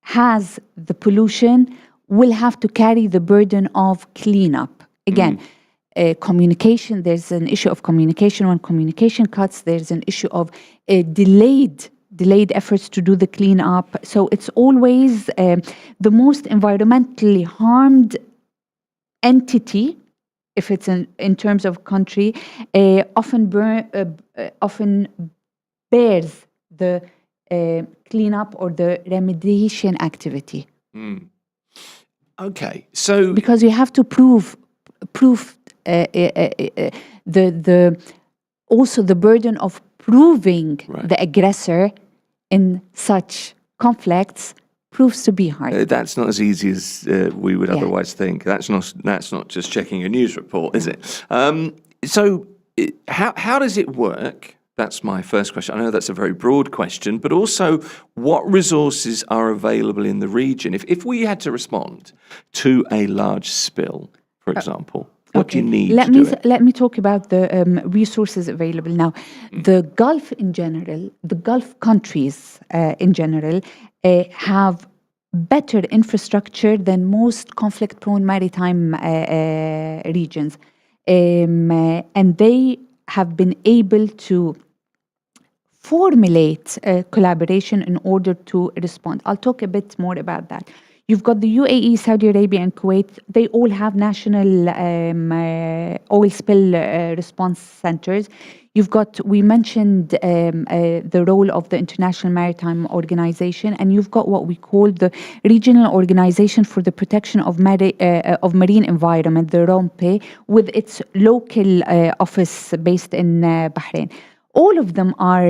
has the pollution will have to carry the burden of cleanup. Again, communication. There's an issue of communication. When communication cuts, there's an issue of delayed efforts to do the cleanup. So it's always the most environmentally harmed entity, if it's in terms of country, often bears the cleanup or the remediation activity. Okay, so because you have to prove also the burden of proving the aggressor in such conflicts proves to be hard. That's not as easy as we would otherwise think. That's not just checking a news report, is it? So how does it work? That's my first question. I know that's a very broad question, but also what resources are available in the region? If we had to respond to a large spill, for example, what do you need to do it? Let me talk about the resources available now. The Gulf in general, the Gulf countries in general, have better infrastructure than most conflict-prone maritime regions. And they have been able to formulate collaboration in order to respond. I'll talk a bit more about that. You've got the UAE, Saudi Arabia, and Kuwait. They all have national oil spill response centers. We mentioned the role of the International Maritime Organization, and you've got what we call the Regional Organization for the Protection of Marine Environment, the ROMPE, with its local office based in Bahrain. All of them are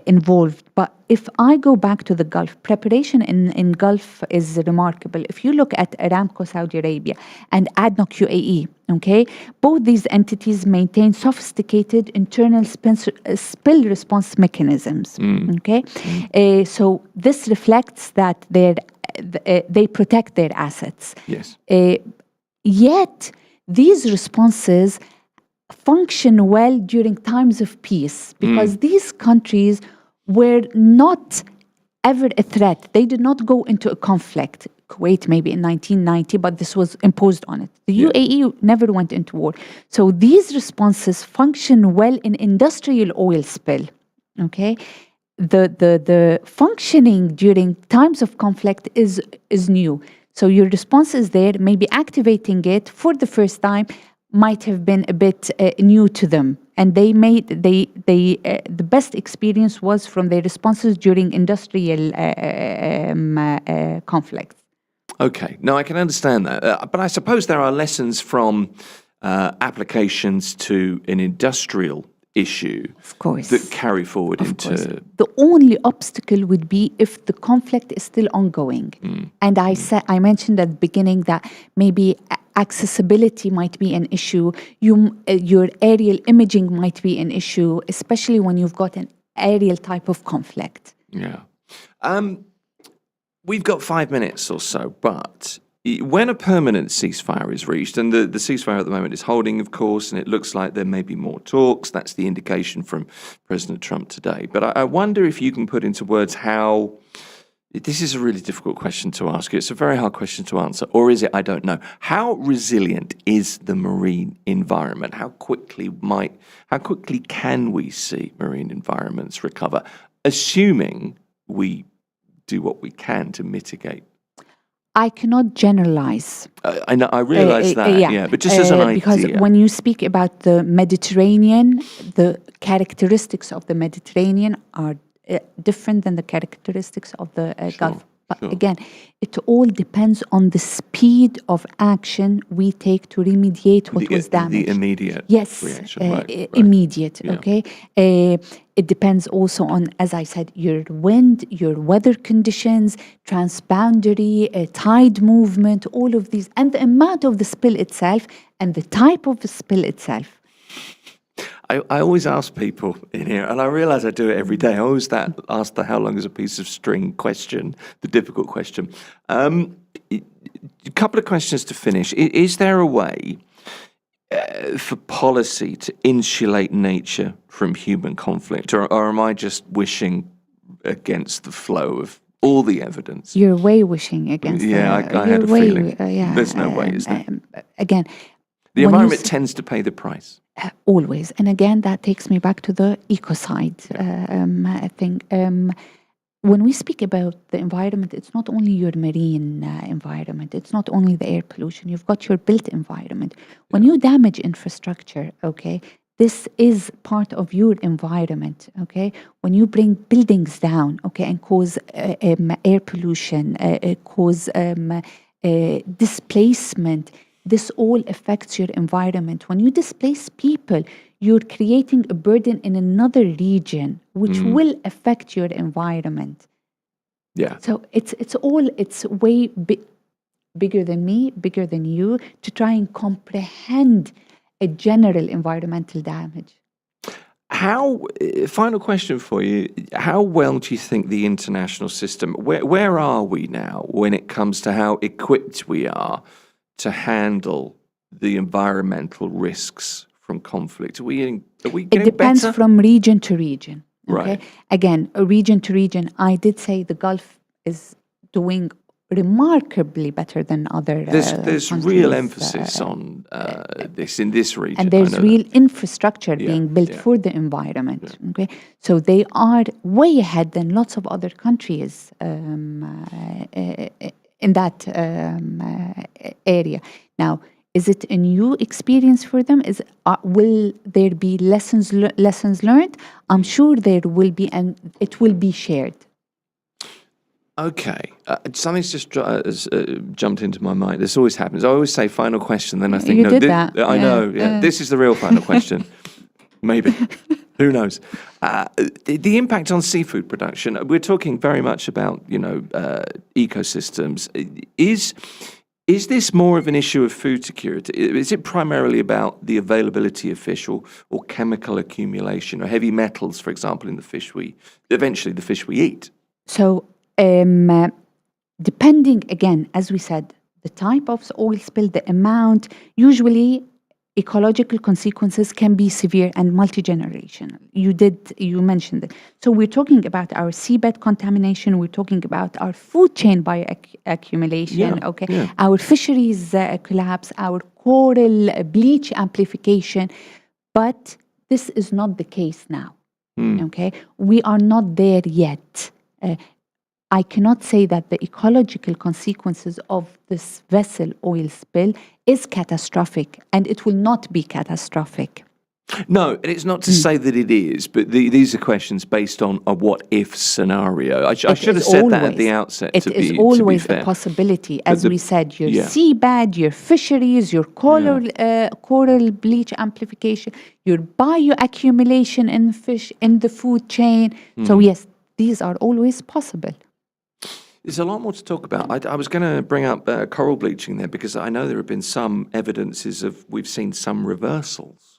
involved, but if I go back to the Gulf, preparation in Gulf is remarkable. If you look at Aramco Saudi Arabia and ADNOC UAE, okay, both these entities maintain sophisticated internal spill response mechanisms, okay? So this reflects that they protect their assets. Yes. Yet these responses function well during times of peace because these countries were not ever a threat. They did not go into a conflict. Kuwait maybe in 1990, but this was imposed on it. The UAE never went into war. So these responses function well in industrial oil spill. Okay, the functioning during times of conflict is new. So your response is there. Maybe activating it for the first time might have been a bit new to them, and the best experience was from their responses during industrial conflicts. Okay, no, I can understand that, but I suppose there are lessons from applications to an industrial issue, of course, that carry forward into. The only obstacle would be if the conflict is still ongoing, and I mentioned at the beginning that maybe accessibility might be an issue. Your aerial imaging might be an issue, especially when you've got an aerial type of conflict. Yeah. We've got 5 minutes or so, but when a permanent ceasefire is reached, and the ceasefire at the moment is holding, of course, and it looks like there may be more talks. That's the indication from President Trump today. But I wonder if you can put into words how. This is a really difficult question to ask you. It's a very hard question to answer. Or is it? I don't know. How resilient is the marine environment? How quickly can we see marine environments recover, assuming we do what we can to mitigate? I cannot generalize. I know, I realize that, but just as an idea. Because when you speak about the Mediterranean, the characteristics of the Mediterranean are different than the characteristics of the Gulf. But again, it all depends on the speed of action we take to remediate what was damaged. The immediate reaction. Right. Immediate, okay? It depends also on, as I said, your wind, your weather conditions, transboundary, tide movement, all of these, and the amount of the spill itself and the type of the spill itself. I always ask people in here, and I realize I do it every day. I always ask the how long is a piece of string question, the difficult question. A couple of questions to finish. Is there a way for policy to insulate nature from human conflict, or am I just wishing against the flow of all the evidence? You're way wishing against I had a feeling. There's no way, is there? Again, the environment tends to pay the price. Always. And again, that takes me back to the ecocide thing. When we speak about the environment, it's not only your marine environment, it's not only the air pollution, you've got your built environment. When you damage infrastructure, okay, this is part of your environment, okay? When you bring buildings down, okay, and cause air pollution, cause displacement, this all affects your environment. When you displace people, you're creating a burden in another region, which will affect your environment. Yeah. So it's way bigger than me, bigger than you, to try and comprehend a general environmental damage. Final question for you, how well do you think the international system, where are we now when it comes to how equipped we are to handle the environmental risks from conflict? Are we getting It depends better? from region to region. Okay? Right. Again, region to region, I did say the Gulf is doing remarkably better than other There's countries, real emphasis on this in this region. and there's real infrastructure being built for the environment. Okay, so they are way ahead than lots of other countries in that area. Now, is it a new experience for them? Will there be lessons learned? I'm sure there will be, and it will be shared. Okay, something's just jumped into my mind. This always happens. I always say final question, then I think, You did that. I know. Yeah, this is the real final question. Maybe. Who knows? The impact on seafood production. We're talking very much about, ecosystems. Is this more of an issue of food security? Is it primarily about the availability of fish or chemical accumulation or heavy metals, for example, in the fish we eat? So, depending, again, as we said, the type of oil spill, the amount, usually ecological consequences can be severe and multi-generational. You mentioned it. So we're talking about our seabed contamination, we're talking about our food chain bioaccumulation, our fisheries collapse, our coral bleach amplification, but this is not the case now, okay? We are not there yet. I cannot say that the ecological consequences of this vessel oil spill is catastrophic, and it will not be catastrophic. No, and it's not to say that it is, but these are questions based on a what-if scenario. I should have said that at the outset. It is always a possibility. As we said, your seabed, your fisheries, your coral bleach amplification, your bioaccumulation in fish, in the food chain. So yes, these are always possible. There's a lot more to talk about. I was going to bring up coral bleaching there because I know there have been some evidences we've seen some reversals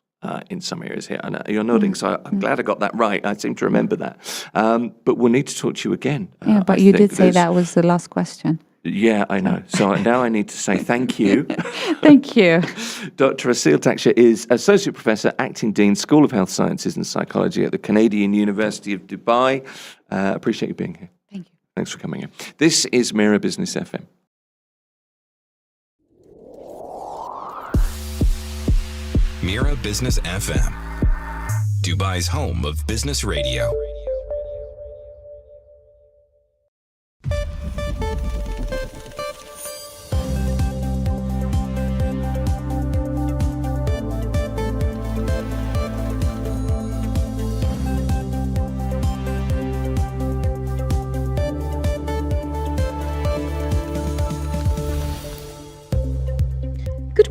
in some areas here. And you're nodding, so I'm glad I got that right. I seem to remember that. But we'll need to talk to you again. But you did say that was the last question. Yeah, I know. So now I need to say thank you. Thank you. Dr. Asil Taksha is Associate Professor, Acting Dean, School of Health Sciences and Psychology at the Canadian University of Dubai. Appreciate you being here. Thank you. Thanks for coming in. This is Mira Business FM. Mira Business FM, Dubai's home of business radio.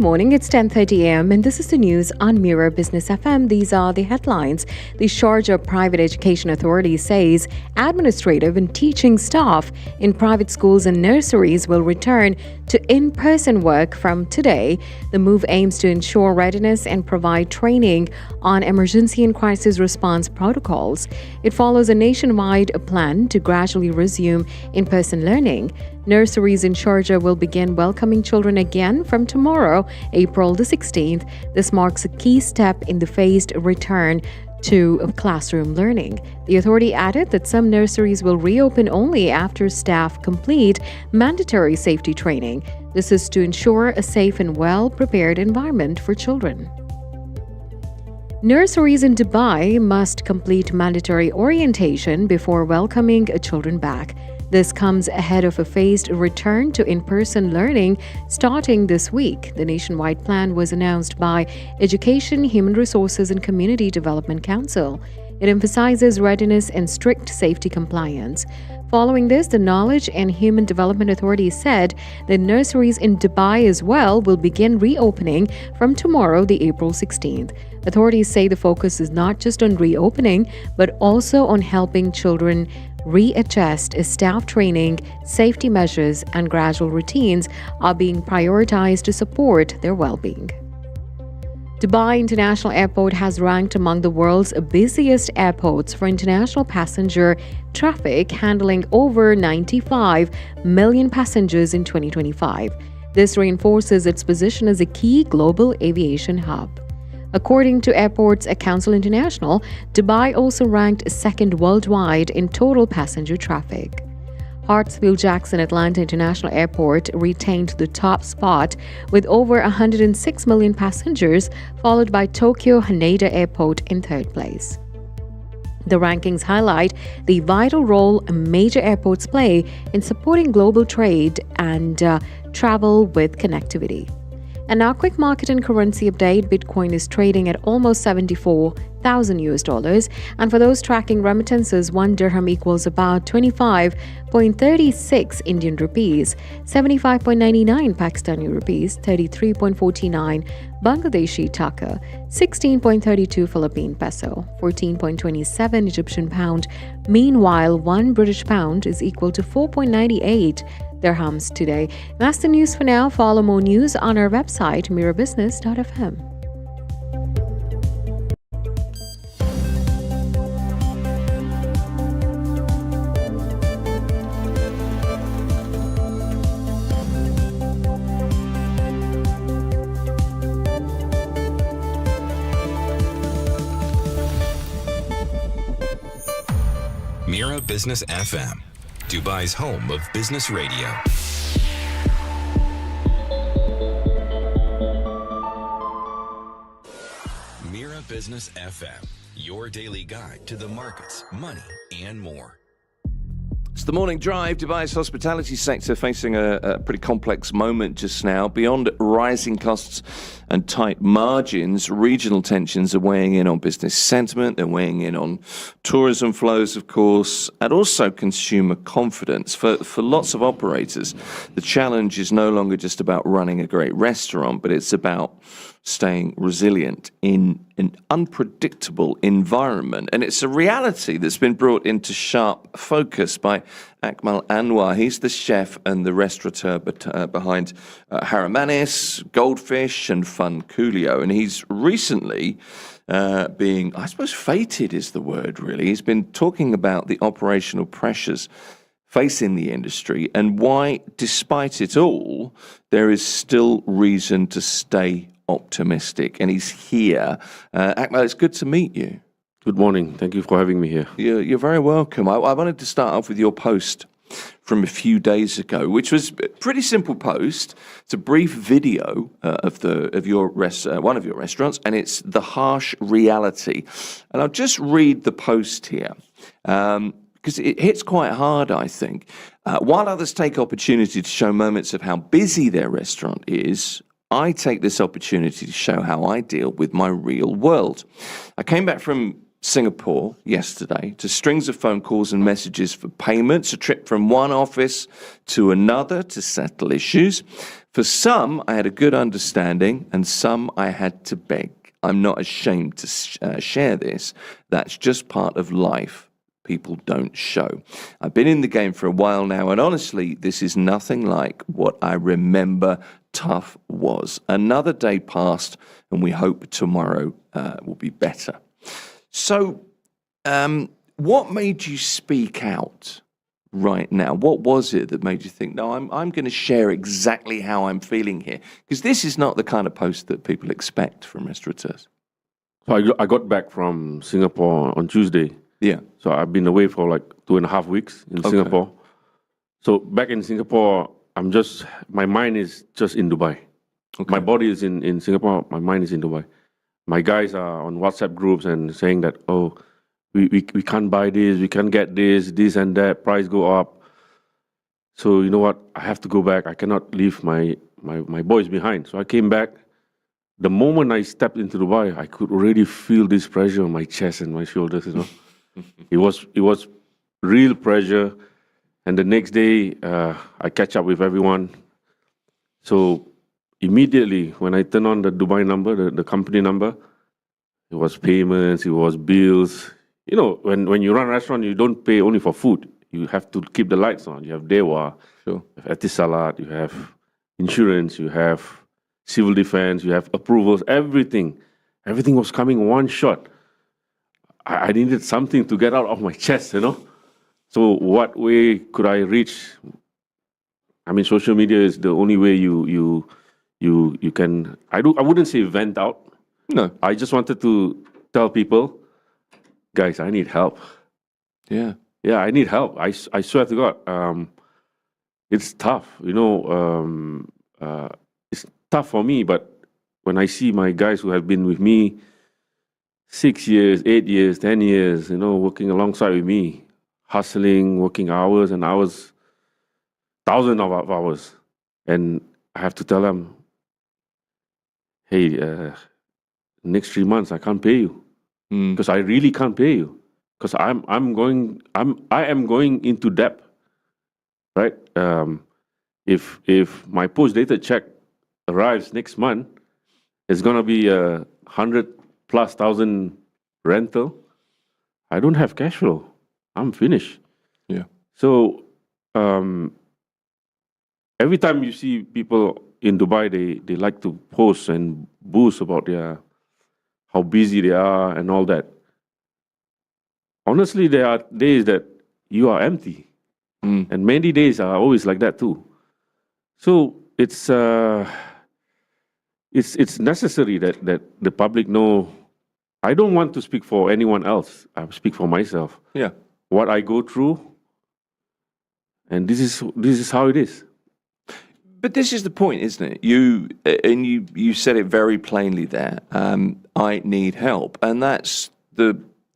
morning. It's 10:30 a.m. and this is the news on Mira Business FM. These are the headlines. The Sharjah Private Education Authority says administrative and teaching staff in private schools and nurseries will return to in-person work from today. The move aims to ensure readiness and provide training on emergency and crisis response protocols. It follows a nationwide plan to gradually resume in-person learning. Nurseries in Sharjah will begin welcoming children again from tomorrow, April the 16th. This marks a key step in the phased return to classroom learning. The authority added that some nurseries will reopen only after staff complete mandatory safety training. This is to ensure a safe and well-prepared environment for children. Nurseries in Dubai must complete mandatory orientation before welcoming children back. This comes ahead of a phased return to in-person learning starting this week. The nationwide plan was announced by Education, Human Resources and Community Development Council. It emphasizes readiness and strict safety compliance. Following this, the Knowledge and Human Development Authority said that nurseries in Dubai as well will begin reopening from tomorrow, the April 16th. Authorities say the focus is not just on reopening, but also on helping children readjust as staff training, safety measures, and gradual routines are being prioritized to support their well-being. Dubai International Airport has ranked among the world's busiest airports for international passenger traffic, handling over 95 million passengers in 2025. This reinforces its position as a key global aviation hub. According to Airports Council International, Dubai also ranked second worldwide in total passenger traffic. Hartsfield-Jackson Atlanta International Airport retained the top spot with over 106 million passengers, followed by Tokyo Haneda Airport in third place. The rankings highlight the vital role major airports play in supporting global trade and travel with connectivity. And now, quick market and currency update. Bitcoin is trading at almost $74,000 and for those tracking remittances, 1 dirham equals about 25.36 Indian rupees, 75.99 Pakistani rupees, 33.49 Bangladeshi taka, 16.32 Philippine peso, 14.27 Egyptian pound. Meanwhile, 1 British pound is equal to 4.98 dirhams today. That's the news for now. Follow more news on our website, mirabusiness.fm. Mira Business FM, Dubai's home of business radio. Mira Business FM, your daily guide to the markets, money, and more. It's the morning drive. Dubai's hospitality sector facing a pretty complex moment just now. Beyond rising costs and tight margins, regional tensions are weighing in on business sentiment. They're weighing in on tourism flows, of course, and also consumer confidence. For lots of operators, the challenge is no longer just about running a great restaurant, but it's about staying resilient in an unpredictable environment. And it's a reality that's been brought into sharp focus by Akmal Anwar. He's the chef and the restaurateur behind Haramanis, Goldfish and Fun Coolio. And he's recently being, I suppose, fated is the word really. He's been talking about the operational pressures facing the industry and why, despite it all, there is still reason to stay optimistic. And he's here. Akmal, it's good to meet you. Good morning. Thank you for having me here. You're very welcome. I wanted to start off with your post from a few days ago, which was a pretty simple post. It's a brief video of one of your restaurants, and it's the harsh reality. And I'll just read the post here because it hits quite hard, I think. While others take opportunity to show moments of how busy their restaurant is, I take this opportunity to show how I deal with my real world. I came back from Singapore yesterday to strings of phone calls and messages for payments, a trip from one office to another to settle issues. For some, I had a good understanding, and some I had to beg. I'm not ashamed to share this. That's just part of life. People don't show. I've been in the game for a while now, and honestly, this is nothing like what I remember tough was. Another day passed, and we hope tomorrow will be better. So, what made you speak out right now? What was it that made you think, no, I'm going to share exactly how I'm feeling here? Because this is not the kind of post that people expect from restaurateurs. So I got back from Singapore on Tuesday. Yeah. So I've been away for like 2.5 weeks in Singapore. So back in Singapore, my mind is just in Dubai. Okay. My body is in Singapore, my mind is in Dubai. My guys are on WhatsApp groups and saying that, oh, we can't buy this, we can't get this and that, price go up. So you know what, I have to go back. I cannot leave my boys behind. So I came back. The moment I stepped into Dubai, I could already feel this pressure on my chest and my shoulders, you know. It was real pressure. And the next day, I catch up with everyone. So immediately, when I turn on the Dubai number, the company number, it was payments, it was bills. You know, when you run a restaurant, you don't pay only for food. You have to keep the lights on. You have dewa, you have etisalat, you have insurance, you have civil defense, you have approvals, everything. Everything was coming one shot. I needed something to get out of my chest, you know. So what way could I reach? I mean, social media is the only way you can. I wouldn't say vent out. No, I just wanted to tell people, guys, I need help. Yeah, I need help. I swear to God, it's tough. You know, it's tough for me. But when I see my guys who have been with me 6 years, 8 years, 10 years, you know, working alongside with me, hustling, working hours and hours, thousands of hours, and I have to tell them, hey, next 3 months I can't pay you because I really can't pay you because I am going into debt, right? If my post-dated check arrives next month, it's gonna be 100,000+ rental. I don't have cash flow. I'm finished. Yeah. So every time you see people in Dubai, they like to post and boast about how busy they are and all that. Honestly, there are days that you are empty, and many days are always like that too. So it's necessary that the public know. I don't want to speak for anyone else. I speak for myself. Yeah. What I go through, and this is how it is. But this is the point, isn't it? You said it very plainly there. I need help, and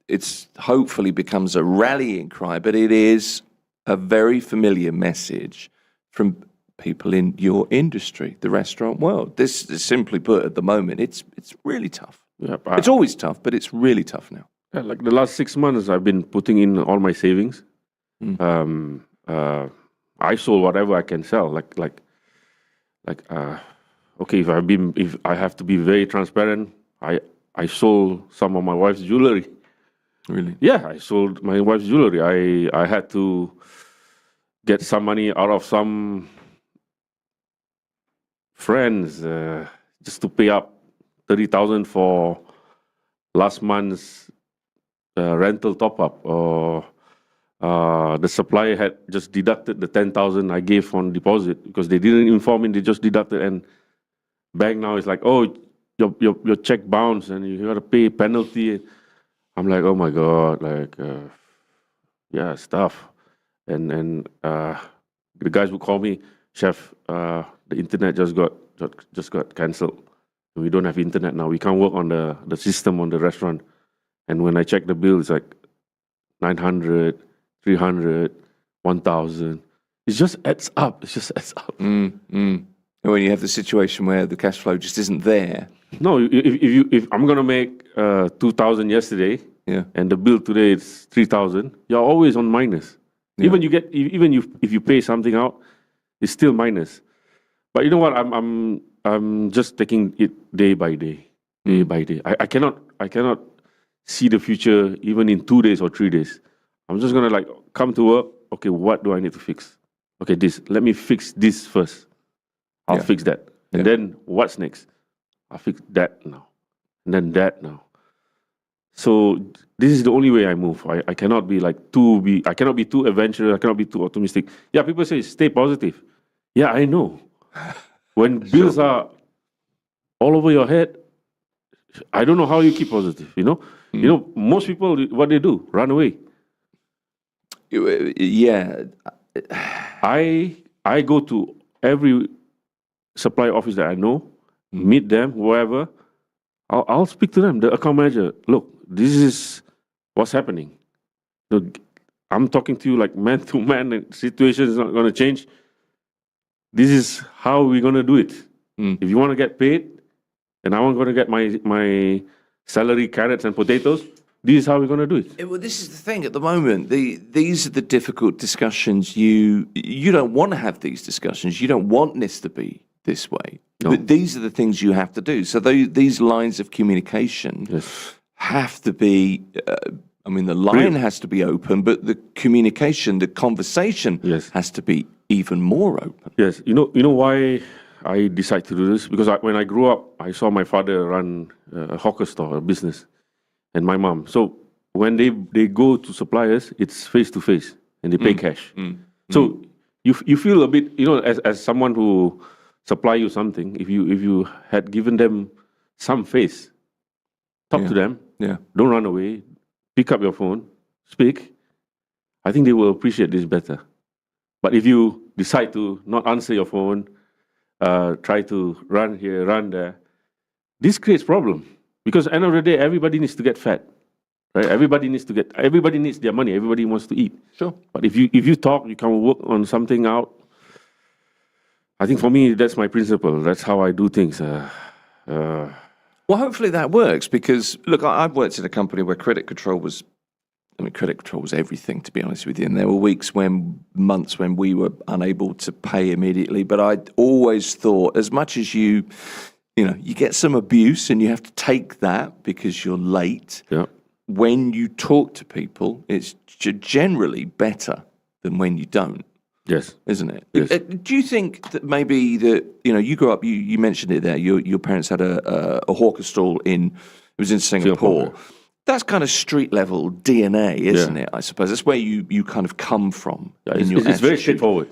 it's hopefully becomes a rallying cry, but it is a very familiar message from people in your industry, the restaurant world. This is simply put, at the moment, it's really tough. Yeah, it's always tough, but it's really tough now. Yeah, like the last 6 months, I've been putting in all my savings. I sold whatever I can sell. Okay, if I have to be very transparent, I sold some of my wife's jewelry. Really? Yeah, I sold my wife's jewelry. I had to get some money out of some friends just to pay up 30,000 for last month's rental top-up, or the supplier had just deducted the 10,000 I gave on deposit because they didn't inform me. They just deducted, and bank now is like, oh, your check bounced and you got to pay penalty. I'm like, oh my God, yeah, it's tough. And the guys would call me, chef, the internet just got cancelled. We don't have internet now. We can't work on the system on the restaurant. And when I check the bill, it's like 900, 300, 1,000. It just adds up. It just adds up. And when you have the situation where the cash flow just isn't there. No, if I'm gonna make 2,000 yesterday, and the bill today is 3,000, you're always on minus. Yeah. If you pay something out, it's still minus. But you know what? I'm just taking it day by day. I cannot see the future even in 2 days or 3 days. I'm just gonna like come to work. Okay, what do I need to fix? Okay, let me fix this first. I'll fix that, and then what's next? I'll fix that now, and then that now. So this is the only way I move. I cannot be I cannot be too adventurous. I cannot be too optimistic. Yeah, people say stay positive. Yeah, I know. When bills are all over your head, I don't know how you keep positive. You know, most people, what they do, run away. Yeah. I go to every supply office that I know, meet them, whoever. I'll speak to them, the account manager. Look, this is what's happening. Look, I'm talking to you like man to man, and situation is not going to change. This is how we're going to do it. If you want to get paid, and I want to get my salary, carrots and potatoes, this is how we're going to do it. Well, this is the thing at the moment. These are the difficult discussions. You don't want to have these discussions. You don't want this to be this way. No. But these are the things you have to do. So these lines of communication have to be. The line has to be open, but the communication, the conversation, has to be even more open. Yes, you know why I decided to do this? Because when I grew up, I saw my father run a hawker store, a business, and my mom. So when they go to suppliers, it's face to face, and they pay cash. So you feel a bit, as someone who supply you something, if you had given them some face, talk to them, don't run away, pick up your phone, speak, I think they will appreciate this better. But if you decide to not answer your phone, try to run here, run there, this creates problem. Because at the end of the day, everybody needs to get fed. Right? Everybody needs their money, everybody wants to eat. Sure. But if you talk, you can work on something out. I think for me, that's my principle. That's how I do things. Well, hopefully that works because, look, I've worked in a company where credit control was everything, to be honest with you. And there were months when we were unable to pay immediately. But I always thought, as much as you get some abuse and you have to take that because you're late, when you talk to people, it's generally better than when you don't. Yes. Isn't it? Yes. Do you think that maybe that, you grew up, you mentioned it there, your parents had a hawker stall in Singapore. That's kind of street level DNA, isn't it? I suppose that's where you kind of come from. It's very straightforward.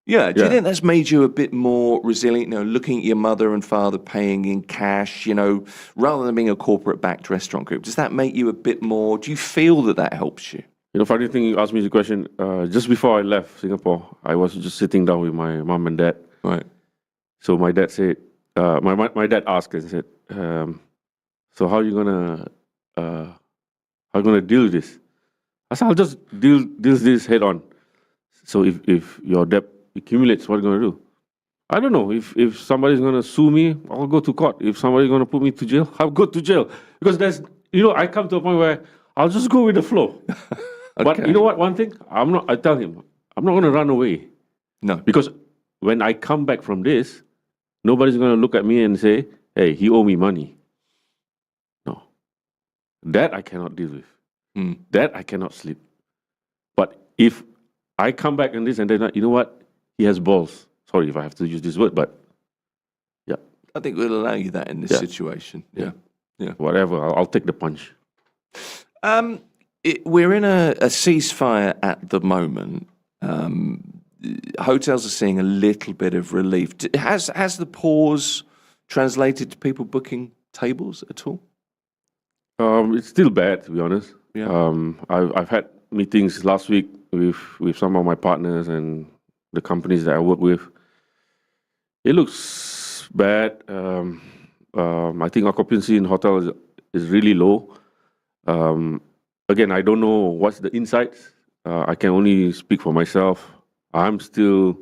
Yeah. Do you think that's made you a bit more resilient? Looking at your mother and father paying in cash, rather than being a corporate-backed restaurant group, does that make you a bit more? Do you feel that helps you? Funny thing, you asked me the question, just before I left Singapore, I was just sitting down with my mom and dad. Right. So my dad said, my dad asked and said, so how are you gonna deal with this? I said, I'll just deal this head on. So if your debt accumulates, what are you gonna do? I don't know. If somebody's gonna sue me, I'll go to court. If somebody's gonna put me to jail, I'll go to jail. Because I come to a point where I'll just go with the flow. Okay. But you know what? One thing, I tell him, I'm not going to run away. No. Because when I come back from this, nobody's going to look at me and say, hey, he owe me money. No. That I cannot deal with. That I cannot sleep. But if I come back on this and then, you know what? He has balls. Sorry if I have to use this word, but yeah. I think we'll allow you that in this situation. Yeah. Whatever. I'll take the punch. We're in a ceasefire at the moment. Hotels are seeing a little bit of relief. Has the pause translated to people booking tables at all? It's still bad, to be honest. Yeah. I've had meetings last week with some of my partners and the companies that I work with. It looks bad. I think occupancy in hotels is really low. Again, I don't know what's the insights. I can only speak for myself. I'm still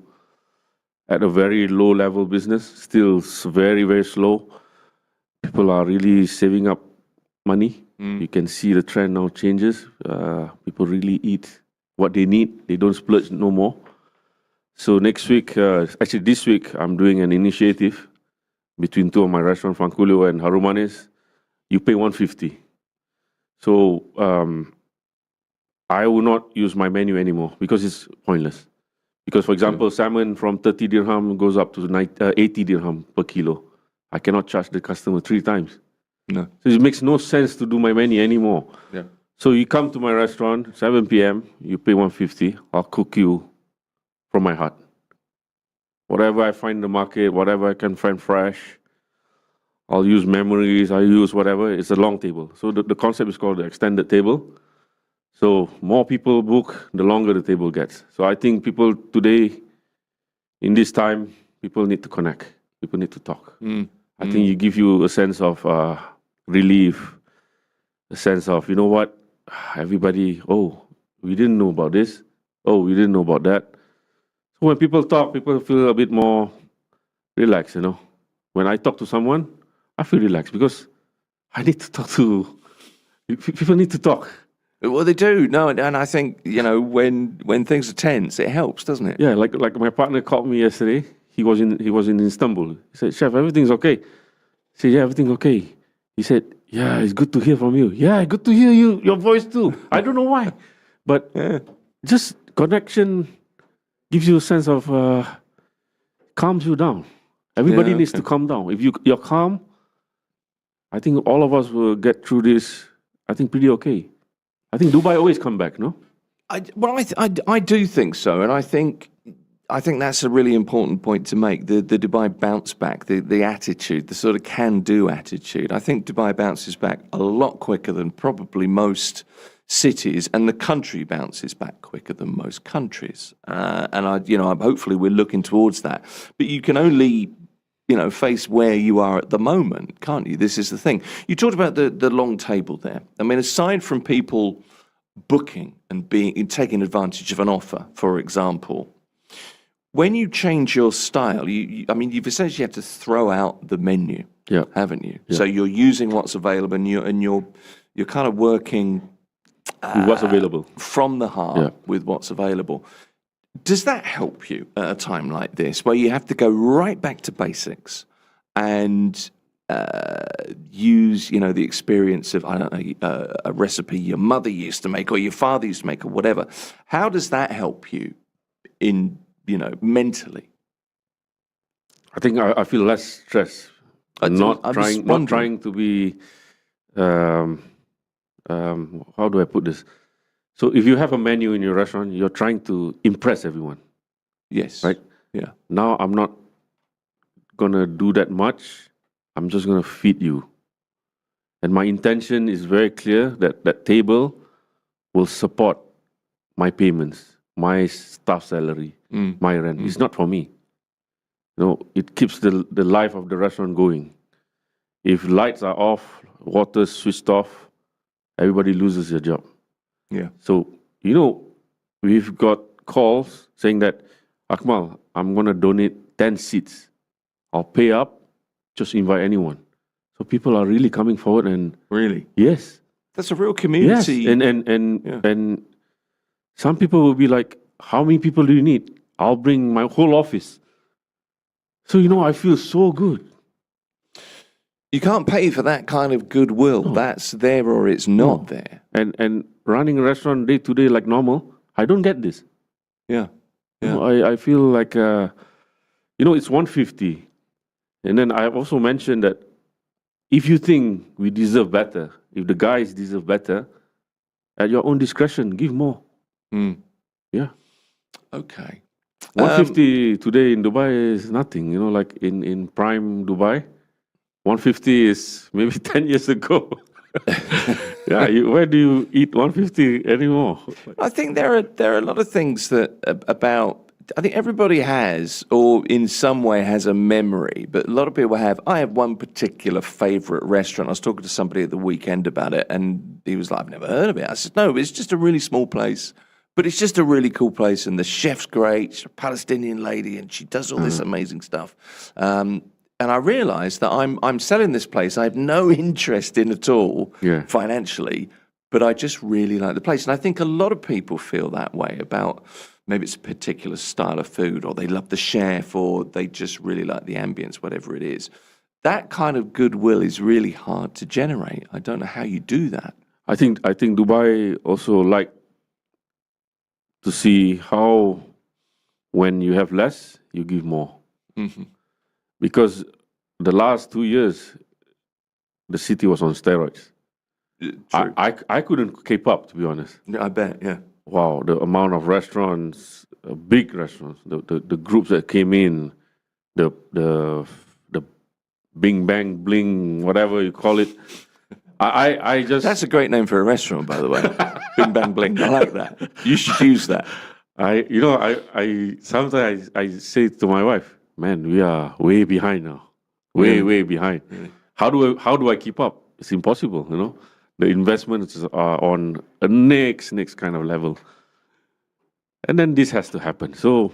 at a very low level business, still very, very slow. People are really saving up money. You can see the trend now changes. People really eat what they need. They don't splurge no more. So next week, actually this week, I'm doing an initiative between two of my restaurants, Fankulio and Harumanis. You pay 150. So I will not use my menu anymore because it's pointless. Because, for example, salmon from 30 dirham goes up to 80 dirham per kilo. I cannot charge the customer 3 times. No. So it makes no sense to do my menu anymore. Yeah. So you come to my restaurant, 7 p.m., you pay 150, I'll cook you from my heart. Whatever I find in the market, whatever I can find fresh, I'll use memories, I'll use whatever. It's a long table. So the concept is called the extended table. So more people book, the longer the table gets. So I think people today, in this time, people need to connect. People need to talk. I think it gives you a sense of relief, a sense of, you know what, everybody, oh, we didn't know about this. Oh, we didn't know about that. So when people talk, people feel a bit more relaxed, you know. When I talk to someone, I feel relaxed because I need to talk to, people need to talk. Well, they do. No, and I think, you know, when things are tense, it helps, doesn't it? Yeah, like my partner called me yesterday. He was in Istanbul. He said, "Chef, everything's okay." I said, "Yeah, everything's okay." He said, "Yeah, it's good to hear from you." Yeah, good to hear your voice too. I don't know why, but just connection gives you a sense of calms you down. Everybody needs to calm down. If you're calm, I think all of us will get through this. I think pretty okay. I think Dubai always come back, no? I do think so, and I think that's a really important point to make. The Dubai bounce back, the attitude, the sort of can-do attitude. I think Dubai bounces back a lot quicker than probably most cities, and the country bounces back quicker than most countries. And hopefully we're looking towards that. But you can only, face where you are at the moment, can't you? This is the thing. You talked about the long table there. I mean, aside from people booking and taking advantage of an offer, for example, when you change your style, you've essentially had to throw out the menu, haven't you? Yeah. So you're using what's available, and you're kind of working what's available from the heart with what's available. Does that help you at a time like this, where you have to go right back to basics and use, the experience of, I don't know, a recipe your mother used to make or your father used to make or whatever? How does that help you in, mentally? I think I feel less stress. Not trying to be, how do I put this? So if you have a menu in your restaurant, you're trying to impress everyone. Yes. Right? Yeah. Now I'm not going to do that much. I'm just going to feed you. And my intention is very clear that that table will support my payments, my staff salary, my rent. It's not for me. It keeps the life of the restaurant going. If lights are off, water's switched off, everybody loses their job. Yeah. So, we've got calls saying that, Akmal, I'm going to donate 10 seats. I'll pay up, just invite anyone. So people are really coming forward and... Really? Yes. That's a real community. Yes, and some people will be like, how many people do you need? I'll bring my whole office. So, I feel so good. You can't pay for that kind of goodwill. No. That's there or it's not there. And running a restaurant day to day like normal, I don't get this. Yeah. I feel like, it's 150. And then I've also mentioned that if you think we deserve better, if the guys deserve better, at your own discretion, give more. Yeah. Okay. 150 today in Dubai is nothing. Like in prime Dubai, 150 is maybe 10 years ago. Where do you eat 150 anymore? I think there are a lot of things I think everybody has, or in some way has a memory, but a lot of people have. I have one particular favorite restaurant. I was talking to somebody at the weekend about it, and he was like, I've never heard of it. I said, no, it's just a really small place, but it's just a really cool place, and the chef's great. She's a Palestinian lady, and she does all this amazing stuff. And I realised that I'm selling this place I have no interest in at all financially, but I just really like the place. And I think a lot of people feel that way about maybe it's a particular style of food, or they love the chef, or they just really like the ambience, whatever it is. That kind of goodwill is really hard to generate. I don't know how you do that. I think Dubai also like to see how when you have less, you give more. Mm-hmm. Because the last 2 years, the city was on steroids. True. I couldn't keep up, to be honest. I bet, yeah. Wow, the amount of restaurants, big restaurants, the groups that came in, the Bing Bang Bling, whatever you call it. I just... That's a great name for a restaurant, by the way. Bing Bang Bling. I like that. You should use that. I sometimes I say to my wife, man, we are way behind now. Way behind. Really? How do I keep up? It's impossible, you know. The investments are on a next kind of level. And then this has to happen. So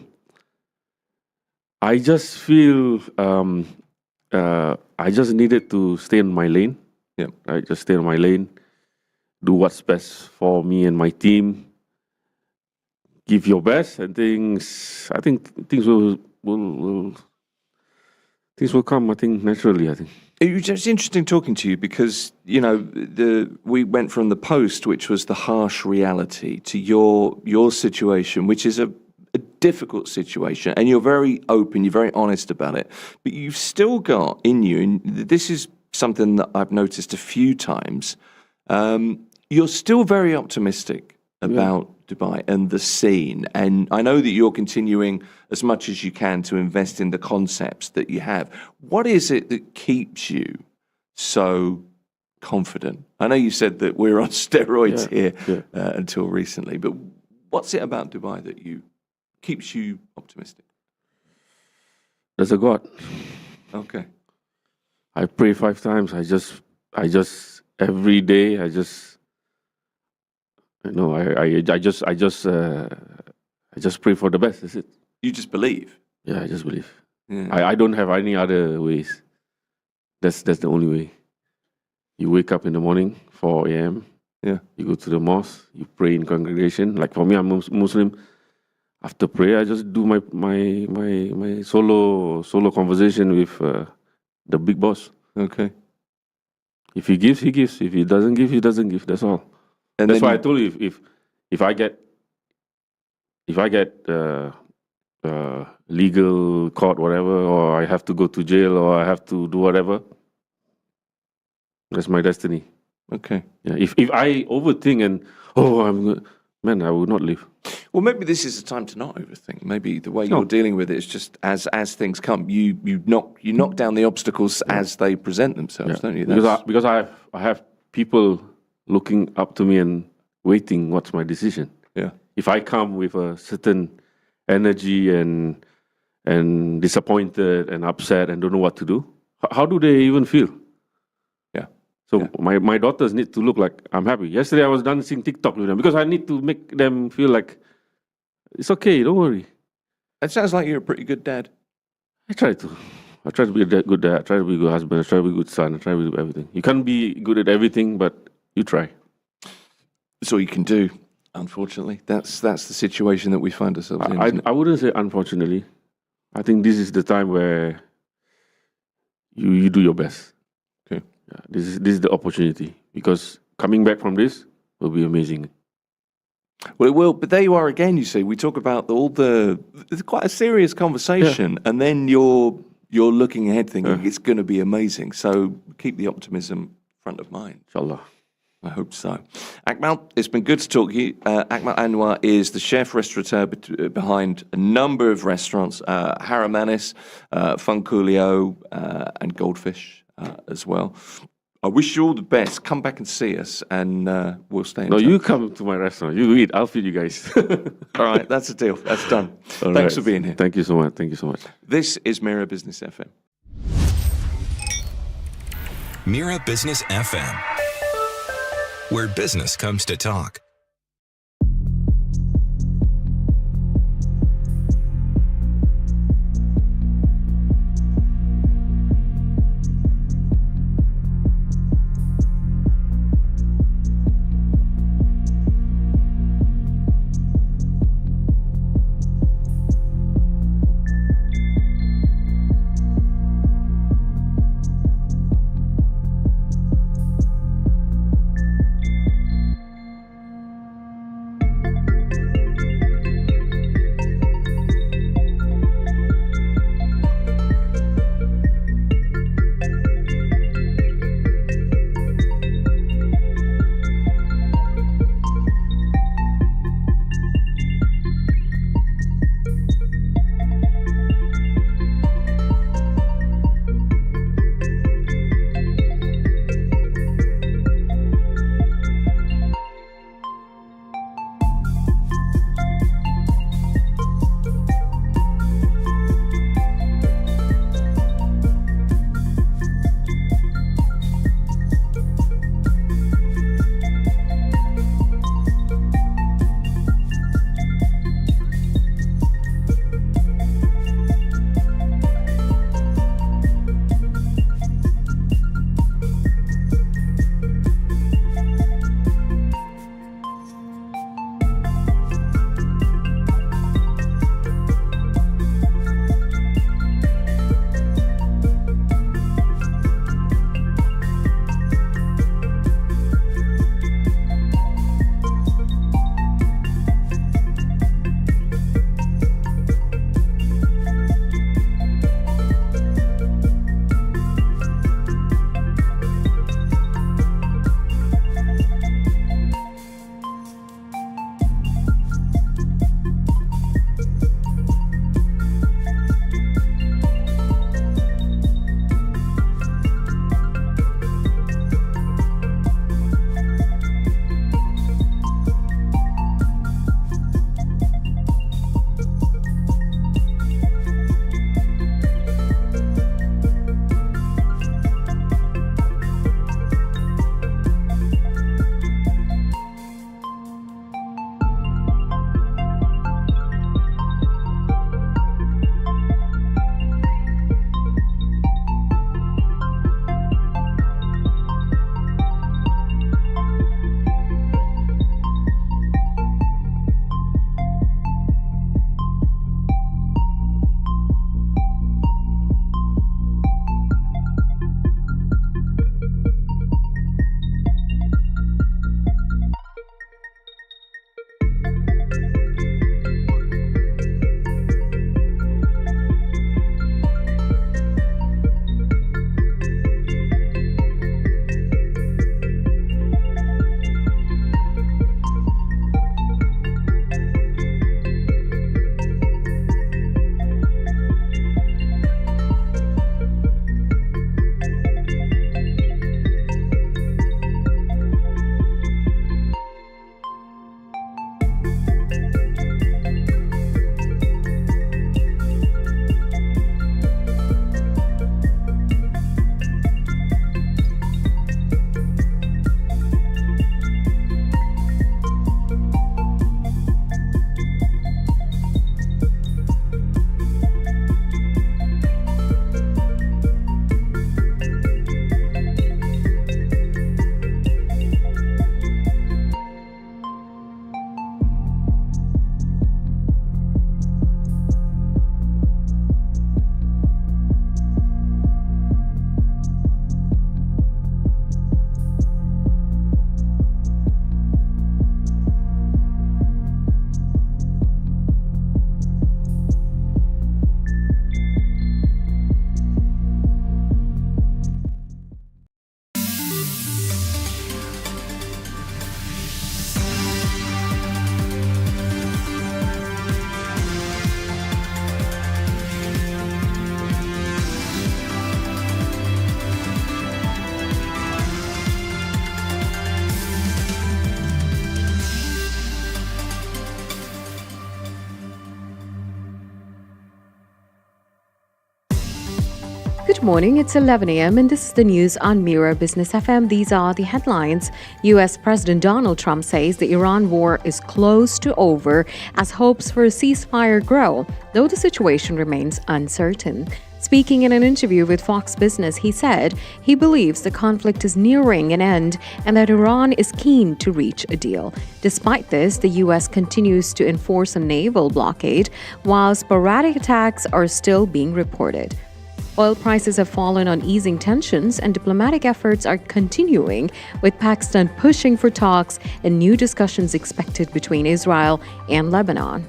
I just feel I just needed to stay in my lane. Yeah. Right? Just stay in my lane, do what's best for me and my team. Give your best, and I think things will come. I think naturally. I think it's interesting talking to you because we went from the post, which was the harsh reality, to your situation, which is a difficult situation, and you're very open, you're very honest about it. But you've still got in you, and this is something that I've noticed a few times. You're still very optimistic about Dubai and the scene, and I know that you're continuing as much as you can to invest in the concepts that you have. What is it that keeps you so confident? I know you said that we're on steroids here until recently, but what's it about Dubai that keeps you optimistic? There's a God. Okay. I pray 5 times. I just every day. I just pray for the best. That's it. You just believe. Yeah, I just believe. Yeah. I don't have any other ways. That's the only way. You wake up in the morning, 4 a.m. Yeah. You go to the mosque. You pray in congregation. Like for me, I'm Muslim. After prayer, I just do my solo conversation with the big boss. Okay. If he gives, he gives. If he doesn't give, he doesn't give. That's all. And that's why I told you if I get legal court, whatever, or I have to go to jail, or I have to do whatever, that's my destiny. Okay. Yeah. If I overthink and I would not live. Well, maybe this is the time to not overthink. Maybe the way you're dealing with it is just as things come, you knock down the obstacles as they present themselves, don't you? Because I have people looking up to me and waiting what's my decision. Yeah. If I come with a certain energy and disappointed and upset and don't know what to do, how do they even feel? Yeah. So my daughters need to look like I'm happy. Yesterday I was dancing TikTok with them because I need to make them feel like it's okay, don't worry. It sounds like you're a pretty good dad. I try to be a good dad. I try to be a good husband. I try to be a good son. I try to do everything. You can't be good at everything, but you try. That's all you can do, unfortunately. That's the situation that we find ourselves in. I wouldn't say unfortunately. I think this is the time where you do your best. Okay. Yeah, this is the opportunity, because coming back from this will be amazing. Well, it will, but there you are again. You see, we talk about it's quite a serious conversation, and then you're looking ahead, thinking it's going to be amazing. So keep the optimism front of mind. Inshallah. I hope so. Akmal, it's been good to talk to you. Akmal Anwar is the chef restaurateur behind a number of restaurants, Haramanis, Funculio, and Goldfish as well. I wish you all the best. Come back and see us, and we'll stay in touch. No, you come to my restaurant. You eat. I'll feed you guys. All right, that's a deal. That's done. Thanks for being here. Thank you so much. Thank you so much. This is Mira Business FM. Mira Business FM, where business comes to talk. Good morning, it's 11 a.m. and this is the news on Mira Business FM. These are the headlines. U.S. President Donald Trump says the Iran war is close to over as hopes for a ceasefire grow, though the situation remains uncertain. Speaking in an interview with Fox Business, he said he believes the conflict is nearing an end and that Iran is keen to reach a deal. Despite this, the U.S. continues to enforce a naval blockade, while sporadic attacks are still being reported. Oil prices have fallen on easing tensions and diplomatic efforts are continuing, with Pakistan pushing for talks and new discussions expected between Israel and Lebanon.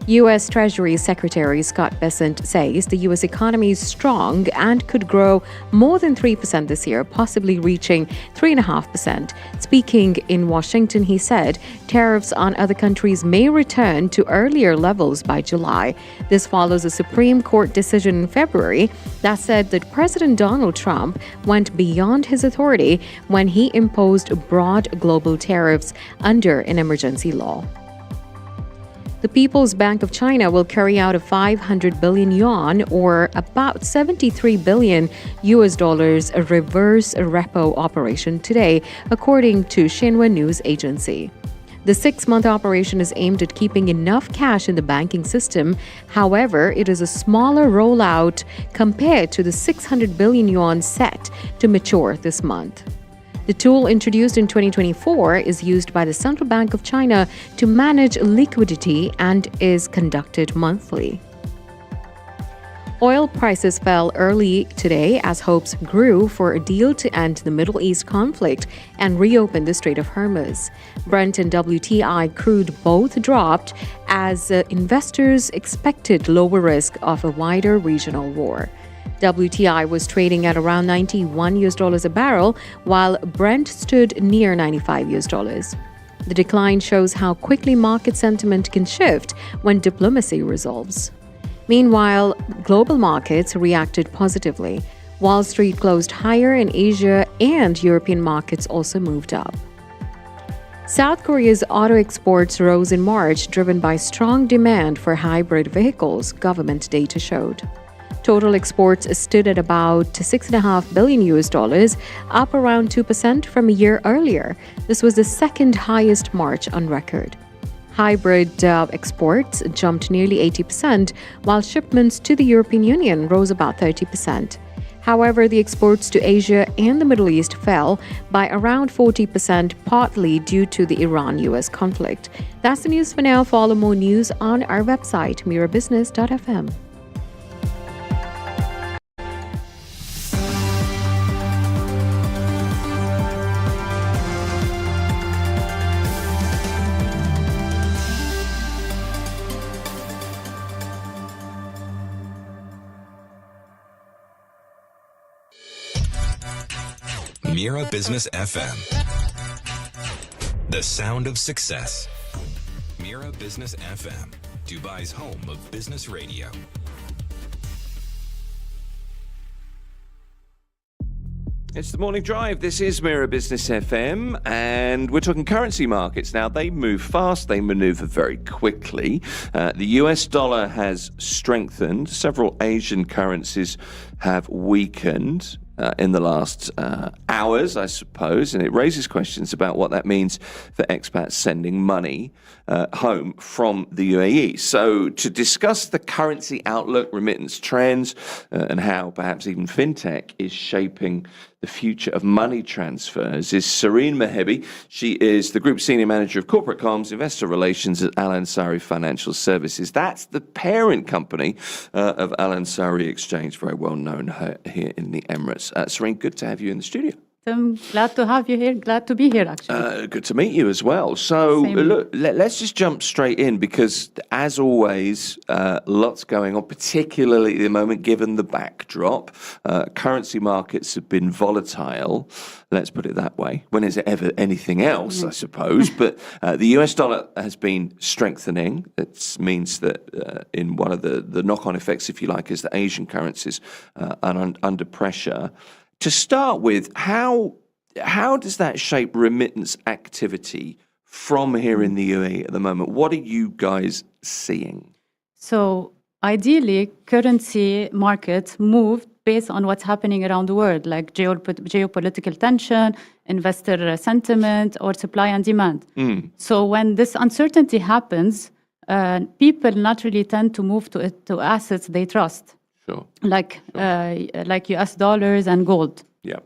U.S. Treasury Secretary Scott Bessent says the U.S. economy is strong and could grow more than 3% this year, possibly reaching 3.5%. Speaking in Washington, he said tariffs on other countries may return to earlier levels by July. This follows a Supreme Court decision in February that said that President Donald Trump went beyond his authority when he imposed broad global tariffs under an emergency law. The People's Bank of China will carry out a 500 billion yuan or about 73 billion US dollars a reverse repo operation today, according to Xinhua News Agency. The 6-month operation is aimed at keeping enough cash in the banking system. However, it is a smaller rollout compared to the 600 billion yuan set to mature this month. The tool, introduced in 2024, is used by the Central Bank of China to manage liquidity and is conducted monthly. Oil prices fell early today as hopes grew for a deal to end the Middle East conflict and reopen the Strait of Hormuz. Brent and WTI crude both dropped as investors expected lower risk of a wider regional war. WTI was trading at around $91 a barrel, while Brent stood near $95. The decline shows how quickly market sentiment can shift when diplomacy resolves. Meanwhile, global markets reacted positively. Wall Street closed higher in Asia and European markets also moved up. South Korea's auto exports rose in March, driven by strong demand for hybrid vehicles, government data showed. Total exports stood at about $6.5 billion, up around 2% from a year earlier. This was the second highest March on record. Hybrid exports jumped nearly 80%, while shipments to the European Union rose about 30%. However, the exports to Asia and the Middle East fell by around 40%, partly due to the Iran-US conflict. That's the news for now. Follow more news on our website, mirabusiness.fm. Mira Business FM. The sound of success. Mira Business FM, Dubai's home of business radio. It's the morning drive. This is Mira Business FM, and we're talking currency markets. Now, they move fast, they maneuver very quickly. The US dollar has strengthened. Several Asian currencies have weakened in the last hours, I suppose, and it raises questions about what that means for expats sending money home from the UAE. So to discuss the currency outlook, remittance trends, and how perhaps even fintech is shaping the future of money transfers is Sareen Mehebi. She is the Group Senior Manager of Corporate Comms, Investor Relations at Al Ansari Financial Services. That's the parent company of Al Ansari Exchange, very well known here in the Emirates. Sareen, good to have you in the studio. I'm glad to have you here. Glad to be here, actually. Good to meet you as well. So, look, let's just jump straight in because, as always, lots going on, particularly at the moment, given the backdrop. Currency markets have been volatile, let's put it that way. When is it ever anything else, I suppose? But the US dollar has been strengthening. It means that in one of the knock-on effects, if you like, is that Asian currencies are under pressure. To start with, how does that shape remittance activity from here in the UAE at the moment? What are you guys seeing? So ideally, currency markets move based on what's happening around the world, like geopolitical tension, investor sentiment, or supply and demand. So when this uncertainty happens, people naturally tend to move to assets they trust, like US dollars and gold. Yeah.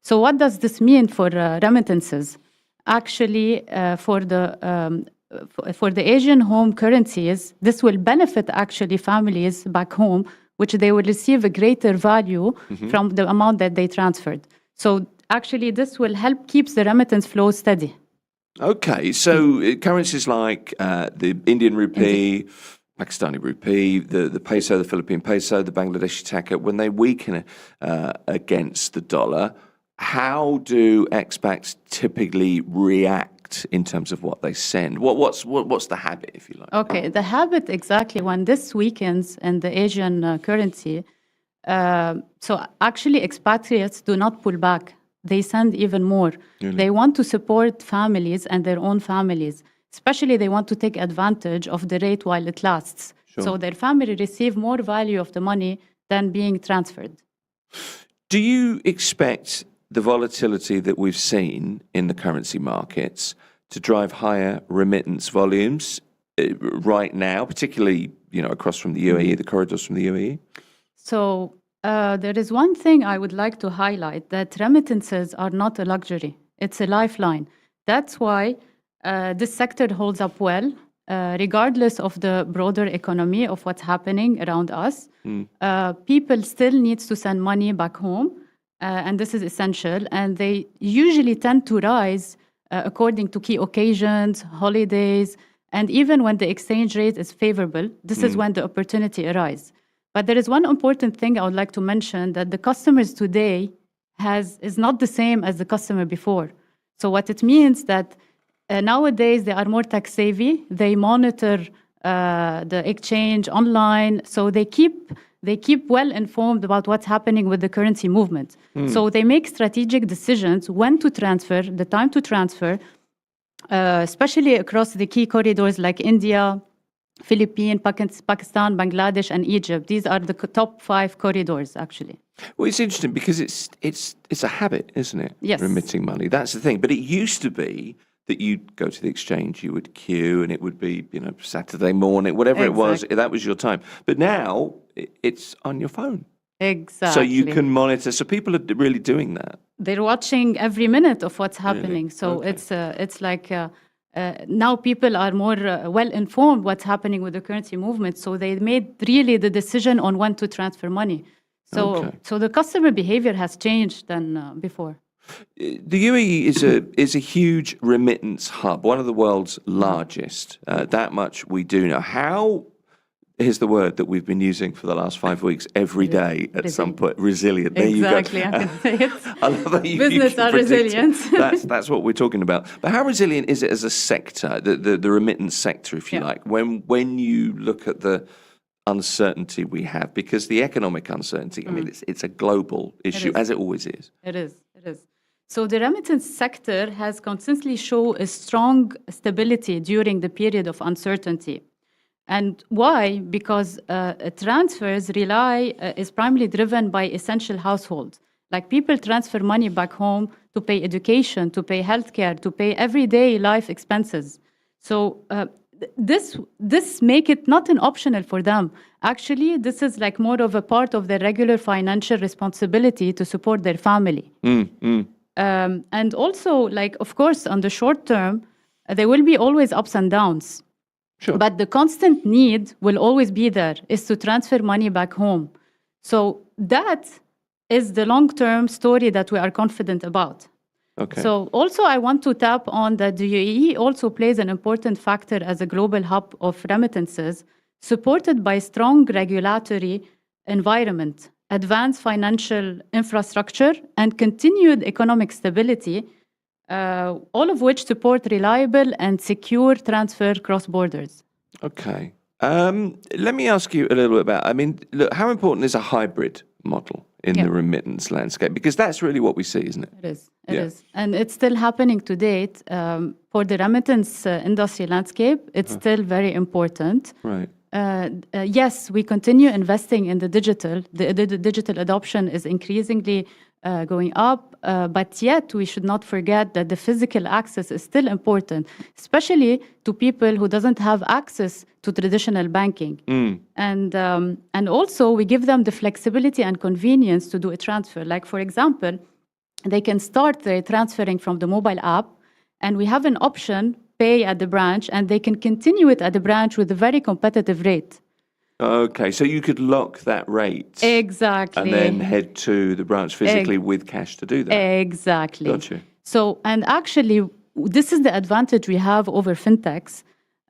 So what does this mean for remittances? Actually, for the Asian home currencies, this will benefit actually families back home, which they will receive a greater value from the amount that they transferred. So actually, this will help keep the remittance flow steady. Okay, so currencies like the Indian rupee, Pakistani rupee, the peso, the Philippine peso, the Bangladeshi taka, when they weaken against the dollar, how do expats typically react in terms of what they send? What's the habit, if you like? Okay, the habit exactly when this weakens in the Asian currency. So actually, expatriates do not pull back. They send even more. Really? They want to support families and their own families. Especially, they want to take advantage of the rate while it lasts. Sure. So their family receive more value of the money than being transferred. Do you expect the volatility that we've seen in the currency markets to drive higher remittance volumes right now, particularly across from the UAE, the corridors from the UAE? So there is one thing I would like to highlight, that remittances are not a luxury. It's a lifeline. That's why this sector holds up well, regardless of the broader economy of what's happening around us. People still need to send money back home, and this is essential. And they usually tend to rise according to key occasions, holidays, and even when the exchange rate is favorable, this is when the opportunity arises. But there is one important thing I would like to mention, that the customers today is not the same as the customer before. So what it means that nowadays they are more tech savvy. They monitor the exchange online, so they keep well informed about what's happening with the currency movement. So they make strategic decisions when to transfer, the time to transfer, especially across the key corridors like India, Philippines, Pakistan, Bangladesh, and Egypt. These are the top 5 corridors, actually. Well, it's interesting because it's a habit, isn't it? Yes. Remitting money. That's the thing. But it used to be that you'd go to the exchange, you would queue, and it would be, Saturday morning, whatever it was, that was your time. But now it's on your phone. Exactly. So you can monitor. So people are really doing that. They're watching every minute of what's happening. Really? So Okay. it's like now people are more well informed what's happening with the currency movement. So they made really the decision on when to transfer money. So the customer behavior has changed than before. The UAE is a huge remittance hub, one of the world's largest. That much we do know. How is the word that we've been using for the last 5 weeks every day at some point? Resilient. There Exactly, you go. I can say it. I love that you Business can are predict resilient. That's what we're talking about. But how resilient is it as a sector, the remittance sector, if you like, when you look at the uncertainty we have? Because the economic uncertainty, I mean, it's a global issue, as it always is. It is. So the remittance sector has consistently shown a strong stability during the period of uncertainty. And why? Because transfers is primarily driven by essential households. Like people transfer money back home to pay education, to pay healthcare, to pay everyday life expenses. So this make it not an optional for them. Actually, this is like more of a part of their regular financial responsibility to support their family. And also, like, of course, on the short term, there will be always ups and downs. Sure. But the constant need will always be there, is to transfer money back home. So that is the long-term story that we are confident about. Okay. So also I want to tap on that the UAE also plays an important factor as a global hub of remittances, supported by strong regulatory environment, advanced financial infrastructure, and continued economic stability, all of which support reliable and secure transfer cross borders. Okay. Let me ask you a little bit about, look, how important is a hybrid model in the remittance landscape? Because that's really what we see, isn't it? It is. It is. And it's still happening to date. For the remittance industry landscape, it's still very important. Right. Yes, we continue investing in the digital. The digital adoption is increasingly going up, but yet we should not forget that the physical access is still important, especially to people who doesn't have access to traditional banking. And also we give them the flexibility and convenience to do a transfer. Like, for example, they can start their transferring from the mobile app, and we have an option, pay at the branch, and they can continue it at the branch with a very competitive rate. Okay, so you could lock that rate. Exactly. And then head to the branch physically with cash to do that. Exactly. Gotcha. So, and actually, this is the advantage we have over fintechs.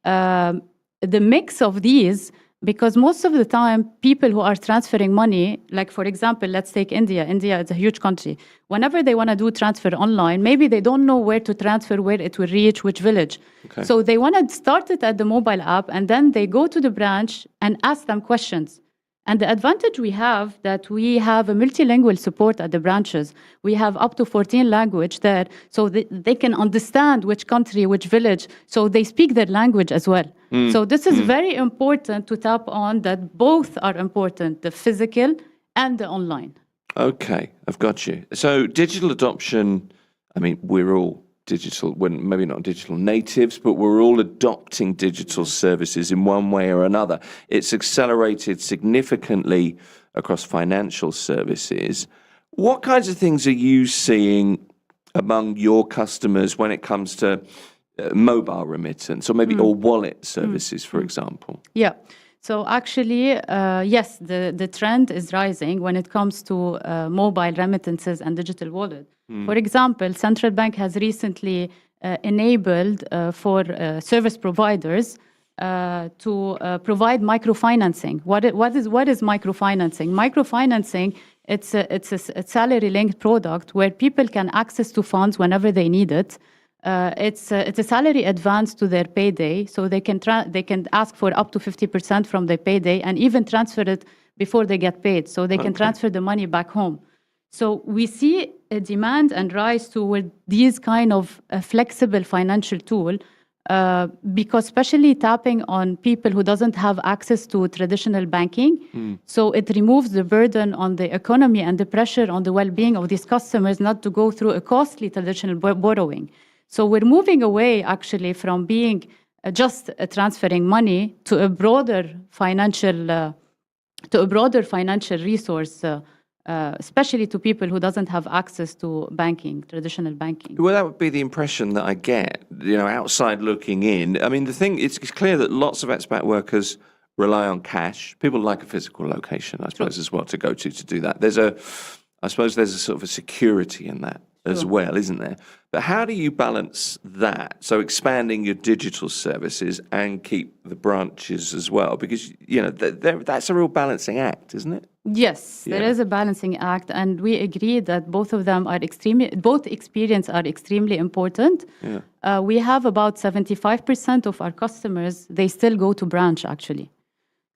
The mix of these, because most of the time, people who are transferring money, like for example, let's take India. India is a huge country. Whenever they want to do transfer online, maybe they don't know where to transfer, where it will reach, which village. Okay. So they want to start it at the mobile app, and then they go to the branch and ask them questions. And the advantage we have that we have a multilingual support at the branches. We have up to 14 languages there, so they can understand which country, which village, so they speak their language as well. So this is very important to tap on, that both are important, the physical and the online. Okay, I've got you. So digital adoption, I mean, we're all digital, well, maybe not digital natives, but we're all adopting digital services in one way or another. It's accelerated significantly across financial services. What kinds of things are you seeing among your customers when it comes to mobile remittance, or maybe or wallet services, for example? Yeah. So actually, yes, the trend is rising when it comes to mobile remittances and digital wallet. For example, Central Bank has recently enabled for service providers to provide microfinancing. What is microfinancing? Microfinancing, it's a salary-linked product where people can access to funds whenever they need it. It's a salary advance to their payday, so they can ask for up to 50% from their payday and even transfer it before they get paid, so they can transfer the money back home. So we see a demand and rise toward these kind of flexible financial tool, because especially tapping on people who doesn't have access to traditional banking. So it removes the burden on the economy and the pressure on the well-being of these customers not to go through a costly traditional borrowing. So we're moving away actually from being just transferring money to a broader financial resource, especially to people who doesn't have access to banking, traditional banking. Well, that would be the impression that I get, outside looking in. I mean, it's clear that lots of expat workers rely on cash. People like a physical location, I suppose, as well, to go to do that. I suppose there's a sort of a security in that as well, isn't there? But how do you balance that? So expanding your digital services and keep the branches as well, because that's a real balancing act, isn't it? Yes, there is a balancing act, and we agree that both experiences are extremely important. Yeah. We have about 75% of our customers, they still go to branch actually.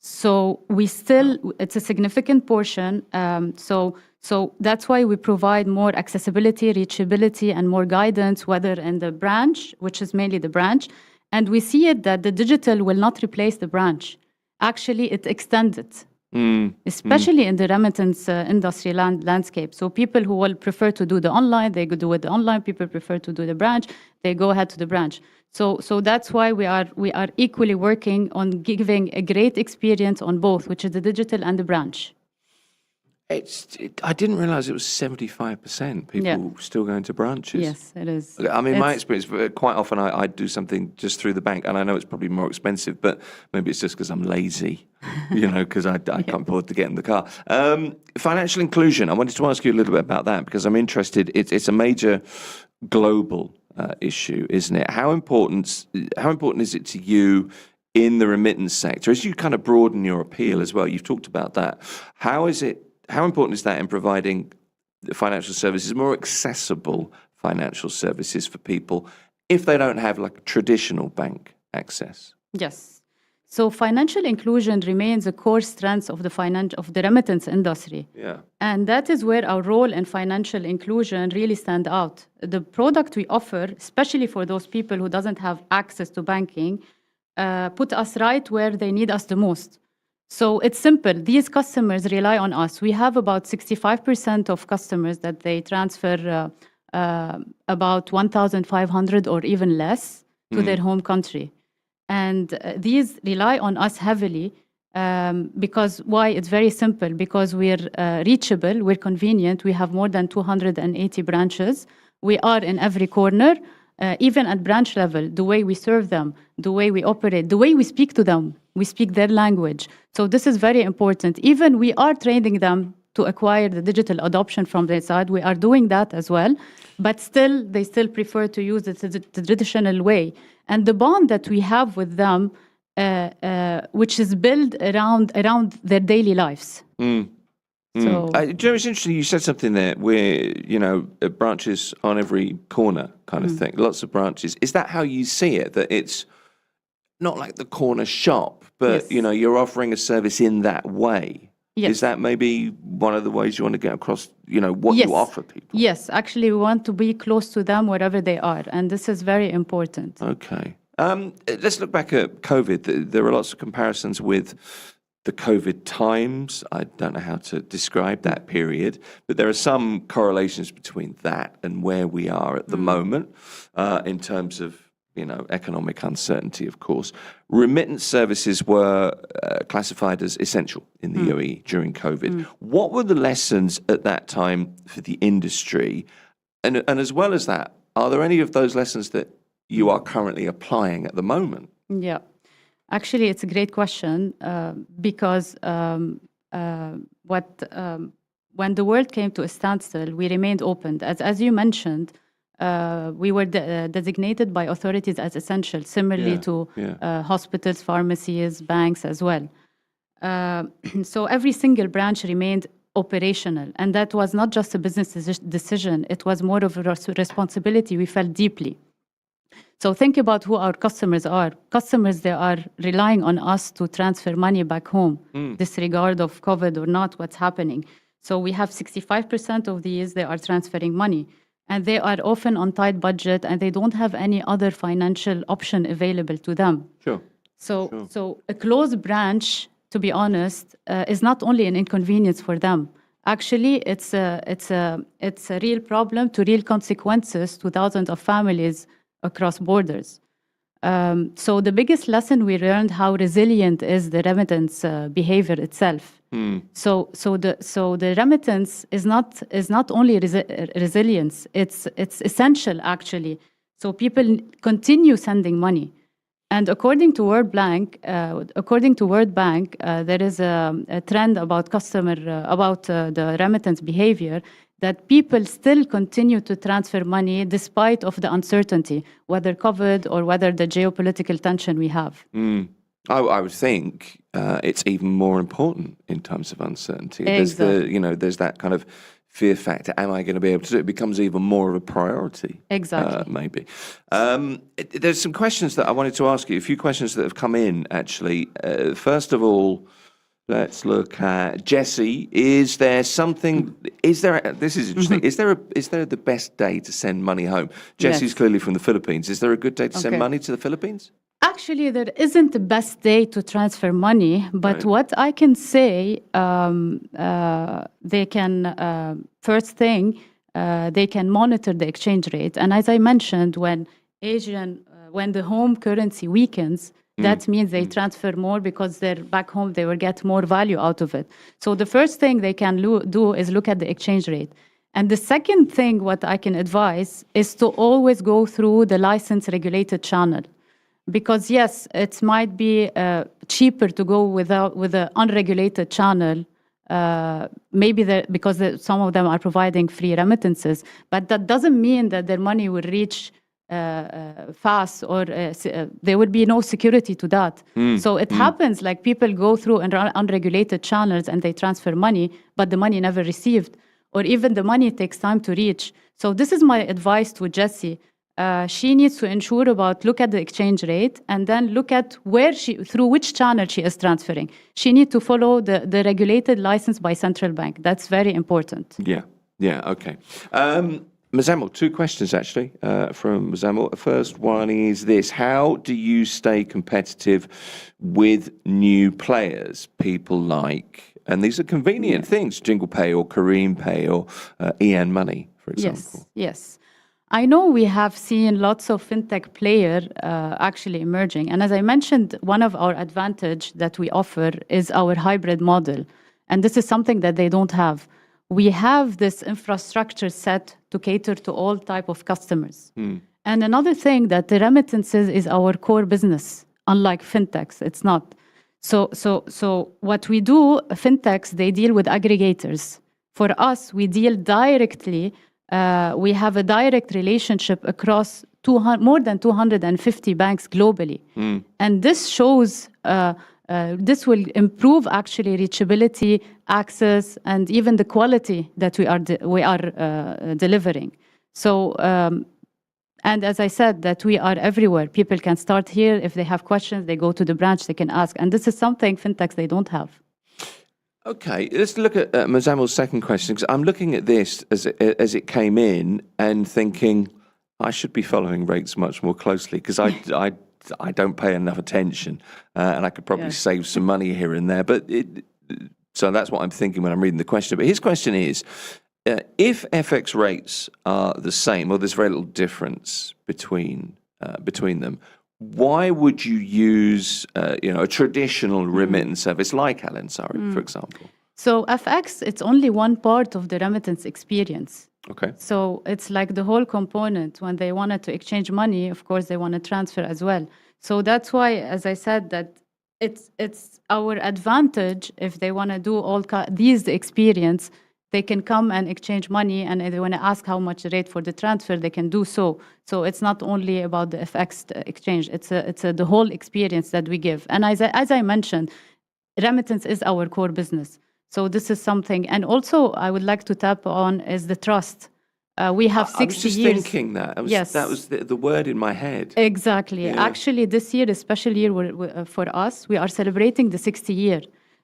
So it's a significant portion. So that's why we provide more accessibility, reachability, and more guidance, whether in the branch, which is mainly the branch. And we see it that the digital will not replace the branch. Actually, it extends it, especially in the remittance industry landscape. So people who will prefer to do the online, they go do it online. People prefer to do the branch, they go ahead to the branch. So that's why we are equally working on giving a great experience on both, which is the digital and the branch. I didn't realize it was 75% people still going to branches. Yes, it is. I mean, my experience, quite often I do something just through the bank, and I know it's probably more expensive, but maybe it's just because I'm lazy, because I can't afford to get in the car. Financial inclusion, I wanted to ask you a little bit about that, because I'm interested. It's a major global issue, isn't it? How important is it to you in the remittance sector? As you kind of broaden your appeal as well, you've talked about that. How important is that in providing financial services, more accessible financial services for people if they don't have like traditional bank access? Yes. So financial inclusion remains a core strength of the remittance industry. Yeah. And that is where our role in financial inclusion really stand out. The product we offer, especially for those people who doesn't have access to banking, put us right where they need us the most. So it's simple. These customers rely on us. We have about 65% of customers that they transfer about 1,500 or even less to their home country. And these rely on us heavily because why? It's very simple. Because we're reachable, we're convenient. We have more than 280 branches. We are in every corner. Even at branch level, the way we serve them, the way we operate, the way we speak to them, we speak their language. So this is very important. Even we are training them to acquire the digital adoption from their side. We are doing that as well. But still, they still prefer to use the traditional way. And the bond that we have with them, which is built around their daily lives. So, it's interesting. You said something there where, branches on every corner kind of thing. Lots of branches. Is that how you see it? That it's not like the corner shop, but, yes. You're offering a service in that way. Yes. Is that maybe one of the ways you want to get across, what yes. you offer people? Yes, actually, we want to be close to them wherever they are. And this is very important. Okay. Let's look back at COVID. There are lots of comparisons with the COVID times. I don't know how to describe that period, but there are some correlations between that and where we are at the moment in terms of, economic uncertainty, of course. Remittance services were classified as essential in the UAE during COVID. What were the lessons at that time for the industry? And as well as that, are there any of those lessons that you are currently applying at the moment? Yeah. Actually, it's a great question because when the world came to a standstill, we remained open. As you mentioned, we were designated by authorities as essential, similarly to hospitals, pharmacies, banks as well. So every single branch remained operational. And that was not just a business decision. It was more of a responsibility we felt deeply. So think about who our customers are. Customers, they are relying on us to transfer money back home, disregard of COVID or not, what's happening. So we have 65% of these, they are transferring money. And they are often on tight budget and they don't have any other financial option available to them. Sure. So a closed branch, to be honest, is not only an inconvenience for them. Actually, it's a real problem to real consequences to thousands of families across borders. So the biggest lesson we learned how resilient is the remittance behavior itself. So the remittance is not only resilience; it's essential actually. So people continue sending money, and according to World Bank, there is a trend about the remittance behavior, that people still continue to transfer money despite of the uncertainty, whether COVID or whether the geopolitical tension we have. I would think it's even more important in times of uncertainty. Exactly. There's that kind of fear factor. Am I going to be able to do it? It becomes even more of a priority. Exactly. Maybe. There's some questions that I wanted to ask you, a few questions that have come in, actually. First of all, let's look at Jesse. This is interesting. Is there the best day to send money home? Jesse's clearly from the Philippines. Is there a good day to send money to the Philippines? Actually, there isn't the best day to transfer money, but what I can say, they can, first thing, they can monitor the exchange rate. And as I mentioned, when the home currency weakens, that means they transfer more because they're back home, they will get more value out of it. So the first thing they can do is look at the exchange rate. And the second thing, what I can advise, is to always go through the license-regulated channel. Because yes, it might be cheaper to go with an unregulated channel, because some of them are providing free remittances, but that doesn't mean that their money will reach fast, or there would be no security to that. So it happens, like people go through unregulated channels and they transfer money, but the money never received, or even the money takes time to reach. So this is my advice to Jessie. She needs to look at the exchange rate and then look at through which channel she is transferring. She needs to follow the regulated license by central bank. That's very important. Yeah, okay. Muzammil, two questions actually from Muzammil. The first one is this: how do you stay competitive with new players? People like, and these are convenient things, Jingle Pay or Kareem Pay or EN Money, for example. Yes. I know we have seen lots of fintech players actually emerging. And as I mentioned, one of our advantage that we offer is our hybrid model. And this is something that they don't have. We have this infrastructure set to cater to all type of customers. And another thing that the remittances is our core business, unlike fintechs, it's not. So what we do, fintechs, they deal with aggregators. For us, we deal directly. We have a direct relationship across more than 250 banks globally. And this shows, this will improve actually reachability, access, and even the quality that we are delivering. So, and as I said, that we are everywhere. People can start here. If they have questions, they go to the branch, they can ask. And this is something fintechs, they don't have. Okay, let's look at Muzammil's second question, because I'm looking at this as it came in and thinking I should be following rates much more closely, because I don't pay enough attention, and I could probably save some money here and there. But so that's what I'm thinking when I'm reading the question. But his question is, if FX rates are the same, or there's very little difference between them, why would you use a traditional remittance service like Al Ansari, for example? So FX, it's only one part of the remittance experience. Okay. So it's like the whole component. When they wanted to exchange money, of course, they want to transfer as well. So that's why, as I said, that it's our advantage if they want to do all these experience. They can come and exchange money, and if they want to ask how much rate for the transfer, they can do so. So it's not only about the FX exchange; it's the whole experience that we give. And as I mentioned, remittance is our core business. So this is something, and also I would like to tap on is the trust. We have 60 years. I was just thinking that. That was the word in my head. Exactly. Yeah. Actually, this year, a special year for us, we are celebrating the 60 year.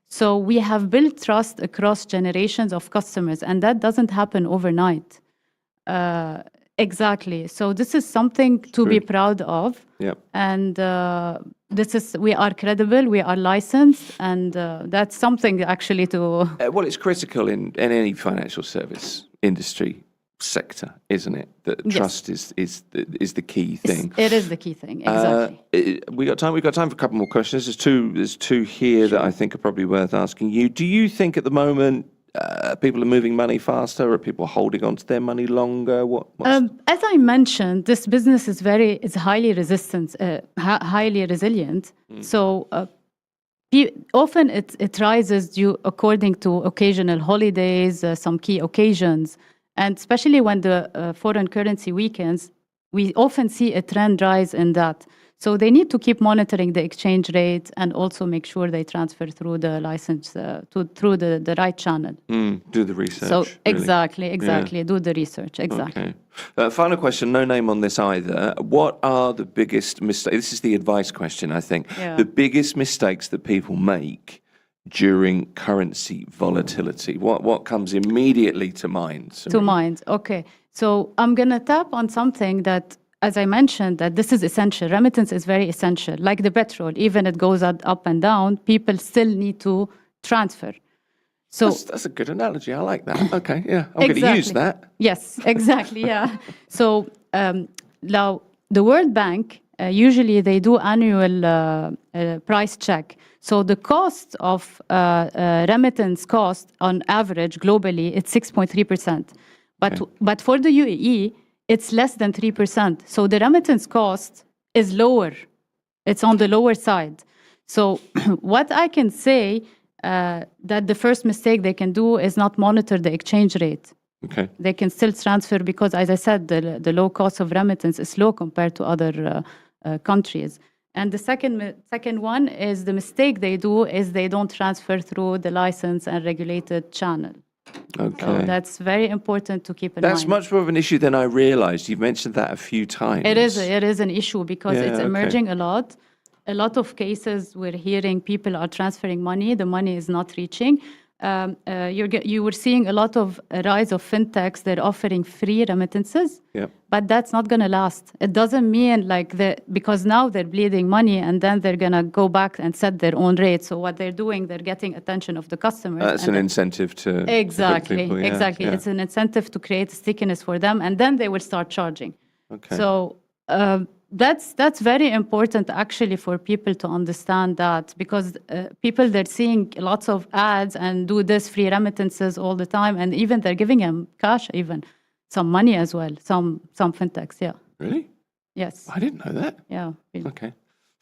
So we have built trust across generations of customers, and that doesn't happen overnight. Exactly. So this is something to be proud of. Yep. And we are credible, we are licensed, and that's something actually to... well, it's critical in any financial service industry sector, isn't it? That trust is the key thing. It is the key thing, exactly. We got time for a couple more questions. There's two here that I think are probably worth asking you. Do you think at the moment people are moving money faster, or people holding on to their money longer? As I mentioned, this business is highly resistant, highly resilient. So often it rises according to occasional holidays, some key occasions. And especially when the foreign currency weakens, we often see a trend rise in that. So they need to keep monitoring the exchange rate and also make sure they transfer through the license, through the right channel. Do the research. So really. Exactly. Yeah. Do the research, exactly. Okay. Final question, no name on this either. What are the biggest mistakes? This is the advice question, I think. Yeah. The biggest mistakes that people make during currency volatility? What comes immediately to mind? To mind, okay. So I'm going to tap on something that, as I mentioned, that this is essential. Remittance is very essential. Like the petrol, even it goes up and down, people still need to transfer. So that's a good analogy. I like that. Okay, yeah, I'm going to use that. Yes, exactly, yeah. So now the World Bank, usually they do annual price check. So the cost of remittance cost on average globally, it's 6.3%. But for the UAE, it's less than 3%. So the remittance cost is lower. It's on the lower side. So what I can say that the first mistake they can do is not monitor the exchange rate. Okay. They can still transfer because, as I said, the low cost of remittance is low compared to other countries. And the second one is the mistake they do is they don't transfer through the licensed and regulated channel. Okay. So that's very important to keep in mind. That's much more of an issue than I realized. You've mentioned that a few times. It is an issue because it's emerging a lot. A lot of cases we're hearing people are transferring money, the money is not reaching. you were seeing a lot of rise of fintechs. They're offering free remittances, but that's not going to last. It doesn't mean because now they're bleeding money and then they're going to go back and set their own rates. So what they're doing, they're getting attention of the customers. That's an incentive to exactly, people, exactly. It's an incentive to create stickiness for them, and then they will start charging. Okay. So that's very important actually for people to understand that, because people, they're seeing lots of ads and do this free remittances all the time, and even they're giving them cash, even some money as well, some fintechs. Yeah. Really? Yes. I didn't know that. Yeah. Okay.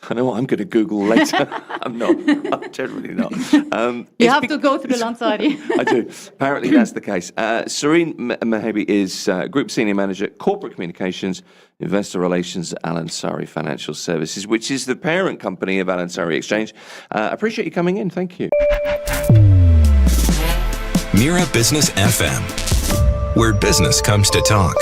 I know what I'm going to Google later. I'm not. I'm generally not. You have to go through Lansari. I do. Apparently, that's the case. Serene Mehebi is Group Senior Manager, Corporate Communications, Investor Relations at Lansari Financial Services, which is the parent company of Lansari Exchange. Appreciate you coming in. Thank you. Mira Business FM, where business comes to talk.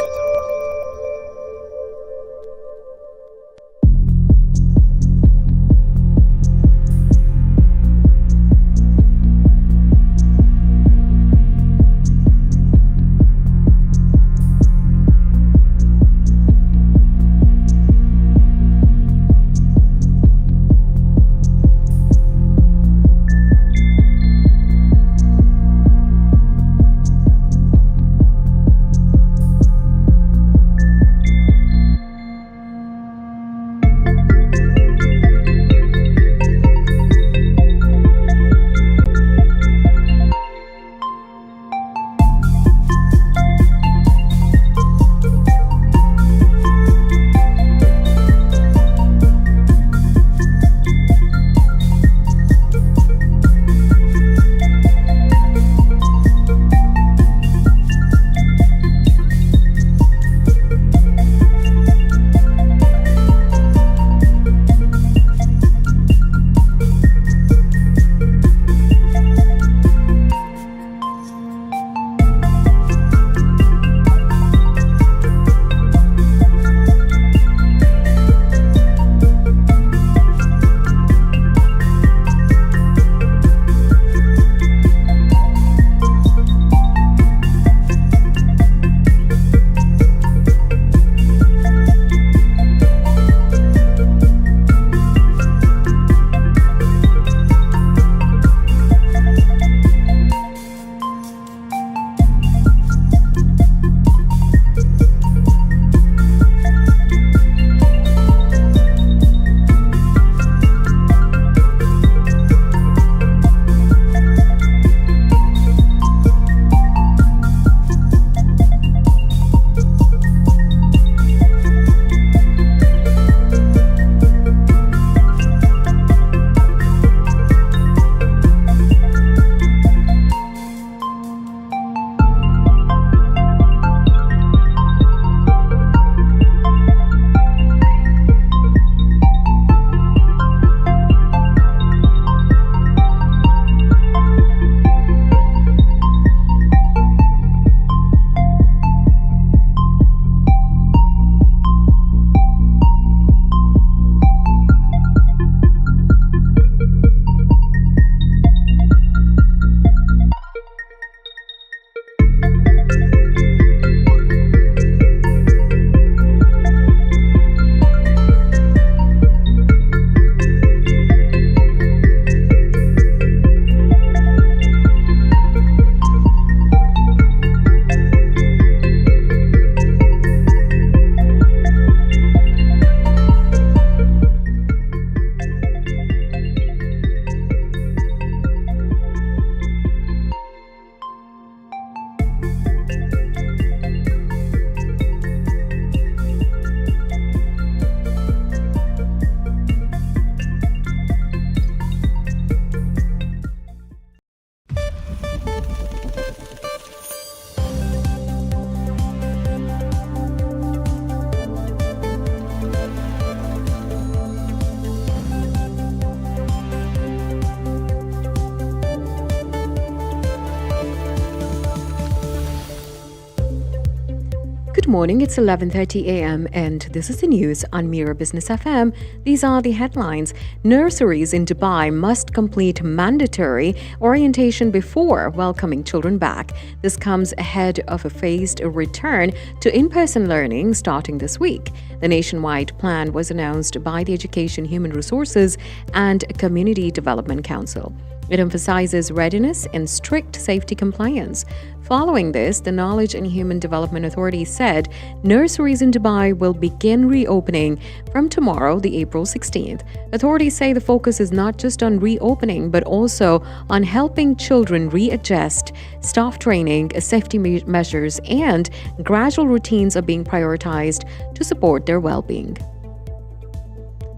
morning, it's 11:30 a.m. and this is the news on Mira Business FM. These are the headlines. Nurseries in Dubai must complete mandatory orientation before welcoming children back. This comes ahead of a phased return to in-person learning starting this week. The nationwide plan was announced by the Education, Human Resources and Community Development Council. It emphasizes readiness and strict safety compliance. Following this, the Knowledge and Human Development Authority said nurseries in Dubai will begin reopening from tomorrow, the April 16th. Authorities say the focus is not just on reopening, but also on helping children readjust. Staff training, safety measures, and gradual routines are being prioritized to support their well-being.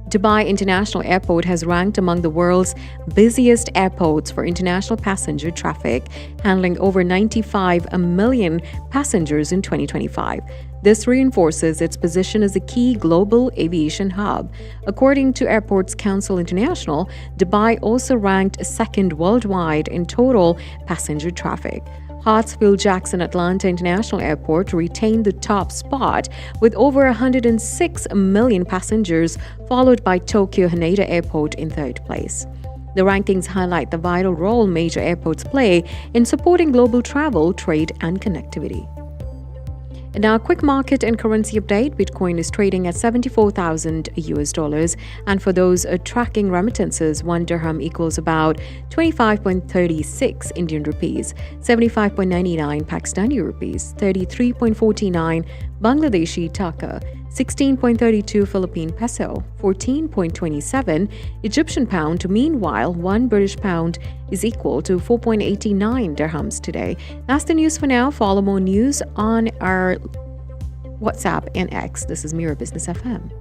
Dubai International Airport has ranked among the world's busiest airports for international passenger traffic, handling over 95 million passengers in 2025. This reinforces its position as a key global aviation hub. According to Airports Council International, Dubai also ranked second worldwide in total passenger traffic. Hartsfield-Jackson Atlanta International Airport retained the top spot with over 106 million passengers, followed by Tokyo Haneda Airport in third place. The rankings highlight the vital role major airports play in supporting global travel, trade, and connectivity. And now, a quick market and currency update. Bitcoin is trading at $74,000, and for those tracking remittances, 1 dirham equals about 25.36 Indian rupees, 75.99 Pakistani rupees, 33.49 Bangladeshi taka, 16.32 Philippine peso, 14.27 Egyptian pound. Meanwhile, 1 British pound is equal to 4.89 dirhams today. That's the news for now. Follow more news on our WhatsApp and X. This is Mira Business FM.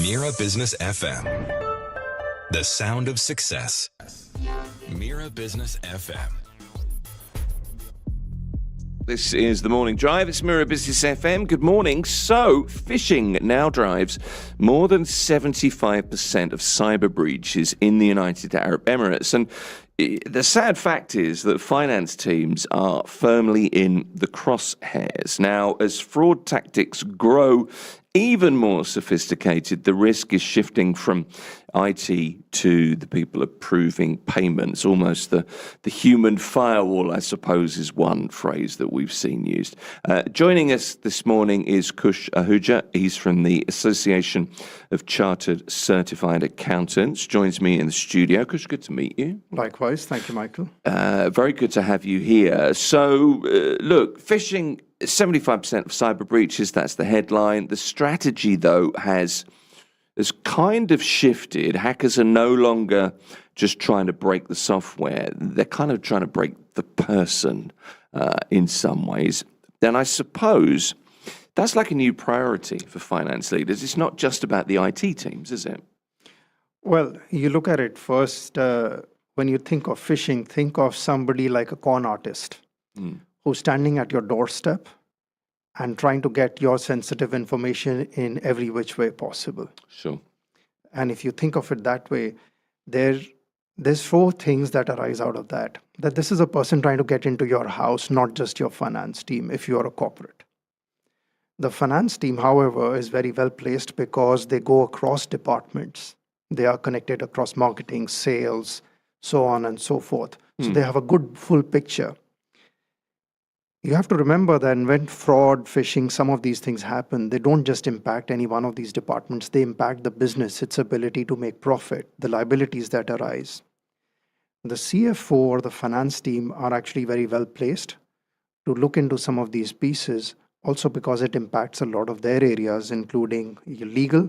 Mira Business FM. The sound of success. Mira Business FM. This is the Morning Drive. It's Mira Business FM. Good morning. So, phishing now drives more than 75% of cyber breaches in the United Arab Emirates. And the sad fact is that finance teams are firmly in the crosshairs. Now, as fraud tactics grow even more sophisticated, the risk is shifting from IT to the people approving payments. Almost the human firewall, I suppose, is one phrase that we've seen used. Joining us this morning is Kush Ahuja. He's from the Association of Chartered Certified Accountants. Joins me in the studio. Kush, good to meet you. Likewise. Thank you, Michael. Very good to have you here. So, look, phishing, 75% of cyber breaches, that's the headline. The strategy, though, has kind of shifted. Hackers are no longer just trying to break the software. They're kind of trying to break the person in some ways. Then I suppose that's like a new priority for finance leaders. It's not just about the IT teams, is it? Well, you look at it first, when you think of phishing, think of somebody like a con artist who's standing at your doorstep and trying to get your sensitive information in every which way possible. Sure. And if you think of it that way, there's 4 things that arise out of that. That this is a person trying to get into your house, not just your finance team, if you're a corporate. The finance team, however, is very well placed because they go across departments. They are connected across marketing, sales, so on and so forth. So they have a good full picture. You have to remember that when fraud, phishing, some of these things happen, they don't just impact any one of these departments. They impact the business, its ability to make profit, the liabilities that arise. The CFO or the finance team are actually very well placed to look into some of these pieces, also because it impacts a lot of their areas, including legal,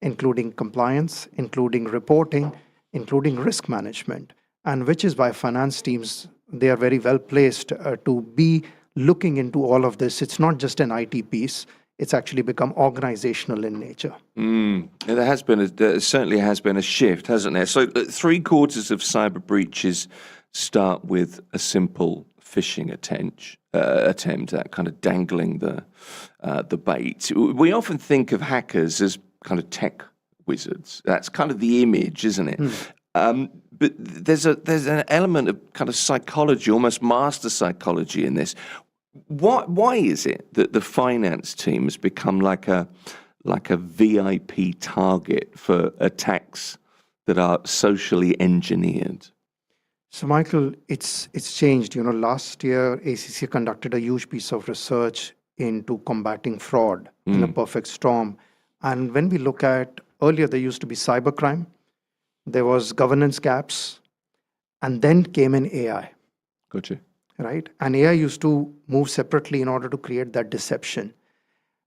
including compliance, including reporting, including risk management, and which is why finance teams, they are very well placed to be looking into all of this. It's not just an IT piece. It's actually become organizational in nature. There certainly has been a shift, hasn't there? So 3/4 of cyber breaches start with a simple phishing attempt, that kind of dangling the bait. We often think of hackers as kind of tech wizards. That's kind of the image, isn't it? But there's an element of kind of psychology, almost master psychology in this. Why is it that the finance team has become like a VIP target for attacks that are socially engineered? So, Michael, it's changed. Last year, ACC conducted a huge piece of research into combating fraud in a perfect storm. And when we look at earlier, there used to be cybercrime, there was governance gaps, and then came in AI. Gotcha. Right? And AI used to move separately in order to create that deception.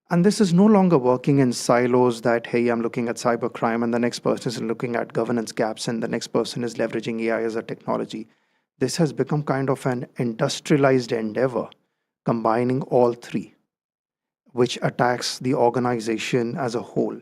And this is no longer working in silos that, hey, I'm looking at cybercrime and the next person is looking at governance gaps and the next person is leveraging AI as a technology. This has become kind of an industrialized endeavor, combining all three, which attacks the organization as a whole.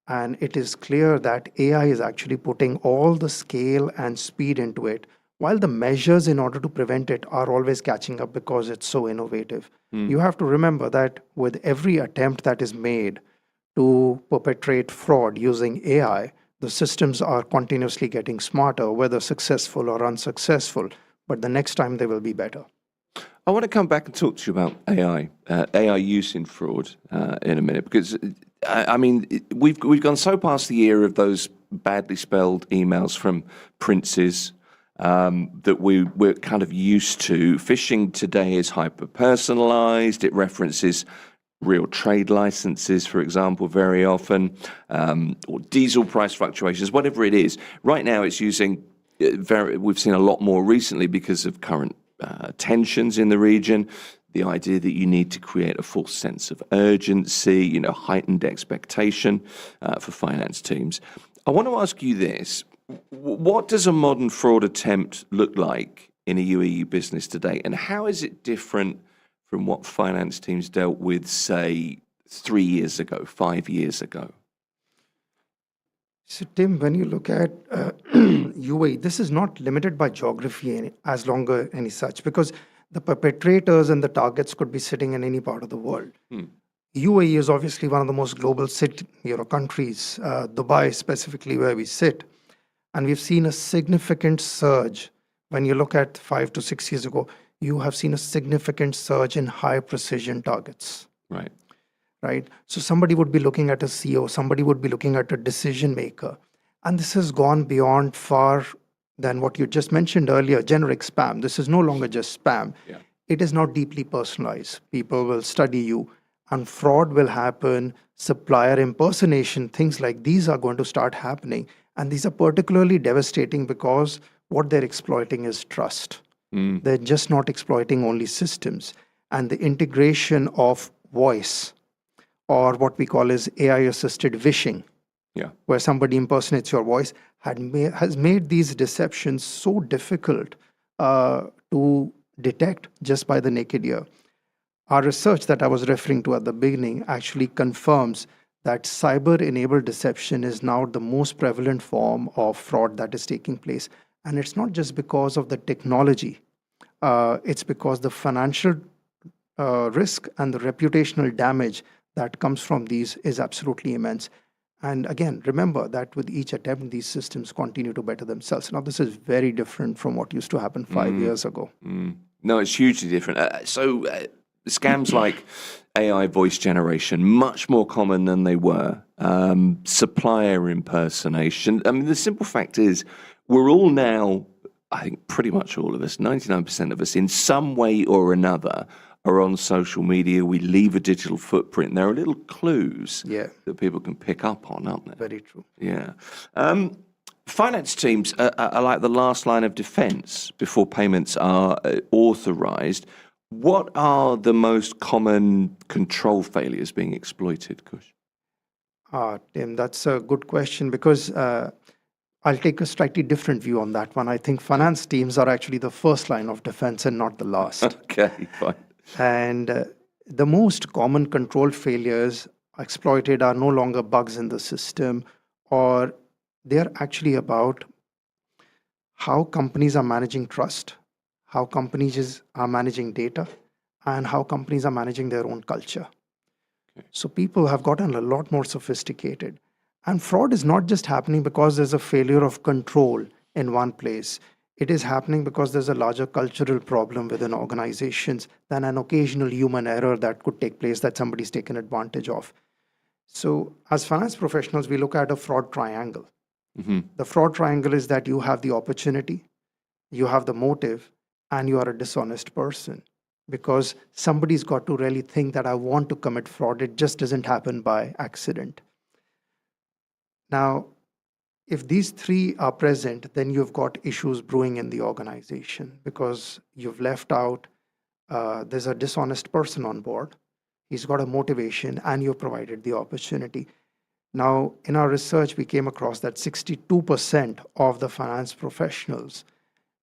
And it is clear that AI is actually putting all the scale and speed into it, while the measures in order to prevent it are always catching up because it's so innovative. You have to remember that with every attempt that is made to perpetrate fraud using AI, the systems are continuously getting smarter, whether successful or unsuccessful, but the next time they will be better. I want to come back and talk to you about AI use in fraud in a minute, because I mean, we've gone so past the era of those badly spelled emails from princes that we're kind of used to. Phishing today is hyper-personalized. It references real trade licenses, for example, very often, or diesel price fluctuations, whatever it is. Right now, it's using we've seen a lot more recently because of current tensions in the region. The idea that you need to create a false sense of urgency, heightened expectation for finance teams. I want to ask you this. What does a modern fraud attempt look like in a UAE business today? And how is it different from what finance teams dealt with, say, 3 years ago, 5 years ago? So, Tim, when you look at UAE, this is not limited by geography as longer any such, because the perpetrators and the targets could be sitting in any part of the world. UAE is obviously one of the most global countries, Dubai specifically, where we sit. And we've seen a significant surge. When you look at 5 to 6 years ago, you have seen a significant surge in high precision targets. Right? So somebody would be looking at a CEO, somebody would be looking at a decision maker. And this has gone beyond far than what you just mentioned earlier, generic spam. This is no longer just spam. It is now deeply personalized. People will study you and fraud will happen, supplier impersonation, things like these are going to start happening. And these are particularly devastating because what they're exploiting is trust. They're just not exploiting only systems. And the integration of voice, or what we call as AI-assisted vishing, where somebody impersonates your voice, has made these deceptions so difficult to detect just by the naked ear. Our research that I was referring to at the beginning actually confirms that cyber-enabled deception is now the most prevalent form of fraud that is taking place. And it's not just because of the technology. It's because the financial risk and the reputational damage that comes from these is absolutely immense. And again, remember that with each attempt, these systems continue to better themselves. Now, this is very different from what used to happen 5 years ago. No, it's hugely different. Scams like AI voice generation, much more common than they were. Supplier impersonation. I mean, the simple fact is we're all now, I think pretty much all of us, 99% of us, in some way or another, are on social media. We leave a digital footprint. There are little clues that people can pick up on, aren't there? Very true. Finance teams are like the last line of defense before payments are authorized. What are the most common control failures being exploited, Kush? Tim, that's a good question because I'll take a slightly different view on that one. I think finance teams are actually the first line of defense and not the last. Okay, fine. And the most common control failures exploited are no longer bugs in the system, or they're actually about how companies are managing trust, how companies are managing data, and how companies are managing their own culture. So people have gotten a lot more sophisticated. And fraud is not just happening because there's a failure of control in one place. It is happening because there's a larger cultural problem within organizations than an occasional human error that could take place that somebody's taken advantage of. So as finance professionals, we look at a fraud triangle. The fraud triangle is that you have the opportunity, you have the motive, and you are a dishonest person. Because somebody's got to really think that I want to commit fraud. It just doesn't happen by accident. Now, if these three are present, then you've got issues brewing in the organization because you've left out, there's a dishonest person on board. He's got a motivation and you've provided the opportunity. Now, in our research, we came across that 62% of the finance professionals,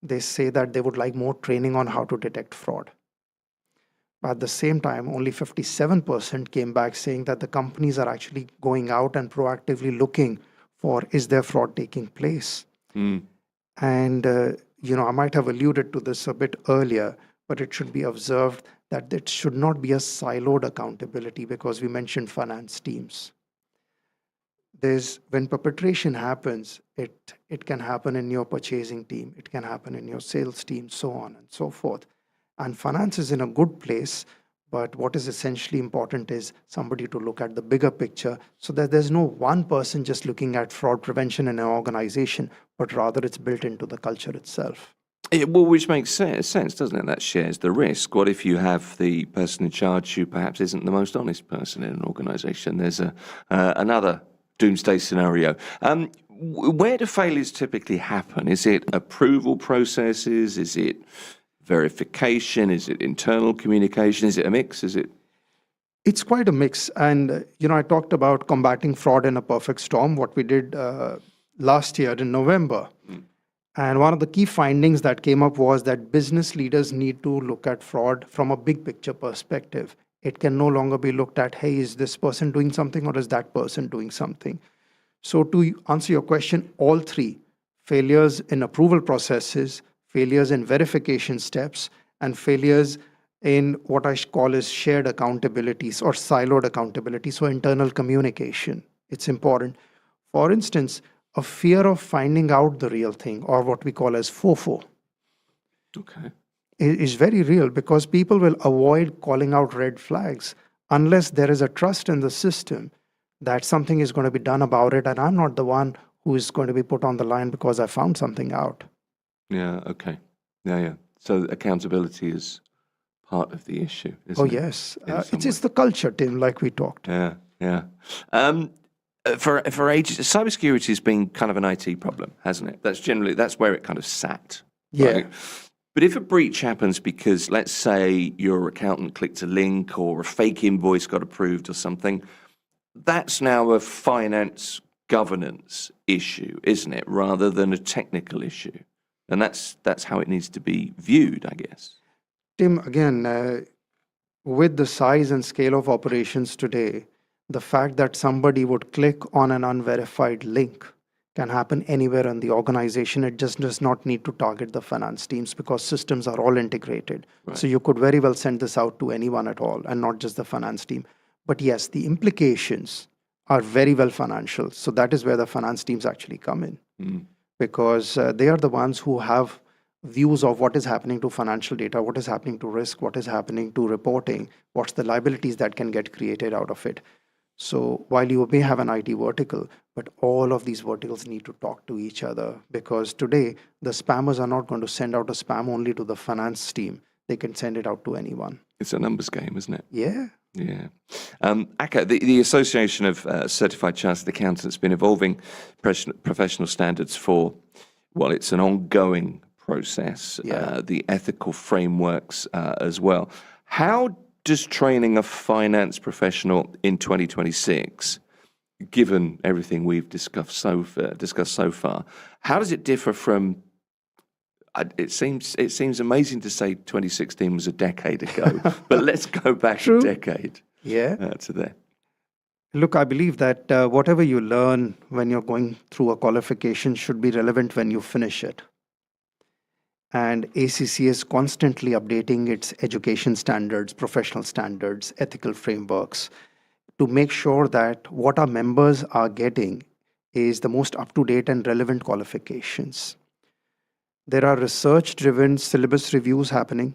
they say that they would like more training on how to detect fraud. At the same time, only 57% came back saying that the companies are actually going out and proactively looking for, is there fraud taking place? And, I might have alluded to this a bit earlier, but it should be observed that it should not be a siloed accountability because we mentioned finance teams. When perpetration happens, it can happen in your purchasing team, it can happen in your sales team, so on and so forth. And finance is in a good place, but what is essentially important is somebody to look at the bigger picture so that there's no one person just looking at fraud prevention in an organization, but rather it's built into the culture itself. Which makes sense, doesn't it? That shares the risk. What if you have the person in charge who perhaps isn't the most honest person in an organization? There's another doomsday scenario. Where do failures typically happen? Is it approval processes? Is it verification? Is it internal communication? Is it a mix? It's quite a mix. And, I talked about combating fraud in a perfect storm, what we did last year in November. And one of the key findings that came up was that business leaders need to look at fraud from a big picture perspective. It can no longer be looked at, hey, is this person doing something or is that person doing something? So to answer your question, all three, failures in approval processes, failures in verification steps, and failures in what I call as shared accountabilities or siloed accountability, so internal communication. It's important. For instance, a fear of finding out the real thing, or what we call as FOFO, is very real because people will avoid calling out red flags unless there is a trust in the system that something is going to be done about it, and I'm not the one who is going to be put on the line because I found something out. Yeah, okay. Yeah. So accountability is part of the issue, isn't it? Yes. It's the culture, Tim, like we talked. Yeah. For ages, cybersecurity has been kind of an IT problem, hasn't it? That's where it kind of sat. Yeah. Right? But if a breach happens because, let's say, your accountant clicked a link or a fake invoice got approved or something, that's now a finance governance issue, isn't it, rather than a technical issue? And that's how it needs to be viewed, I guess. Tim, again, with the size and scale of operations today, the fact that somebody would click on an unverified link can happen anywhere in the organization. It just does not need to target the finance teams because systems are all integrated. Right. So you could very well send this out to anyone at all and not just the finance team. But yes, the implications are very well financial. So that is where the finance teams actually come in. Because they are the ones who have views of what is happening to financial data, what is happening to risk, what is happening to reporting, what's the liabilities that can get created out of it. So while you may have an IT vertical, but all of these verticals need to talk to each other because today the spammers are not going to send out a spam only to the finance team. They can send it out to anyone. It's a numbers game, isn't it? Yeah. Akka, the Association of Certified Chartered Accountants has been evolving professional standards for, well, it's an ongoing process, the ethical frameworks as well. How does training a finance professional in 2026, given everything we've discussed so far, how does it differ from? It seems amazing to say 2016 was a decade ago, but let's go back a decade. To there. Look, I believe that whatever you learn when you're going through a qualification should be relevant when you finish it. And ACC is constantly updating its education standards, professional standards, ethical frameworks to make sure that what our members are getting is the most up-to-date and relevant qualifications. There are research-driven syllabus reviews happening.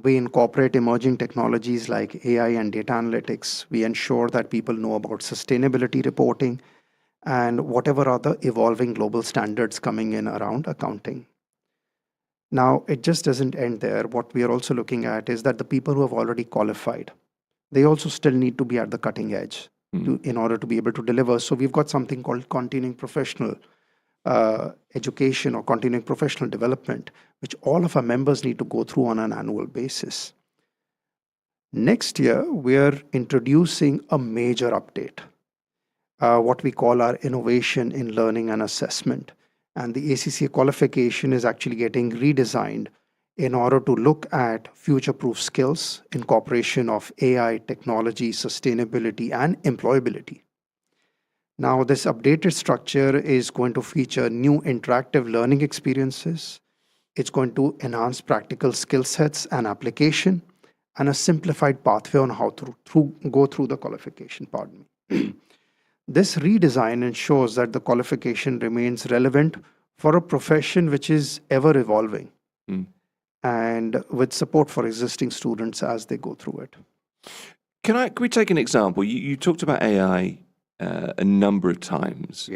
We incorporate emerging technologies like AI and data analytics. We ensure that people know about sustainability reporting and whatever other evolving global standards coming in around accounting. Now, it just doesn't end there. What we are also looking at is that the people who have already qualified, they also still need to be at the cutting edge in order to be able to deliver. So we've got something called continuing professional education or continuing professional development, which all of our members need to go through on an annual basis. Next year, we are introducing a major update, what we call our innovation in learning and assessment. And the ACCA qualification is actually getting redesigned in order to look at future-proof skills, incorporation of AI, technology, sustainability, and employability. Now, this updated structure is going to feature new interactive learning experiences. It's going to enhance practical skill sets and application, and a simplified pathway on how to go through the qualification, pardon me. This redesign ensures that the qualification remains relevant for a profession which is ever evolving and with support for existing students as they go through it. Can we take an example? You talked about AI a number of times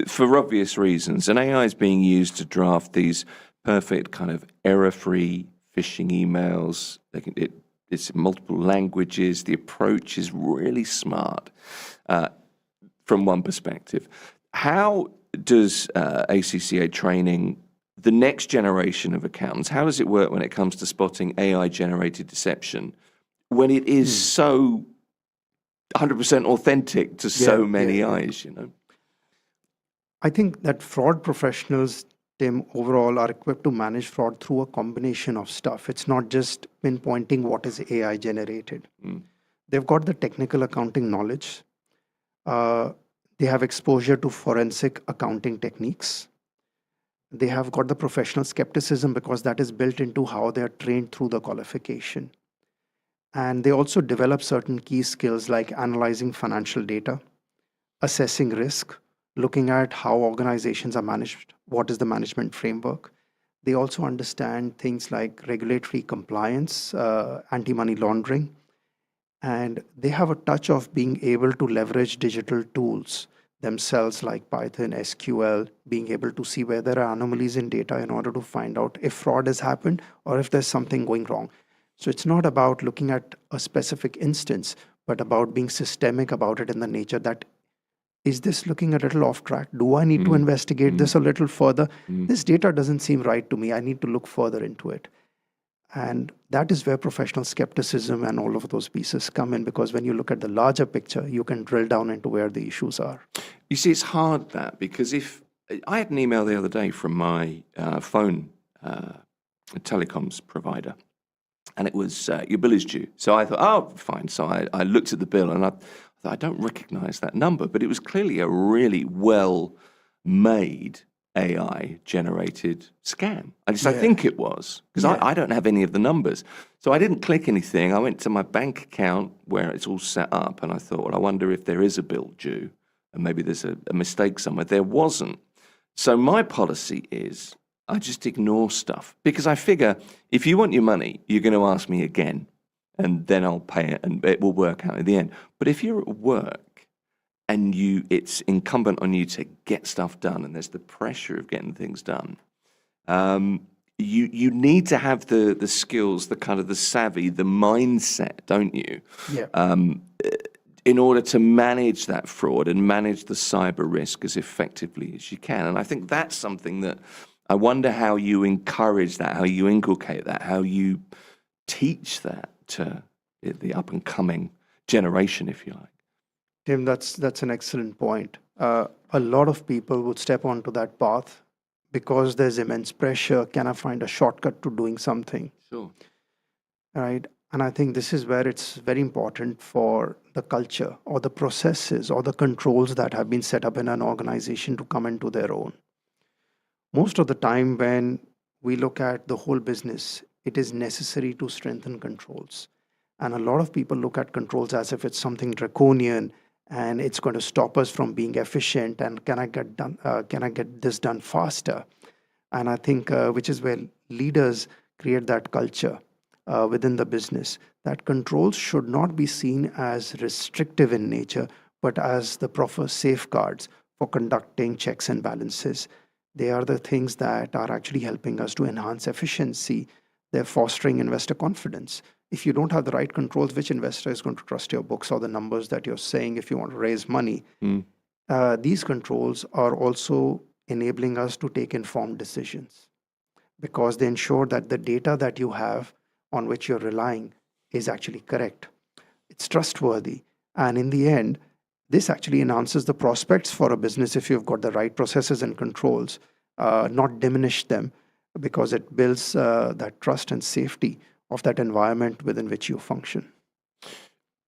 for obvious reasons, and AI is being used to draft these perfect kind of error-free phishing emails. It's in multiple languages. The approach is really smart. From one perspective, how does ACCA training the next generation of accountants, how does it work when it comes to spotting AI-generated deception when it is so 100% authentic to so many eyes, you know? I think that fraud professionals, Tim, overall are equipped to manage fraud through a combination of stuff. It's not just pinpointing what is AI generated. They've got the technical accounting knowledge. They have exposure to forensic accounting techniques. They have got the professional skepticism because that is built into how they are trained through the qualification. And they also develop certain key skills like analyzing financial data, assessing risk, looking at how organizations are managed, what is the management framework. They also understand things like regulatory compliance, anti-money laundering, and they have a touch of being able to leverage digital tools themselves like Python, SQL, being able to see where there are anomalies in data in order to find out if fraud has happened or if there's something going wrong. So it's not about looking at a specific instance, but about being systemic about it in the nature that, is this looking a little off track? Do I need to investigate this a little further? This data doesn't seem right to me. I need to look further into it. And that is where professional skepticism and all of those pieces come in, because when you look at the larger picture, you can drill down into where the issues are. You see, it's hard that, because if I had an email the other day from my phone telecoms provider, and it was, your bill is due. So I thought, oh, fine. So I looked at the bill and I thought, I don't recognize that number, but it was clearly a really well-made AI-generated scam. At least I think it was, because I don't have any of the numbers. So I didn't click anything. I went to my bank account where it's all set up, and I thought, well, I wonder if there is a bill due, and maybe there's a mistake somewhere. There wasn't. So my policy is I just ignore stuff, because I figure if you want your money, you're going to ask me again, and then I'll pay it, and it will work out in the end. But if you're at work, and it's incumbent on you to get stuff done, and there's the pressure of getting things done. You need to have the skills, the kind of the savvy, the mindset, don't you? Yeah. In order to manage that fraud and manage the cyber risk as effectively as you can. And I think that's something that I wonder how you encourage that, how you inculcate that, how you teach that to the up and coming generation, if you like. Tim, that's an excellent point. A lot of people would step onto that path because there's immense pressure. Can I find a shortcut to doing something? Sure. Right. And I think this is where it's very important for the culture or the processes or the controls that have been set up in an organization to come into their own. Most of the time when we look at the whole business, it is necessary to strengthen controls. And a lot of people look at controls as if it's something draconian and it's going to stop us from being efficient. And can I get this done faster? And I think which is where leaders create that culture within the business, that controls should not be seen as restrictive in nature, but as the proper safeguards for conducting checks and balances. They are the things that are actually helping us to enhance efficiency. They're fostering investor confidence. If you don't have the right controls, which investor is going to trust your books or the numbers that you're saying if you want to raise money? These controls are also enabling us to take informed decisions because they ensure that the data that you have on which you're relying is actually correct. It's trustworthy. And in the end, this actually enhances the prospects for a business if you've got the right processes and controls, not diminish them, because it builds that trust and safety of that environment within which you function.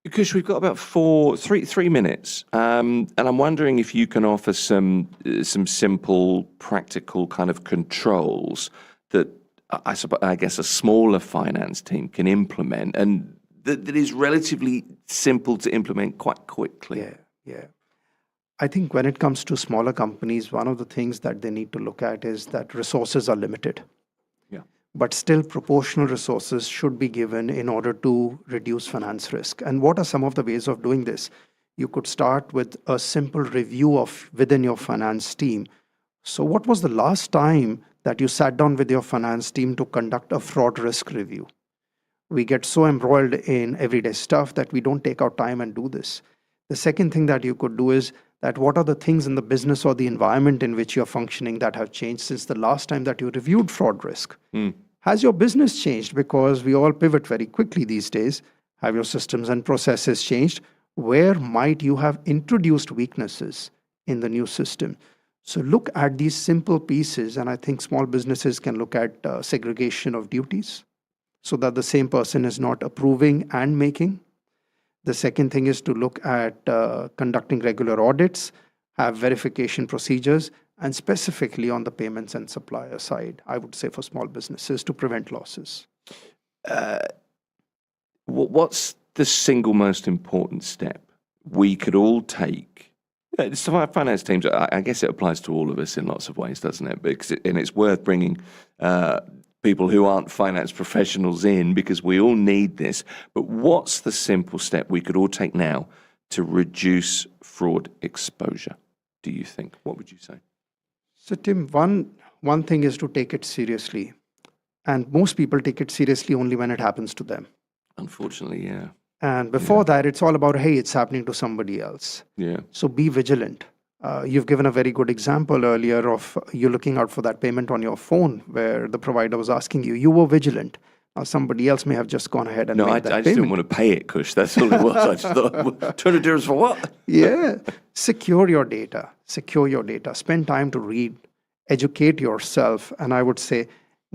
Because we've got about 3 minutes, and I'm wondering if you can offer some simple, practical kind of controls that I guess a smaller finance team can implement, and that is relatively simple to implement quite quickly. Yeah. I think when it comes to smaller companies, one of the things that they need to look at is that resources are limited. Yeah. But still proportional resources should be given in order to reduce finance risk. And what are some of the ways of doing this? You could start with a simple review of within your finance team. So what was the last time that you sat down with your finance team to conduct a fraud risk review? We get so embroiled in everyday stuff that we don't take our time and do this. The second thing that you could do is that what are the things in the business or the environment in which you're functioning that have changed since the last time that you reviewed fraud risk? Has your business changed? Because we all pivot very quickly these days. Have your systems and processes changed? Where might you have introduced weaknesses in the new system? So look at these simple pieces, and I think small businesses can look at segregation of duties so that the same person is not approving and making. The second thing is to look at conducting regular audits, have verification procedures, and specifically on the payments and supplier side, I would say for small businesses to prevent losses. What's the single most important step we could all take? Finance teams, I guess it applies to all of us in lots of ways, doesn't it? And it's worth bringing people who aren't finance professionals in because we all need this. But what's the simple step we could all take now to reduce fraud exposure, do you think? What would you say? So, Tim, one thing is to take it seriously. And most people take it seriously only when it happens to them. Unfortunately, yeah. And before that, it's all about, hey, it's happening to somebody else. Yeah. So be vigilant. You've given a very good example earlier of you looking out for that payment on your phone where the provider was asking you. You were vigilant. Now somebody else may have just gone ahead and made that payment. I just didn't want to pay it, Kush. That's all it was. I just thought, 200 dirhams for what? Yeah. Secure your data. Spend time to read. Educate yourself. And I would say,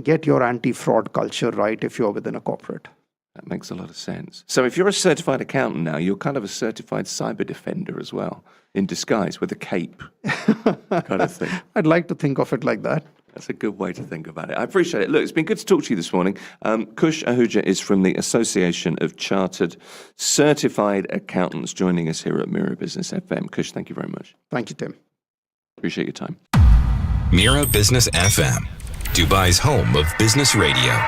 get your anti-fraud culture right if you're within a corporate. That makes a lot of sense. So if you're a certified accountant now, you're kind of a certified cyber defender as well, in disguise with a cape kind of thing. I'd like to think of it like that. That's a good way to think about it. I appreciate it. Look, it's been good to talk to you this morning. Kush Ahuja is from the Association of Chartered Certified Accountants joining us here at Mira Business FM. Kush, thank you very much. Thank you, Tim. Appreciate your time. Mira Business FM, Dubai's home of business radio.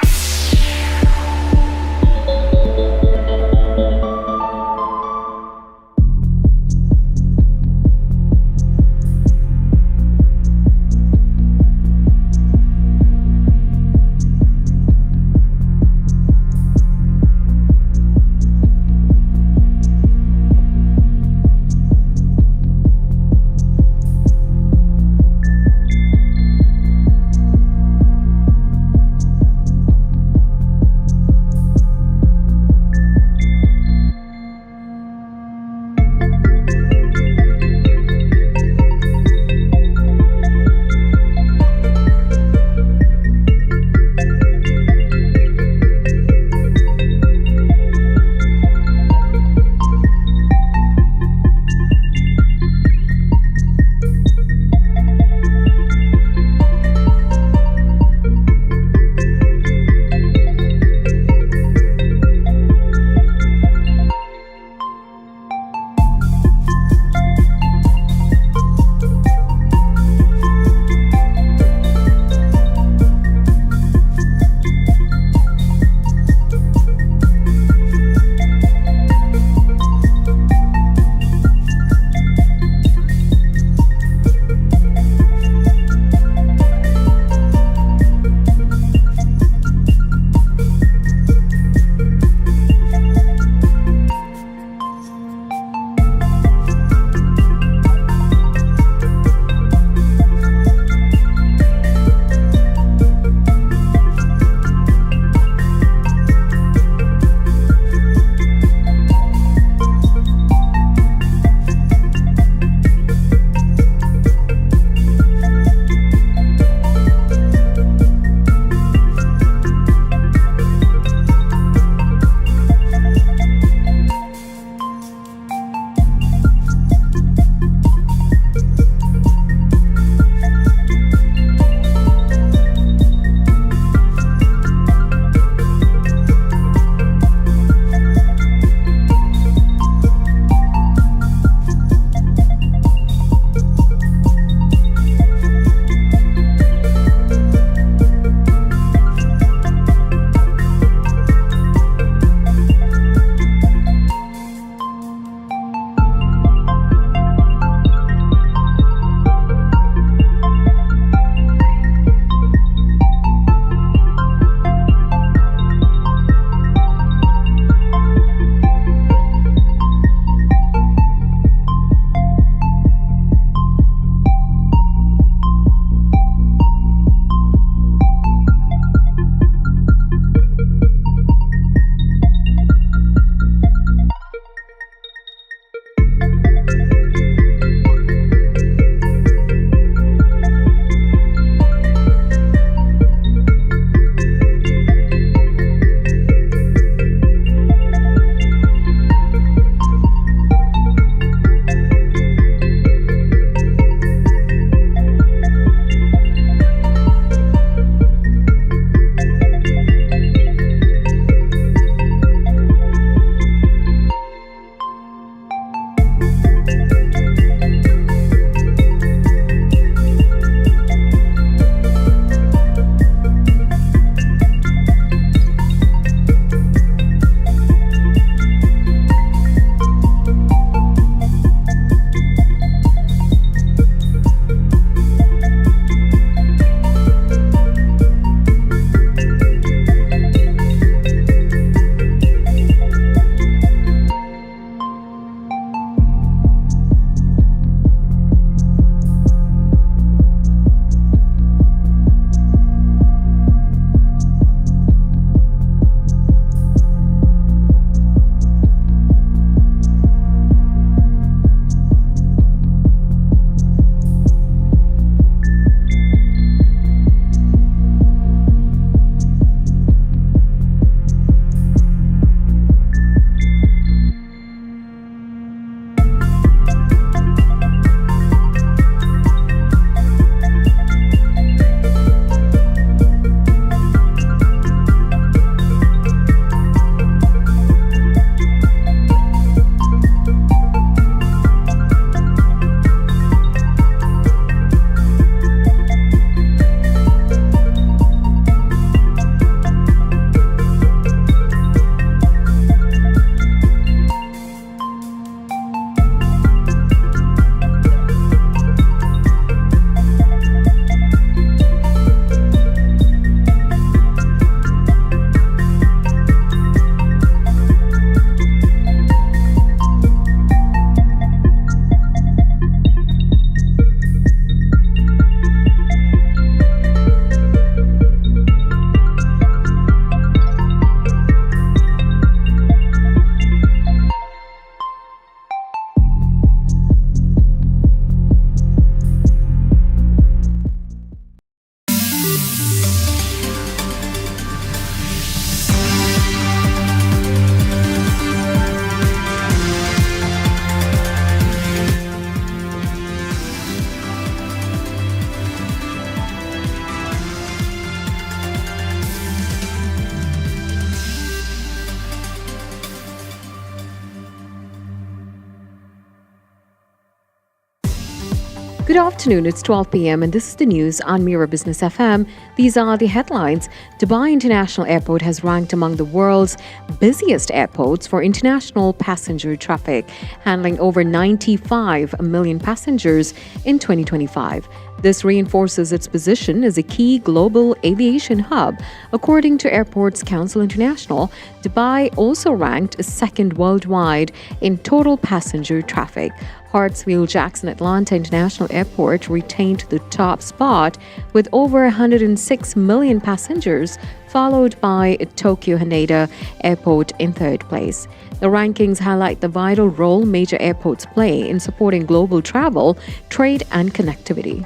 Good afternoon, it's 12 p.m. and this is the news on Mira Business FM. These are the headlines. Dubai International Airport has ranked among the world's busiest airports for international passenger traffic, handling over 95 million passengers in 2025. This reinforces its position as a key global aviation hub. According to Airports Council International, Dubai also ranked second worldwide in total passenger traffic. Hartsfield-Jackson Atlanta International Airport retained the top spot with over 106 million passengers, followed by Tokyo Haneda Airport in third place. The rankings highlight the vital role major airports play in supporting global travel, trade, and connectivity.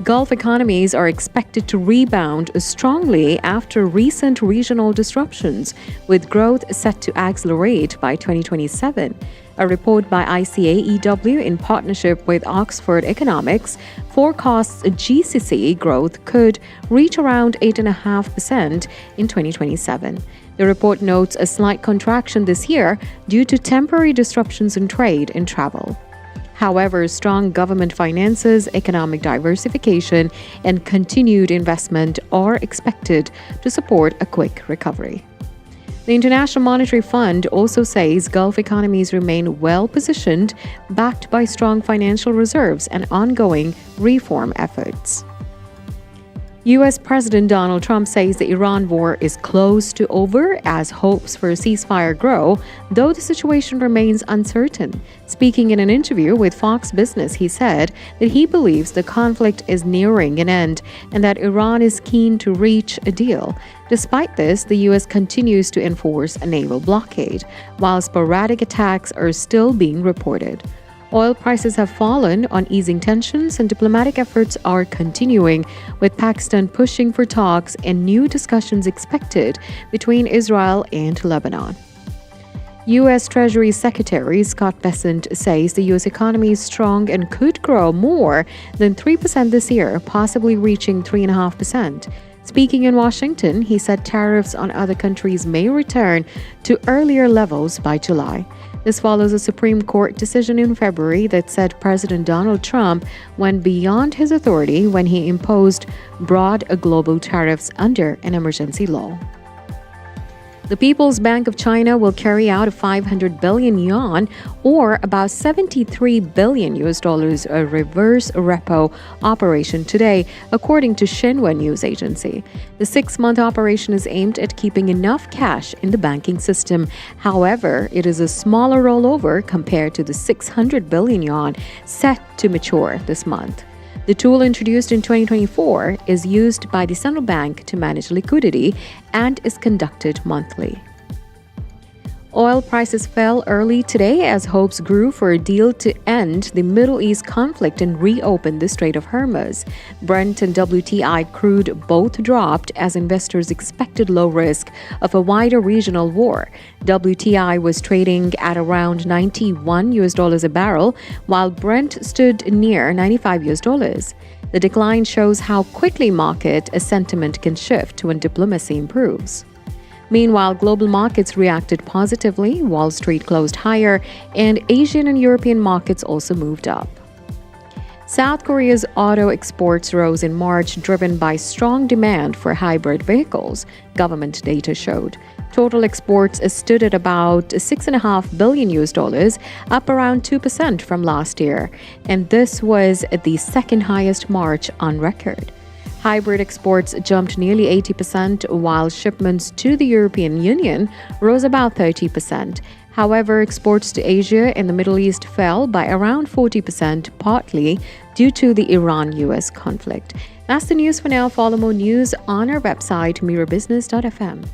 Gulf economies are expected to rebound strongly after recent regional disruptions, with growth set to accelerate by 2027. A report by ICAEW in partnership with Oxford Economics forecasts GCC growth could reach around 8.5% in 2027. The report notes a slight contraction this year due to temporary disruptions in trade and travel. However, strong government finances, economic diversification, and continued investment are expected to support a quick recovery. The International Monetary Fund also says Gulf economies remain well positioned, backed by strong financial reserves and ongoing reform efforts. U.S. President Donald Trump says the Iran war is close to over as hopes for a ceasefire grow, though the situation remains uncertain. Speaking in an interview with Fox Business, he said that he believes the conflict is nearing an end and that Iran is keen to reach a deal. Despite this, the U.S. continues to enforce a naval blockade, while sporadic attacks are still being reported. Oil prices have fallen on easing tensions and diplomatic efforts are continuing, with Pakistan pushing for talks and new discussions expected between Israel and Lebanon. U.S. Treasury Secretary Scott Bessent says the U.S. economy is strong and could grow more than 3% this year, possibly reaching 3.5%. Speaking in Washington, he said tariffs on other countries may return to earlier levels by July. This follows a Supreme Court decision in February that said President Donald Trump went beyond his authority when he imposed broad global tariffs under an emergency law. The People's Bank of China will carry out a 500 billion yuan or about $73 billion a reverse repo operation today, according to Xinhua news agency. The 6-month operation is aimed at keeping enough cash in the banking system. However, it is a smaller rollover compared to the 600 billion yuan set to mature this month. The tool introduced in 2024 is used by the central bank to manage liquidity and is conducted monthly. Oil prices fell early today as hopes grew for a deal to end the Middle East conflict and reopen the Strait of Hormuz. Brent and WTI crude both dropped as investors expected low risk of a wider regional war. WTI was trading at around $91 a barrel, while Brent stood near $95. The decline shows how quickly market sentiment can shift when diplomacy improves. Meanwhile, global markets reacted positively. Wall Street closed higher, and Asian and European markets also moved up. South Korea's auto exports rose in March, driven by strong demand for hybrid vehicles, government data showed. Total exports stood at about $6.5 billion, up around 2% from last year, and this was the second highest March on record. Hybrid exports jumped nearly 80%, while shipments to the European Union rose about 30%. However, exports to Asia and the Middle East fell by around 40%, partly due to the Iran-US conflict. That's the news for now. Follow more news on our website, mirabusiness.fm.